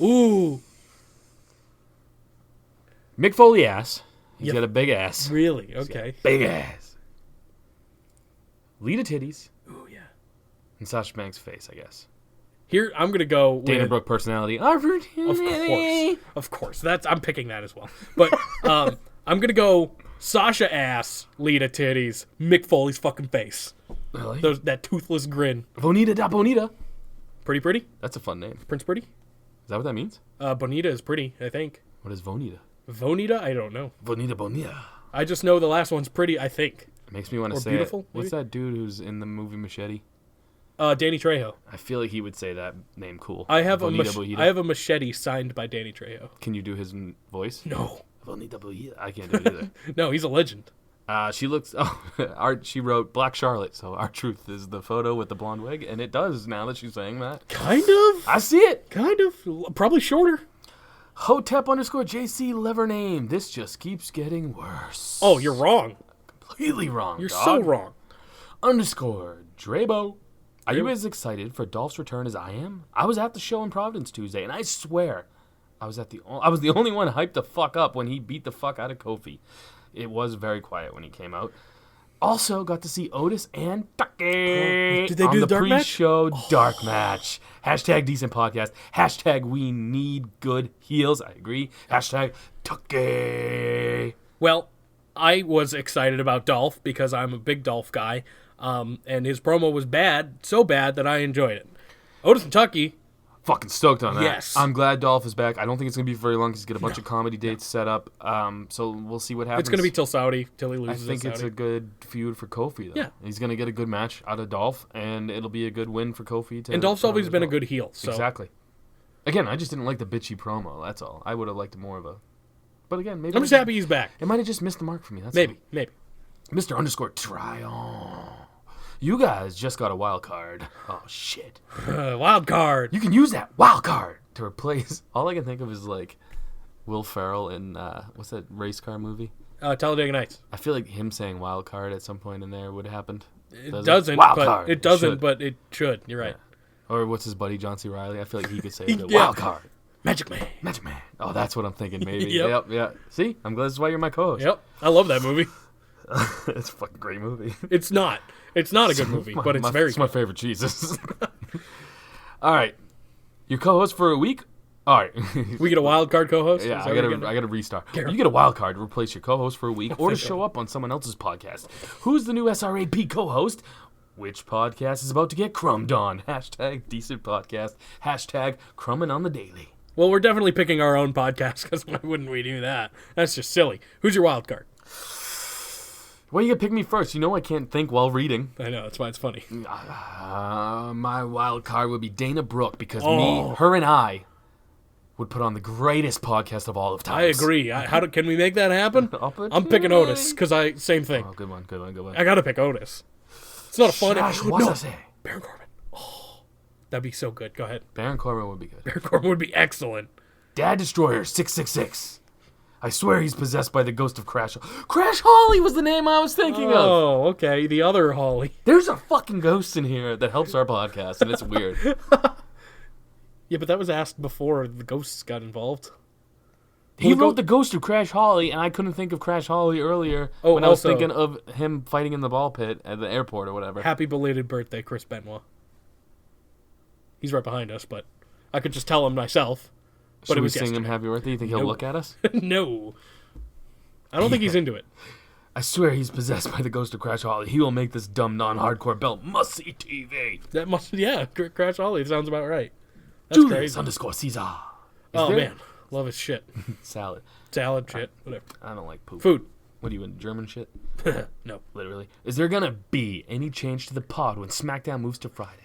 Ooh. Mick Foley ass. He's Yep. got a big ass. Really? Okay. Big ass. Lita titties. Ooh, yeah. And Sasha Banks' face, I guess. Here, I'm going to go Dana with... Brooke personality. Of course. Of course. I'm picking that as well. But I'm going to go Sasha ass, Lita titties, Mick Foley's fucking face. Really? That toothless grin. Bonita da Bonita. Pretty? That's a fun name. Prince Pretty? Is that what that means? Bonita is pretty, I think. What is Bonita? Vonita? I don't know. Bonita. I just know the last one's pretty, I think. It makes me want to Or say beautiful, it. What's that dude who's in the movie Machete? Danny Trejo. I feel like he would say that name cool. I have Bonita. I have a machete signed by Danny Trejo. Can you do his voice? No. Bonita. I can't do it either. No, he's a legend. She looks. She wrote Black Charlotte, so our truth is the photo with the blonde wig, and it does now that she's saying that. Kind of. I see it. Kind of. Probably shorter. Hotep_JC lever name. This just keeps getting worse. Oh, you're wrong. Completely wrong. You're dog. so wrong. _Drabo. Are you as excited for Dolph's return as I am? I was at the show in Providence Tuesday, and I swear, I was the only one hyped the fuck up when he beat the fuck out of Kofi. It was very quiet when he came out. Also, got to see Otis and Tucky Did they on do the the dark match? pre-show dark match. Hashtag decent podcast. Hashtag we need good heels. I agree. Hashtag Tucky. Well, I was excited about Dolph because I'm a big Dolph guy, and his promo was bad, so bad that I enjoyed it. Otis and Tucky, Fucking stoked on that. Yes. I'm glad Dolph is back. I don't think it's going to be very long. He's got a bunch of comedy dates set up. So we'll see what happens. it's going to be till Saudi, till he I loses. think at it's Saudi. a good feud for Kofi, though. Yeah. He's going to get a good match out of Dolph, and it'll be a good win for Kofi. And Dolph's always been a good heel. So. Exactly. Again, I just didn't like the bitchy promo. That's all. I would have liked more of a. But again, maybe I'm just happy he's back. It might have just missed the mark for me. That's Maybe. all. Mr. _Tryon. You guys just got a wild card. Oh shit. Wild card. You can use that wild card to replace. All I can think of is like Will Ferrell in what's that race car movie? Talladega Nights. I feel like him saying wild card at some point in there would have happened. It doesn't, Wild but card. it doesn't, Should. but it should. You're right. Or what's his buddy John C. Reilly? I feel like he could say the Yeah. wild card. Magic Man. Magic Man. Oh, that's what I'm thinking. Maybe. Yep. Yeah. See, I'm glad that's why you're my co-host. Yep. I love that movie. It's a fucking great movie. It's not. It's not a good movie, but it's very It's my favorite Jesus. All right, your co-host for a week. All right. We get a wild card co-host? Yeah, Is I that what we're getting? gotta restart. You get a wild card to replace your co-host for a week, or to thank show up on someone else's podcast. Who's the new SRAP co-host? Which podcast is about to get crumbed on? Hashtag decent podcast. Hashtag crumbing on the daily. Well, we're definitely picking our own podcast, because why wouldn't we do that? That's just silly. Who's your wild card? Well, you gotta pick me first. You know I can't think while reading. I know, that's why it's funny. My wild card would be Dana Brooke, because Oh. her and I would put on the greatest podcast of all of time. I agree. Can we make that happen? I'm picking Otis, because same thing. Oh, good one. I gotta pick Otis. It's not a fun... Shash, No, what's I say? Baron Corbin. Oh, that'd be so good. Go ahead. Baron Corbin would be good. Baron Corbin would be excellent. Dad Destroyer 666. I swear he's possessed by the ghost of Crash. Crash Holly was the name I was thinking of. Oh, okay. The other Holly. There's a fucking ghost in here that helps our podcast, and it's weird. Yeah, but that was asked before the ghosts got involved. He wrote the ghost of Crash Holly, and I couldn't think of Crash Holly earlier Oh, when I was also- thinking of him fighting in the ball pit at the airport or whatever. Happy belated birthday, Chris Benoit. He's right behind us, but I could just tell him myself. But Should it we was sing him yesterday. Happy Birthday? You think he'll No. look at us? No. I don't think he's into it. I swear he's possessed by the ghost of Crash Holly. He will make this dumb non-hardcore belt must-see TV. That must, yeah, Crash Holly sounds about right. That's Julius crazy. _Caesar. Oh, there- man. Love his shit. Salad. Salad, shit, whatever. I don't like poop. Food. What are you in German shit? No. Literally. Is there gonna be any change to the pod when SmackDown moves to Friday?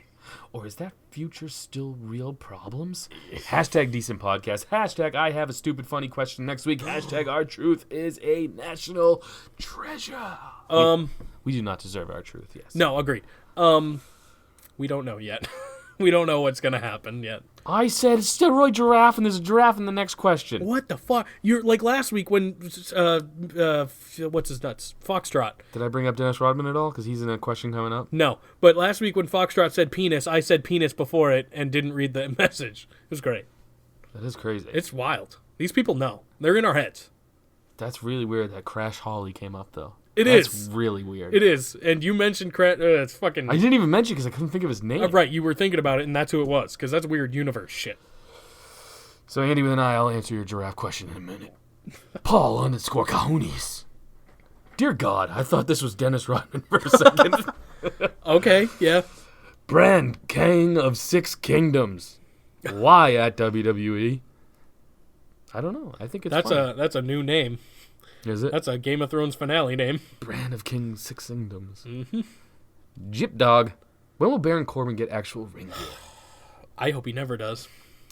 Or is that future still real problems? Hashtag decent podcast. Hashtag I have a stupid funny question next week. Hashtag our truth is a national treasure. We do not deserve our truth, yes. No, agreed. We don't know yet. We don't know what's gonna happen yet. I said steroid giraffe, and there's a giraffe in the next question. What the fuck? You're like last week when what's his nuts? Foxtrot. Did I bring up Dennis Rodman at all? Because he's in a question coming up. No, but last week when Foxtrot said penis, I said penis before it and didn't read the message. It was great. That is crazy. It's wild. These people know. They're in our heads. That's really weird that Crash Holly came up, though. It That's is. really weird. It is. And you mentioned it's fucking... I didn't even mention because I couldn't think of his name. Right, you were thinking about it, and that's who it was, because that's weird universe shit. So, Andy with an eye, I'll answer your giraffe question in a minute. Paul _Cahoonies. Dear God, I thought this was Dennis Rodman for a second. Okay, yeah. Brand King of Six Kingdoms. Why at WWE? I don't know. I think it's That's a new name. Is it? That's a Game of Thrones finale name. Brand of King Six Kingdoms. Mm-hmm. Jip Dog. When will Baron Corbin get actual ring gear? I hope he never does.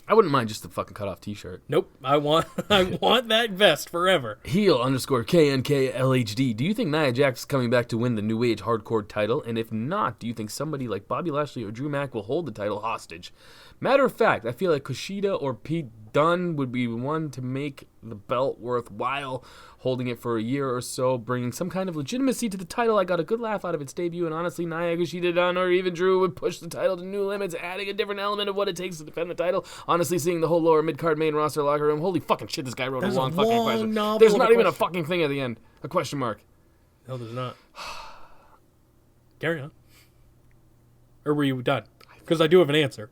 I wouldn't mind just a fucking cut-off T-shirt. Nope. I want that vest forever. Heel _KNKLHD. Do you think Nia Jax is coming back to win the New Age Hardcore title? And if not, do you think somebody like Bobby Lashley or Drew Mack will hold the title hostage? Matter of fact, I feel like Kushida or Pete Dunne would be one to make the belt worthwhile, holding it for a year or so, bringing some kind of legitimacy to the title. I got a good laugh out of its debut, and honestly, Nia, Kushida, Dunne, or even Drew would push the title to new limits, adding a different element of what it takes to defend the title. Honestly, seeing the whole lower mid-card main roster locker room, holy fucking shit, this guy wrote There's a long a fucking long question. novel There's of not a even a question. fucking thing at the end. A question mark. No, there's not. Carry on. Or were you done? Because I do have an answer.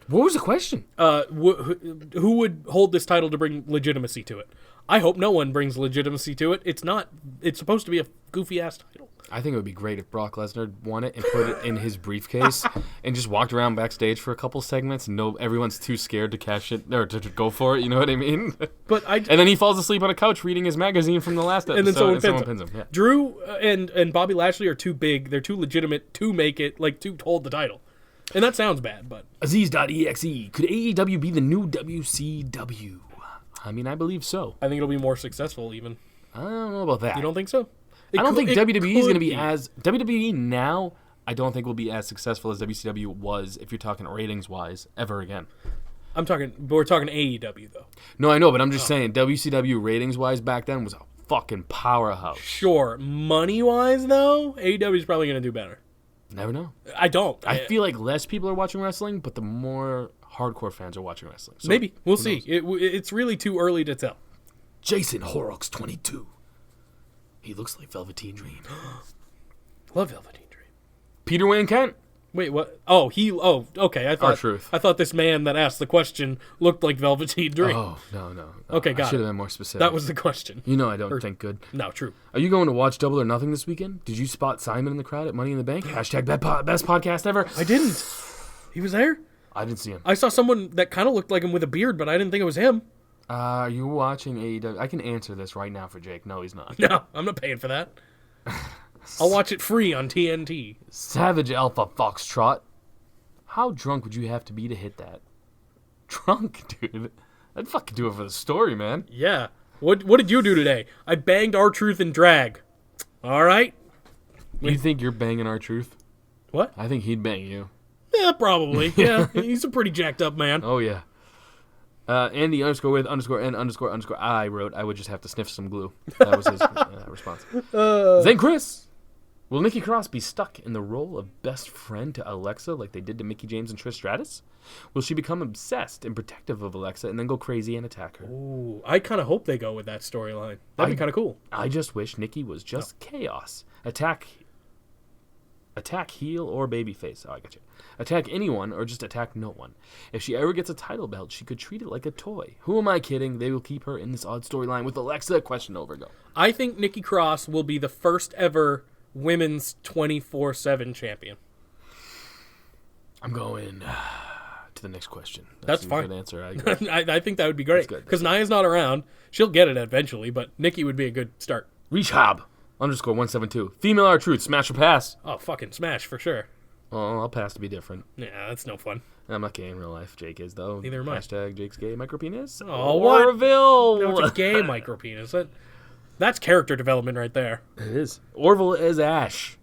What was the question? Who would hold this title to bring legitimacy to it? I hope no one brings legitimacy to it. It's not. It's supposed to be a goofy ass title. I think it would be great if Brock Lesnar won it and put it in his briefcase and just walked around backstage for a couple segments. And everyone's too scared to cash it or to go for it. You know what I mean? But and then he falls asleep on a couch reading his magazine from the last episode. And then someone pins him. Yeah. Drew and Bobby Lashley are too big. They're too legitimate to make it to hold the title. And that sounds bad, but Aziz.exe. Could AEW be the new WCW? I mean, I believe so. I think it'll be more successful. Even I don't know about that. you don't think so? I don't think WWE is going to be as WWE now. I don't think will be as successful as WCW was if you're talking ratings wise ever again. We're talking AEW though. No, I know, but I'm just saying WCW ratings wise back then was a fucking powerhouse. Sure, money wise though, AEW is probably going to do better. Never know. I don't. I feel like less people are watching wrestling, but the more hardcore fans are watching wrestling. So, maybe we'll see. It's really too early to tell. Jason Horrocks 22. He looks like Velveteen Dream. Love Velveteen Dream. Peter Wayne Kent. Wait, what? Oh, okay. I thought this man that asked the question looked like Velveteen Dream. Oh, no. Okay, got it. I should have been more specific. That was the question. You know I don't think good. No, true. Are you going to watch Double or Nothing this weekend? Did you spot Simon in the crowd at Money in the Bank? Hashtag best podcast ever. I didn't. He was there? I didn't see him. I saw someone that kind of looked like him with a beard, but I didn't think it was him. Are you watching AEW? I can answer this right now for Jake. No, he's not. No, I'm not paying for that. I'll watch it free on TNT. Savage Alpha Foxtrot. How drunk would you have to be to hit that? Drunk, dude. I'd fucking do it for the story, man. Yeah. What did you do today? I banged R-Truth in drag. All right? You think you're banging R-Truth? What? I think he'd bang you. Yeah, probably. Yeah, he's a pretty jacked up man. Oh, yeah. Andy _with_N___ I wrote, I would just have to sniff some glue. That was his response. Zane Chris. Will Nikki Cross be stuck in the role of best friend to Alexa like they did to Mickie James and Trish Stratus? Will she become obsessed and protective of Alexa and then go crazy and attack her? Ooh, I kind of hope they go with that storyline. That'd be kind of cool. I just wish Nikki was just chaos. Attack heel or babyface. Oh, I got you. Attack anyone or just attack no one. If she ever gets a title belt, she could treat it like a toy. Who am I kidding? They will keep her in this odd storyline with Alexa. Question over. Go. I think Nikki Cross will be the first ever women's 24/7 champion. I'm going to the next question. That's a fine. Good answer. I think that would be great. Because Nia's not around. She'll get it eventually, but Nikki would be a good start. Rehab _172. Female R-Truth. Smash or pass? Oh, fucking smash for sure. Oh, I'll pass to be different. Yeah, that's no fun. I'm not gay in real life. Jake is, though. Neither am I. Hashtag Jake's gay micropenis. Oh, what? Orville. No, it's a gay micropenis. That's character development right there. It is. Orville is Ash.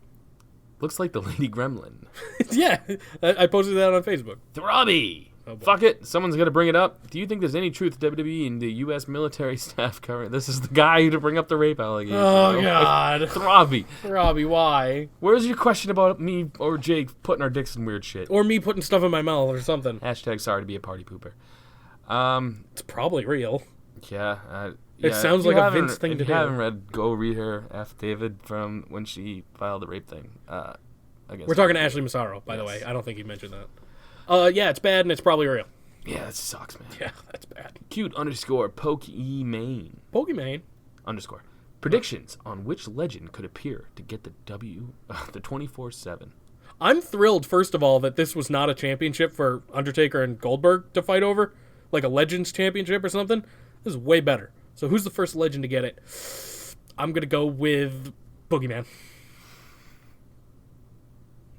Looks like the Lady Gremlin. Yeah, I posted that on Facebook. Throbby. Oh, boy. Fuck it. Someone's going to bring it up. Do you think there's any truth to WWE and the U.S. military staff covering? This is the guy to bring up the rape allegation. Oh, God. Throbby. Robbie, why? Where's your question about me or Jake putting our dicks in weird shit? Or me putting stuff in my mouth or something. Hashtag sorry to be a party pooper. It's probably real. Yeah. It sounds like a Vince thing to do. If you haven't read, go read her affidavit from when she filed the rape thing. We're talking to Ashley Massaro, by the way. I don't think you mentioned that. Yeah, it's bad and it's probably real. Yeah, that sucks, man. Yeah, that's bad. Cute _Pokemane. Pokemane. _ Predictions on which legend could appear to get the 24/7. I'm thrilled, first of all, that this was not a championship for Undertaker and Goldberg to fight over, like a Legends championship or something. This is way better. So who's the first legend to get it? I'm going to go with Boogeyman.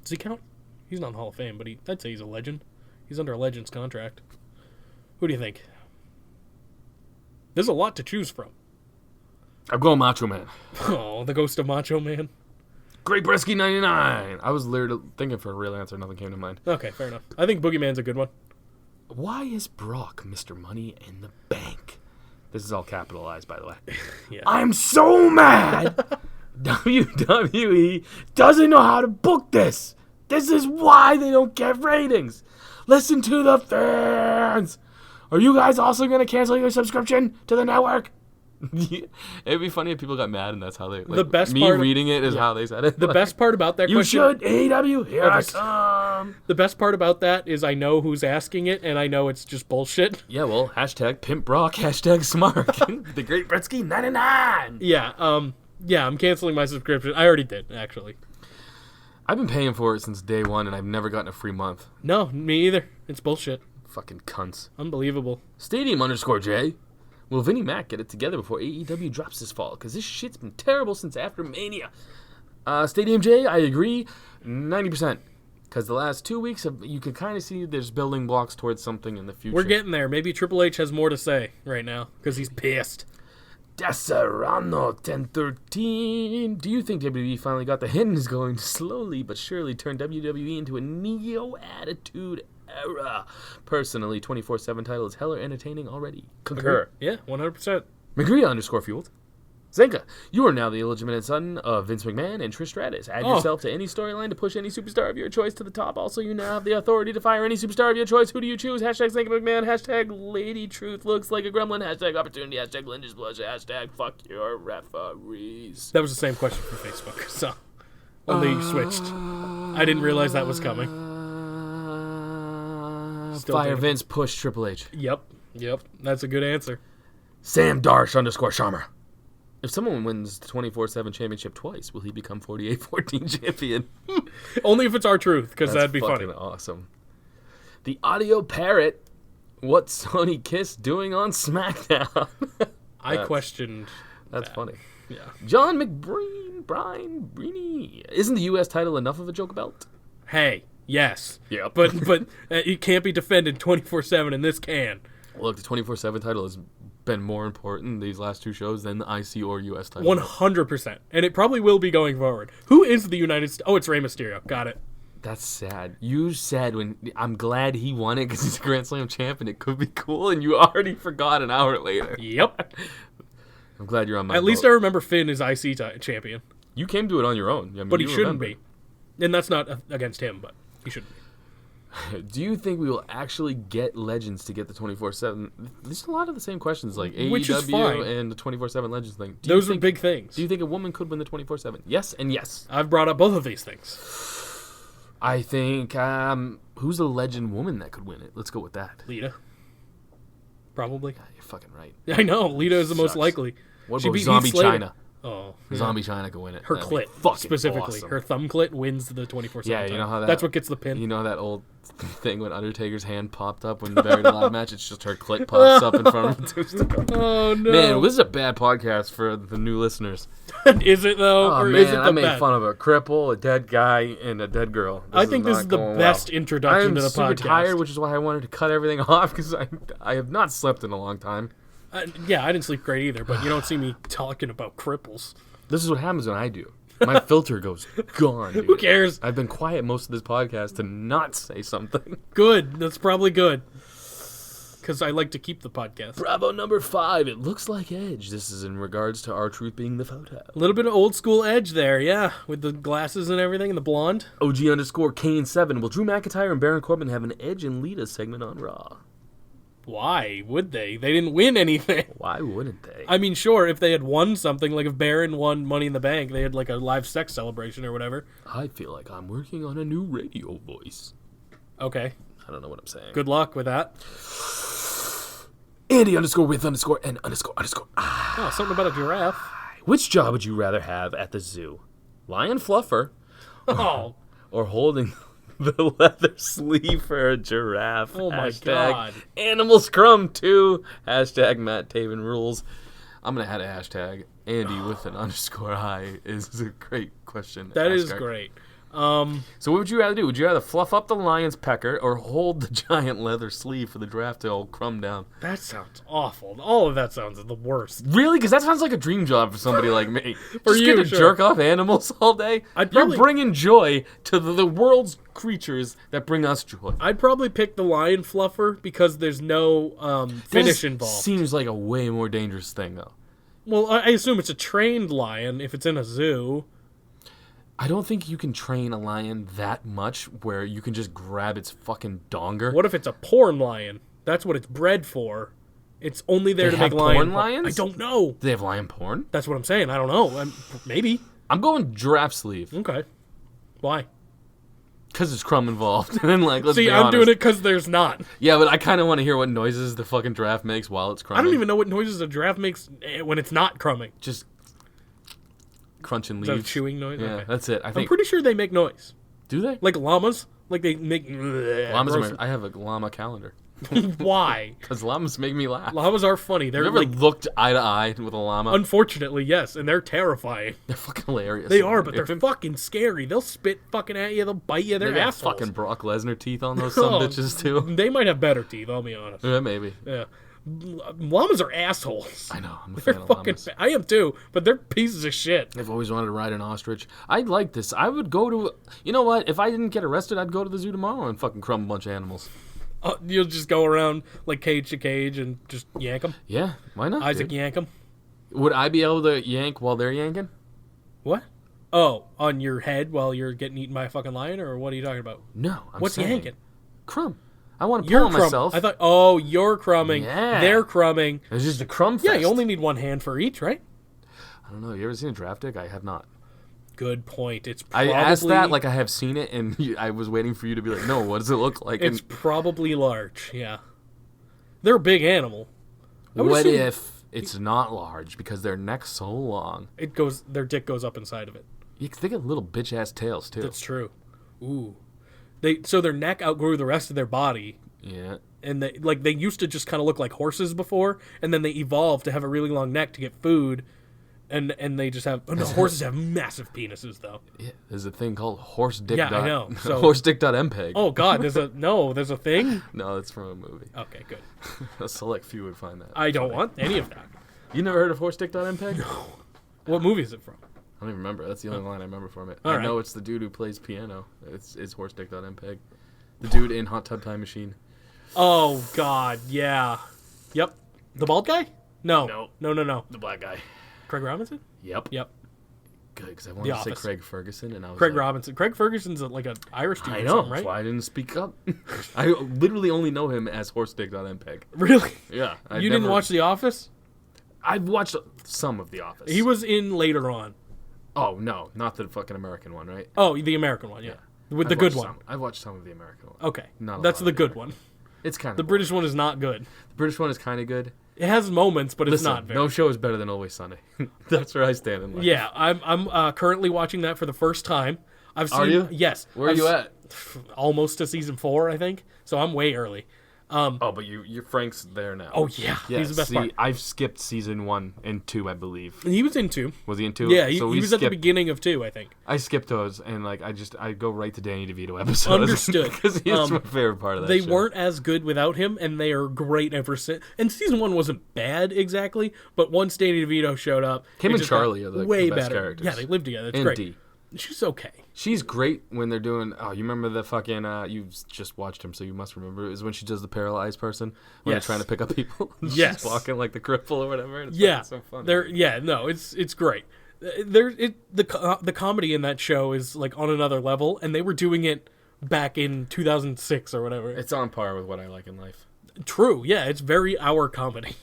Does he count? He's not in the Hall of Fame, but I'd say he's a legend. He's under a Legends contract. Who do you think? There's a lot to choose from. I'm going Macho Man. Oh, the ghost of Macho Man. Great Bresky 99. I was literally thinking for a real answer. Nothing came to mind. Okay, fair enough. I think Boogeyman's a good one. Why is Brock Mr. Money in the Bank? This is all capitalized, by the way. Yeah. I'm so mad. WWE doesn't know how to book this. This is why they don't get ratings. Listen to the fans. Are you guys also going to cancel your subscription to the network? It'd be funny if people got mad and that's how they... Like, the best me part reading it is how they said it. The best part about that you question... should, AEW, here I come. The best part about that is I know who's asking it, and I know it's just bullshit. Yeah, well, hashtag Pimp Brock, hashtag Smark. The Great Bretsky 99. Yeah, I'm canceling my subscription. I already did, actually. I've been paying for it since day one, and I've never gotten a free month. No, me either. It's bullshit. Fucking cunts. Unbelievable. Stadium_J. Will Vinnie Mac get it together before AEW drops this fall? Because this shit's been terrible since after Mania. Stadium J, I agree, 90%. Because the last 2 weeks, you can kind of see there's building blocks towards something in the future. We're getting there. Maybe Triple H has more to say right now, because he's pissed. Deserrano 1013. Do you think WWE finally got the hint and is going to slowly but surely turn WWE into a neo-attitude era? Personally, 24/7 title is hella entertaining already. Concur. Yeah, 100%. Magria_fueled. Zanca, you are now the illegitimate son of Vince McMahon and Trish Stratus. Add yourself to any storyline to push any superstar of your choice to the top. Also, you now have the authority to fire any superstar of your choice. Who do you choose? Hashtag Zanca McMahon. Hashtag Lady Truth looks like a gremlin. Hashtag opportunity. Hashtag Linda's blush. Hashtag fuck your referees. That was the same question for Facebook, so only you switched. I didn't realize that was coming. Fire Vince, push Triple H. Yep. That's a good answer. Sam Darsh_Sharmer. If someone wins the 24/7 championship twice, will he become 48-14 champion? Only if it's our truth, because that'd be funny. Awesome. The audio parrot. What's Sony Kiss doing on SmackDown? I questioned. That's that. funny. Yeah. John Brian Breeny. Isn't the U.S. title enough of a joke belt? Hey, yes. Yep. But it can't be defended 24/7, and this can. Look, the 24/7 title has been more important these last two shows than the IC or US title. 100%. And it probably will be going forward. Who is the United States? Oh, it's Rey Mysterio. Got it. That's sad. You said when I'm glad he won it because he's a Grand Slam champ and it could be cool, and you already forgot an hour later. Yep. I'm glad you're on my At least I remember Finn is IC champion. You came to it on your own. I mean, But he you shouldn't remember. be. And that's not against him, but he shouldn't be. Do you think we will actually get Legends to get the 24/7? There's a lot of the same questions, like Which is fine. AEW and the 24/7 Legends thing. Those are big things. Do you think a woman could win the 24/7? Yes and yes. I've brought up both of these things. I think, who's a legend woman that could win it? Let's go with that. Lita. Probably. Yeah, you're fucking right. I know. Lita is the most Sucks. likely. What She about beat Zombie Heath Slater. China? Oh. Zombie China could win it. Her That'd be clit, fucking specifically. awesome. Her thumb clit wins the 24/7 Yeah, you title. know how that... That's what gets the pin. You know that old thing when Undertaker's hand popped up when the Buried Alive match? It's just her clit pops up in front of him. Oh, no. Man, this is a bad podcast for the new listeners. Is it, though? Oh, or man, is it the I made best? fun of a cripple, a dead guy, and a dead girl. I think this is the best introduction to the podcast. I'm super tired, which is why I wanted to cut everything off, because I have not slept in a long time. Yeah, I didn't sleep great either, but you don't see me talking about cripples. This is what happens when I do. My filter goes gone, dude. Who cares? I've been quiet most of this podcast to not say something. Good. That's probably good. Because I like to keep the podcast. Bravo number 5. It looks like Edge. This is in regards to R-Truth being the photo. A little bit of old school Edge there, yeah. With the glasses and everything and the blonde. OG_Kane7. Will Drew McIntyre and Baron Corbin have an Edge and Lita segment on Raw? Why would they? They didn't win anything. Why wouldn't they? I mean, sure, if they had won something, like if Baron won Money in the Bank, they had like a live sex celebration or wwhatever. I feel like I'm working on a new radio voice. Okay. I don't know what I'm saying. Good luck with that. Andy_with_and__. Oh, something about a giraffe. Which job would you rather have at the zoo? Lion fluffer Oh, or holding the leather sleeve for a giraffe? Oh my Hashtag God. Animal Scrum 2. Hashtag Matt Taven rules. I'm going to add a hashtag. Andy with an _ is a great question. that Ask is our- great. So what would you rather do? Would you rather fluff up the lion's pecker or hold the giant leather sleeve for the giraffe to hold Crumb down? That sounds awful. All of that sounds the worst. Really? Because that sounds like a dream job for somebody like me. For Just you, get to sure. jerk off animals all day. You're bringing joy to the world's creatures that bring us joy. I'd probably pick the lion fluffer because there's no finish That involved. Seems like a way more dangerous thing, though. Well, I assume it's a trained lion if it's in a zoo. I don't think you can train a lion that much where you can just grab its fucking donger. What if it's a porn lion? That's what it's bred for. It's only there They to make have lion porn porn. lions? I don't know. Do they have lion porn? That's what I'm saying. I don't know. Maybe. I'm going giraffe sleeve Okay. Why? because there's Crumb involved. And like, let's See, be I'm honest. doing it because there's not. Yeah, but I kind of want to hear what noises the fucking giraffe makes while it's crumbing. I don't even know what noises a giraffe makes when it's not crumbing. Just crunching Is that a leaves. chewing noise? Yeah, Okay. that's it. I I'm think. pretty sure they make noise. Do they? Like llamas. Like they make... Llamas gross- are I have a llama calendar Why? because llamas make me laugh. Llamas are funny. They're Have you ever like... looked eye to eye with a llama? Unfortunately, yes. And they're terrifying. They're fucking hilarious. They are, but they're fucking scary. They'll spit fucking at you. They'll bite you. They They're got assholes. fucking Brock Lesnar teeth on those some Oh, bitches too. They might have better teeth, I'll be honest. Yeah, maybe. Yeah. Llamas are assholes. I know. I'm a They're fan of fucking... llamas. I am too, but they're pieces of shit. I've always wanted to ride an ostrich. I'd like this. I would go to. You know what? If I didn't get arrested, I'd go to the zoo tomorrow and fucking crumb a bunch of animals. You'll just go around like cage to cage and just yank them. Yeah, why not? Isaac dude? yank them. Would I be able to yank while they're yanking? What? Oh, on your head while you're getting eaten by a fucking lion, or what are you talking about? No. I'm What's saying, yanking? Crumb. I want to You're pull on crumb. myself. I thought. Oh, you're crumbing. Yeah. They're crumbing. It's just a crumb fest. Yeah, you only need one hand for each, right? I don't know. You ever seen a draft dick? I have not. Good point. It's I probably, asked that like I have seen it, and I was waiting for you to be like, no, what does it look like? it's And probably large. Yeah, they're a big animal. I would what assume if it's not large because their neck's so long? their dick goes up inside of it. They got little bitch ass tails too. That's true. Ooh, so their neck outgrew the rest of their body, Yeah. and they used to just kind of look like horses before, and then they evolved to have a really long neck to get food, and they just have. Oh, no, horses have massive penises though. Yeah. There's a thing called horse dick. Yeah, I know. So- Horsedick.mpeg. Oh God, there's a thing. No, it's from a movie. Okay, good. A select few would find that. I don't want any of that. You never heard of horsedick.mpeg? No. What movie is it from? I don't even remember. That's the only line I remember from it. All I right. know it's the dude who plays piano. It's horsedick.mpeg. The dude in Hot Tub Time Machine. Oh God, yeah. Yep. The bald guy? No. No. The black guy. Craig Robinson? Yep. Yep. Good, because I wanted to say Office. Craig Ferguson, and I was Craig like, Robinson. Craig Ferguson's like an Irish dude I or know. something, That's right? why I didn't speak up. I literally only know him as horsedick.mpeg. Really? Yeah. You didn't watch The Office? I've watched some of The Office. He was in later on. Oh, no. Not the fucking American one, right? Oh, the American one, yeah. With the I've good watched one. some. I've watched some of the American one. Okay. Not a That's lot the of good the one. It's kind of The British one is not good. The British one is kind of good. It has moments, but it's Listen, not very. no show is better than Always Sunny. That's where I stand in life. Yeah, I'm currently watching that for the first time. I've seen. Are you? Yes. Where are you at? Almost to season 4, I think. So I'm way early. Oh, but your Frank's there now. Oh yeah, he's the best part. I've skipped season 1 and 2, I believe. He was in 2. Was he in 2? Yeah, he So we was at the skipped- beginning of 2, I think. I skipped those, and like I go right to Danny DeVito episodes. Understood. Because he's my favorite part of that They show. weren't as good without him, and they are great ever since. And season 1 wasn't bad exactly, but once Danny DeVito showed up, Him it and just got Charlie are the way best better. characters. Yeah, they live together. It's And great. Dee. She's okay. She's great when they're doing. Oh, you remember the fucking? You just watched him, so you must remember. It was when she does the paralyzed person when Yes. they're trying to pick up people. Yes. She's walking like the cripple or whatever. And it's Yeah, fucking so funny. it's great. The comedy in that show is like on another level, and they were doing it back in 2006 or whatever. It's on par with what I like in life. True, yeah, it's very our comedy.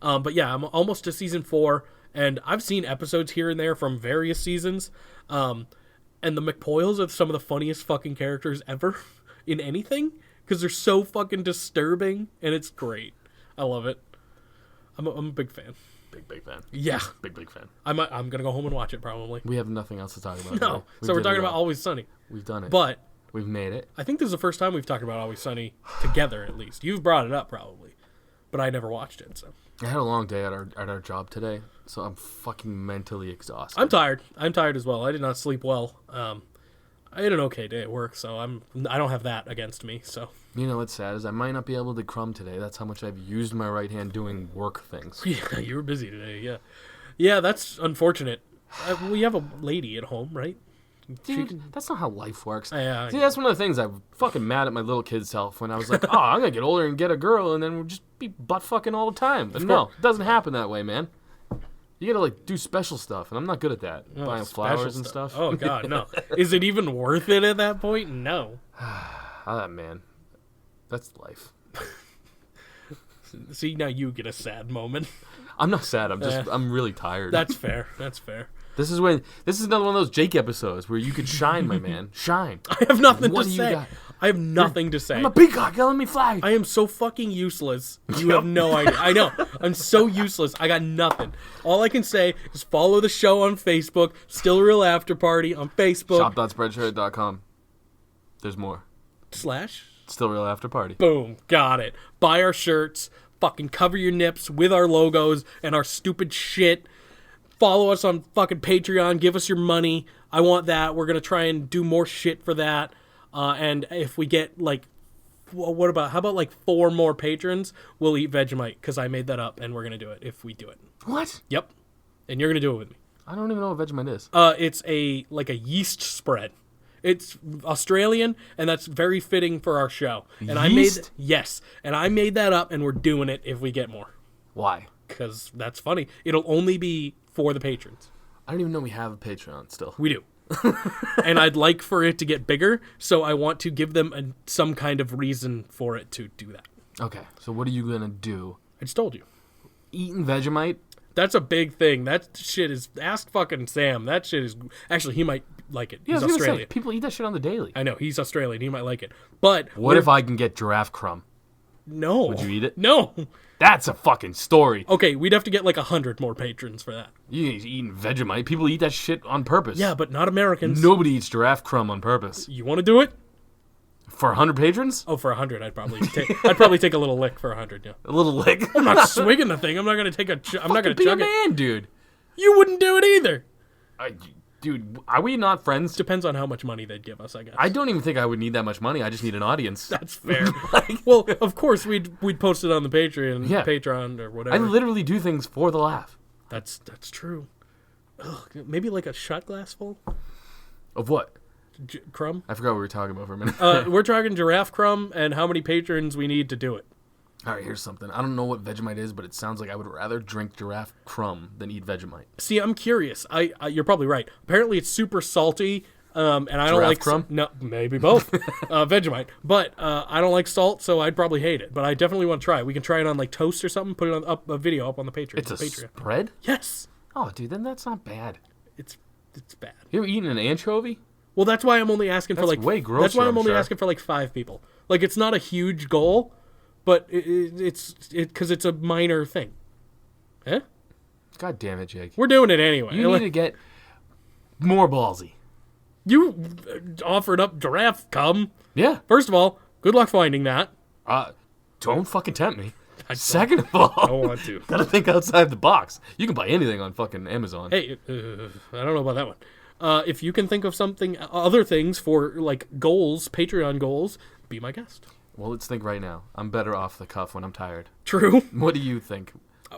But yeah, I'm almost to season 4, and I've seen episodes here and there from various seasons. And the McPoyles are some of the funniest fucking characters ever in anything, because they're so fucking disturbing, and it's great. I love it. I'm a big fan. Big fan. Yeah. Big fan. I'm gonna go home and watch it probably. We have nothing else to talk about. No. Today. So we're did talking it about all. Always Sunny. We've done it. But We've made it. I think this is the first time we've talked about Always Sunny together, at least. You've brought it up probably, but I never watched it. So I had a long day at our job today, so I'm fucking mentally exhausted. I'm tired. I'm tired as well. I did not sleep well. I had an okay day at work, so I don't have that against me. So You know what's sad is I might not be able to crumb today. That's how much I've used my right hand doing work things. yeah, you were busy today. Yeah, yeah, that's unfortunate. We have a lady at home, right? Dude, that's not how life works. Yeah, See, that's one of the things I'm fucking mad at my little kid self when I was like, oh, I'm going to get older and get a girl and then we'll just be butt fucking all the time. But no, it doesn't happen that way, man. You got to, like, do special stuff, and I'm not good at that. Buying flowers and stuff. Oh, God, no. Is it even worth it at that point? No. Ah, man. That's life. See, now you get a sad moment. I'm not sad. I'm really tired. That's fair. That's fair. This is another one of those Jake episodes where you could shine, my man. Shine. I have nothing What to do you say. got? I have nothing to say. I'm a peacock. Let me fly. I am so fucking useless. You have no idea. I know. I'm so useless. I got nothing. All I can say is follow the show on Facebook. Still Real After Party on Facebook. Shop.spreadshirt.com. There's more. / Still Real After Party. Boom. Got it. Buy our shirts. Fucking cover your nips with our logos and our stupid shit. Follow us on fucking Patreon. Give us your money. I want that. We're going to try and do more shit for that. And if we get, like, how about, like, 4 more patrons, we'll eat Vegemite, because I made that up, and we're going to do it if we do it. What? Yep. And you're going to do it with me. I don't even know what Vegemite is. It's a yeast spread. It's Australian, and that's very fitting for our show. And Yeast? I made that up, and we're doing it if we get more. Why? Because that's funny. It'll only be for the patrons. I don't even know we have a Patreon still. We do. And I'd like for it to get bigger, so I want to give them some kind of reason for it to do that. Okay, so what are you going to do? I just told you. Eating Vegemite? That's a big thing. That shit is... Ask fucking Sam. That shit is... Actually, he might like it. Yeah, He's I was gonna Australian. say, people eat that shit on the daily. I know. He's Australian. He might like it. But... What if I can get giraffe crumb? No. Would you eat it? No. That's a fucking story. Okay, we'd have to get like 100 more patrons for that. You ain't eating Vegemite. People eat that shit on purpose. Yeah, but not Americans. Nobody eats giraffe crumb on purpose. You want to do it? For 100 patrons? Oh, for 100, I'd probably take a little lick for 100. Yeah. A little lick. I'm not swigging the thing. I'm not gonna take a. I'm not gonna Be a chug it. man, dude. You wouldn't do it either. Dude, are we not friends? Depends on how much money they'd give us, I guess. I don't even think I would need that much money. I just need an audience. That's fair. Well, of course we'd post it on the Patreon or whatever. I literally do things for the laugh. That's true. Ugh, maybe like a shot glass full. Of what? Crumb. I forgot what we were talking about for a minute. We're talking giraffe crumb and how many patrons we need to do it. All right, here's something. I don't know what Vegemite is, but it sounds like I would rather drink giraffe crumb than eat Vegemite. See, I'm curious. You're probably right. Apparently, it's super salty, and I don't like crumb? No, maybe both. Vegemite, but I don't like salt, so I'd probably hate it. But I definitely want to try it. We can try it on like toast or something. Put it on a video up on the Patreon. It's a Patreon. spread? Yes. Oh, dude, then that's not bad. It's bad. You ever eaten an anchovy? Well, that's why I'm only asking for That's like way grosser, That's why I'm I'm only sure. asking for like 5 people. Like it's not a huge goal, but it's because it's a minor thing. Eh? God damn it, Jake. We're doing it anyway. You need to get more ballsy. You offered up giraffe cum. Yeah. First of all, good luck finding that. Don't fucking tempt me. Second of all, I don't want to. gotta think outside the box. You can buy anything on fucking Amazon. Hey, I don't know about that one. If you can think of something, other things for like goals, Patreon goals, be my guest. Well, let's think right now. I'm better off the cuff when I'm tired. True. What do you think?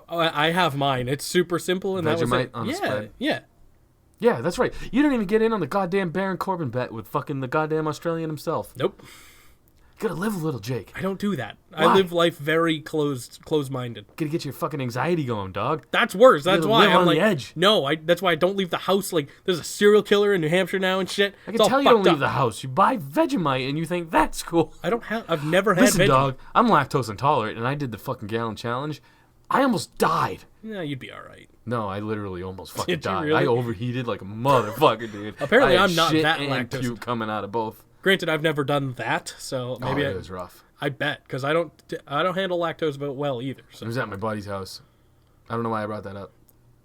I have mine. It's super simple, and that was Vegemite it. on the Yeah, spread? yeah. Yeah, that's right. You didn't even get in on the goddamn Baron Corbin bet with fucking the goddamn Australian himself. Nope. You gotta live a little, Jake. I don't do that. Why? I live life very closed-minded. Gotta get your fucking anxiety going, dog. That's worse. That's gotta why live I'm on like, the edge. no. That's why I don't leave the house. Like, there's a serial killer in New Hampshire now and shit. I can tell you don't leave the house. You buy Vegemite and you think that's cool. I've never had Listen, Vegemite. dog, I'm lactose intolerant and I did the fucking gallon challenge. I almost died. Yeah, you'd be all right. No, I literally almost fucking Did you died. really? I overheated like a motherfucker, dude. Apparently, I had I'm not shit that and lactose. puke coming out of both. Granted, I've never done that, so maybe it was rough. I bet because I don't handle lactose well either. So I was at my buddy's house. I don't know why I brought that up.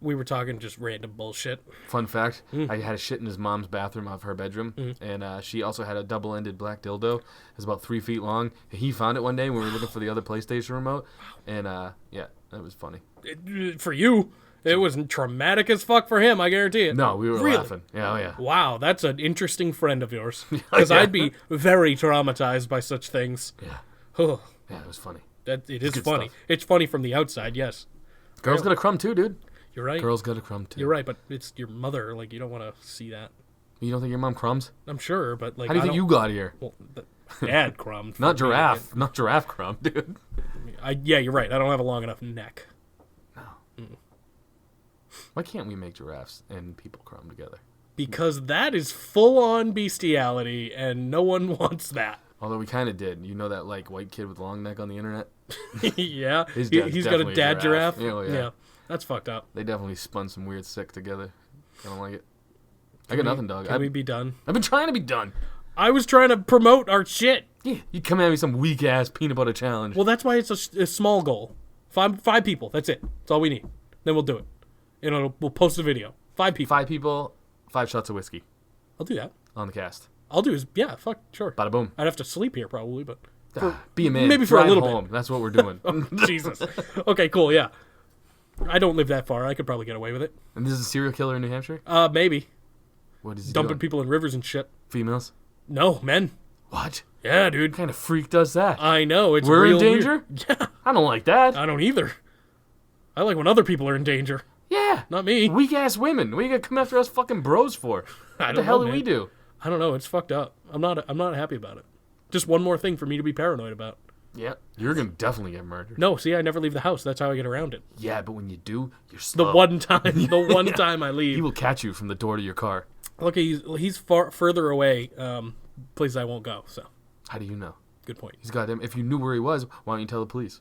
We were talking just random bullshit. Fun fact, I had a shit in his mom's bathroom of her bedroom, and she also had a double-ended black dildo. It was about 3 feet long. He found it one day when we were looking for the other PlayStation remote, and yeah, that was funny. For you, it was traumatic as fuck for him, I guarantee it. No, we were Really? laughing. Yeah, oh yeah. Wow, that's an interesting friend of yours. Because I'd be very traumatized by such things. Yeah. Ugh. Yeah, it was funny. It is good funny. stuff. It's funny from the outside, yes. Girls got a crumb too, dude. You're right. Girls got a crumb too. You're right, but it's your mother. Like, you don't want to see that. You don't think your mom crumbs? I'm sure, but like, How do you think you got here? Well, dad crumb. Not giraffe. Not giraffe crumb, dude. Yeah, you're right. I don't have a long enough neck. Why can't we make giraffes and people crumb together? Because that is full-on bestiality, and no one wants that. Although we kind of did. You know that like white kid with long neck on the internet? Yeah, His dad's he's got a definitely a dad giraffe. giraffe. Yeah. That's fucked up. They definitely spun some weird sick together. I don't like it. I got nothing, dog. Can we be done? I've been trying to be done. I was trying to promote our shit. Yeah, you come at me some weak ass peanut butter challenge. Well, that's why it's a small goal. Five people. That's it. That's all we need. Then we'll do it. And we'll post a video. 5 people. 5 people, 5 shots of whiskey I'll do that. on the cast. I'll do is fuck, sure. Bada boom. I'd have to sleep here probably, but Be a man. maybe for a Drive little home. That's what we're doing. Jesus. Okay, cool. Yeah. I don't live that far. I could probably get away with it. And this is a serial killer in New Hampshire? Maybe What is he dumping doing? people in rivers and shit. Females? No, men. What? Yeah, dude. What kind of freak does that? I know it's We're in real danger? weird. Yeah. I don't like that. I don't either. I like when other people are in danger. Yeah. Not me. Weak ass women. What are you gonna come after us fucking bros for? I What the don't hell know, do we man. do? I don't know. It's fucked up. I'm not happy about it. Just one more thing for me to be paranoid about. Yeah. You're gonna definitely get murdered. No, see, I never leave the house. That's how I get around it. Yeah, but when you do, you're The slow. one time I leave. He will catch you from the door to your car. Look, he's far further away, places I won't go. So, How do you know? good point. He's goddamn. If you knew where he was, why don't you tell the police?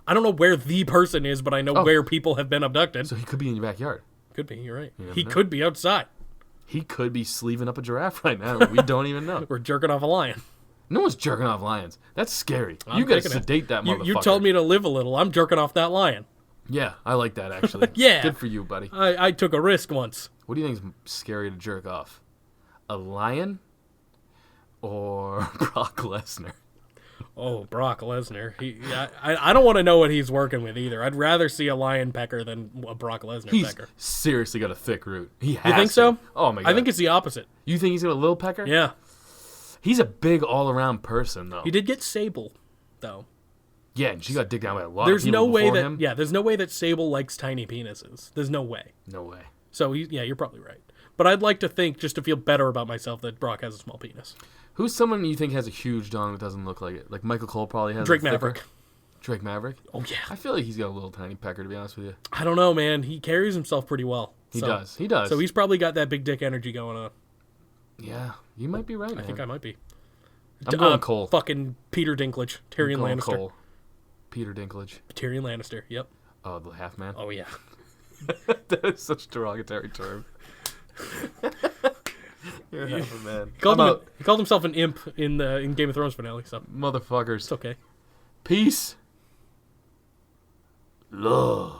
I don't know where the person is, but I know where people have been abducted. So he could be in your backyard. Could be. You're right. never He know. could be outside. He could be sleeving up a giraffe right now. We don't even know. We're jerking off a lion. No one's jerking off lions. That's scary. I'm You gotta taking it. sedate that motherfucker. You told me to live a little. I'm jerking off that lion. Yeah, I like that actually. Yeah. Good for you, buddy. I took a risk once. What do you think is scary to jerk off? A lion or Brock Lesnar? Oh, Brock Lesnar. I don't want to know what he's working with either. I'd rather see a lion pecker than a Brock Lesnar He's pecker. seriously got a thick root. He has You think to. so? Oh my god. I think it's the opposite. You think he's got a little pecker? Yeah. He's a big all-around person though. He did get Sable, though. Yeah, and she got digged down by a lot There's of people no way before that him. there's no way that Sable likes tiny penises. There's no way. No way. So you're probably right. But I'd like to think, just to feel better about myself, that Brock has a small penis. Who's someone you think has a huge dong that doesn't look like it? Like Michael Cole probably has. Drake a thicker- Maverick. Drake Maverick? Oh yeah. I feel like he's got a little tiny pecker, to be honest with you. I don't know, man. He carries himself pretty well. He does. He does. So he's probably got that big dick energy going on. Yeah, you might be right, man. I think I might be. I'm going Cole. Fucking Peter Dinklage. Tyrion Going Lannister. Cole. Peter Dinklage. Tyrion Lannister. Yep. Oh, the half man. Oh yeah. That is such a derogatory term. You're half a man. He called himself an imp in Game of Thrones finale. So Motherfuckers. it's okay. Peace. Love.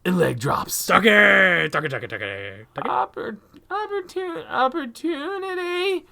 And leg drops. Tuck it. Opportunity.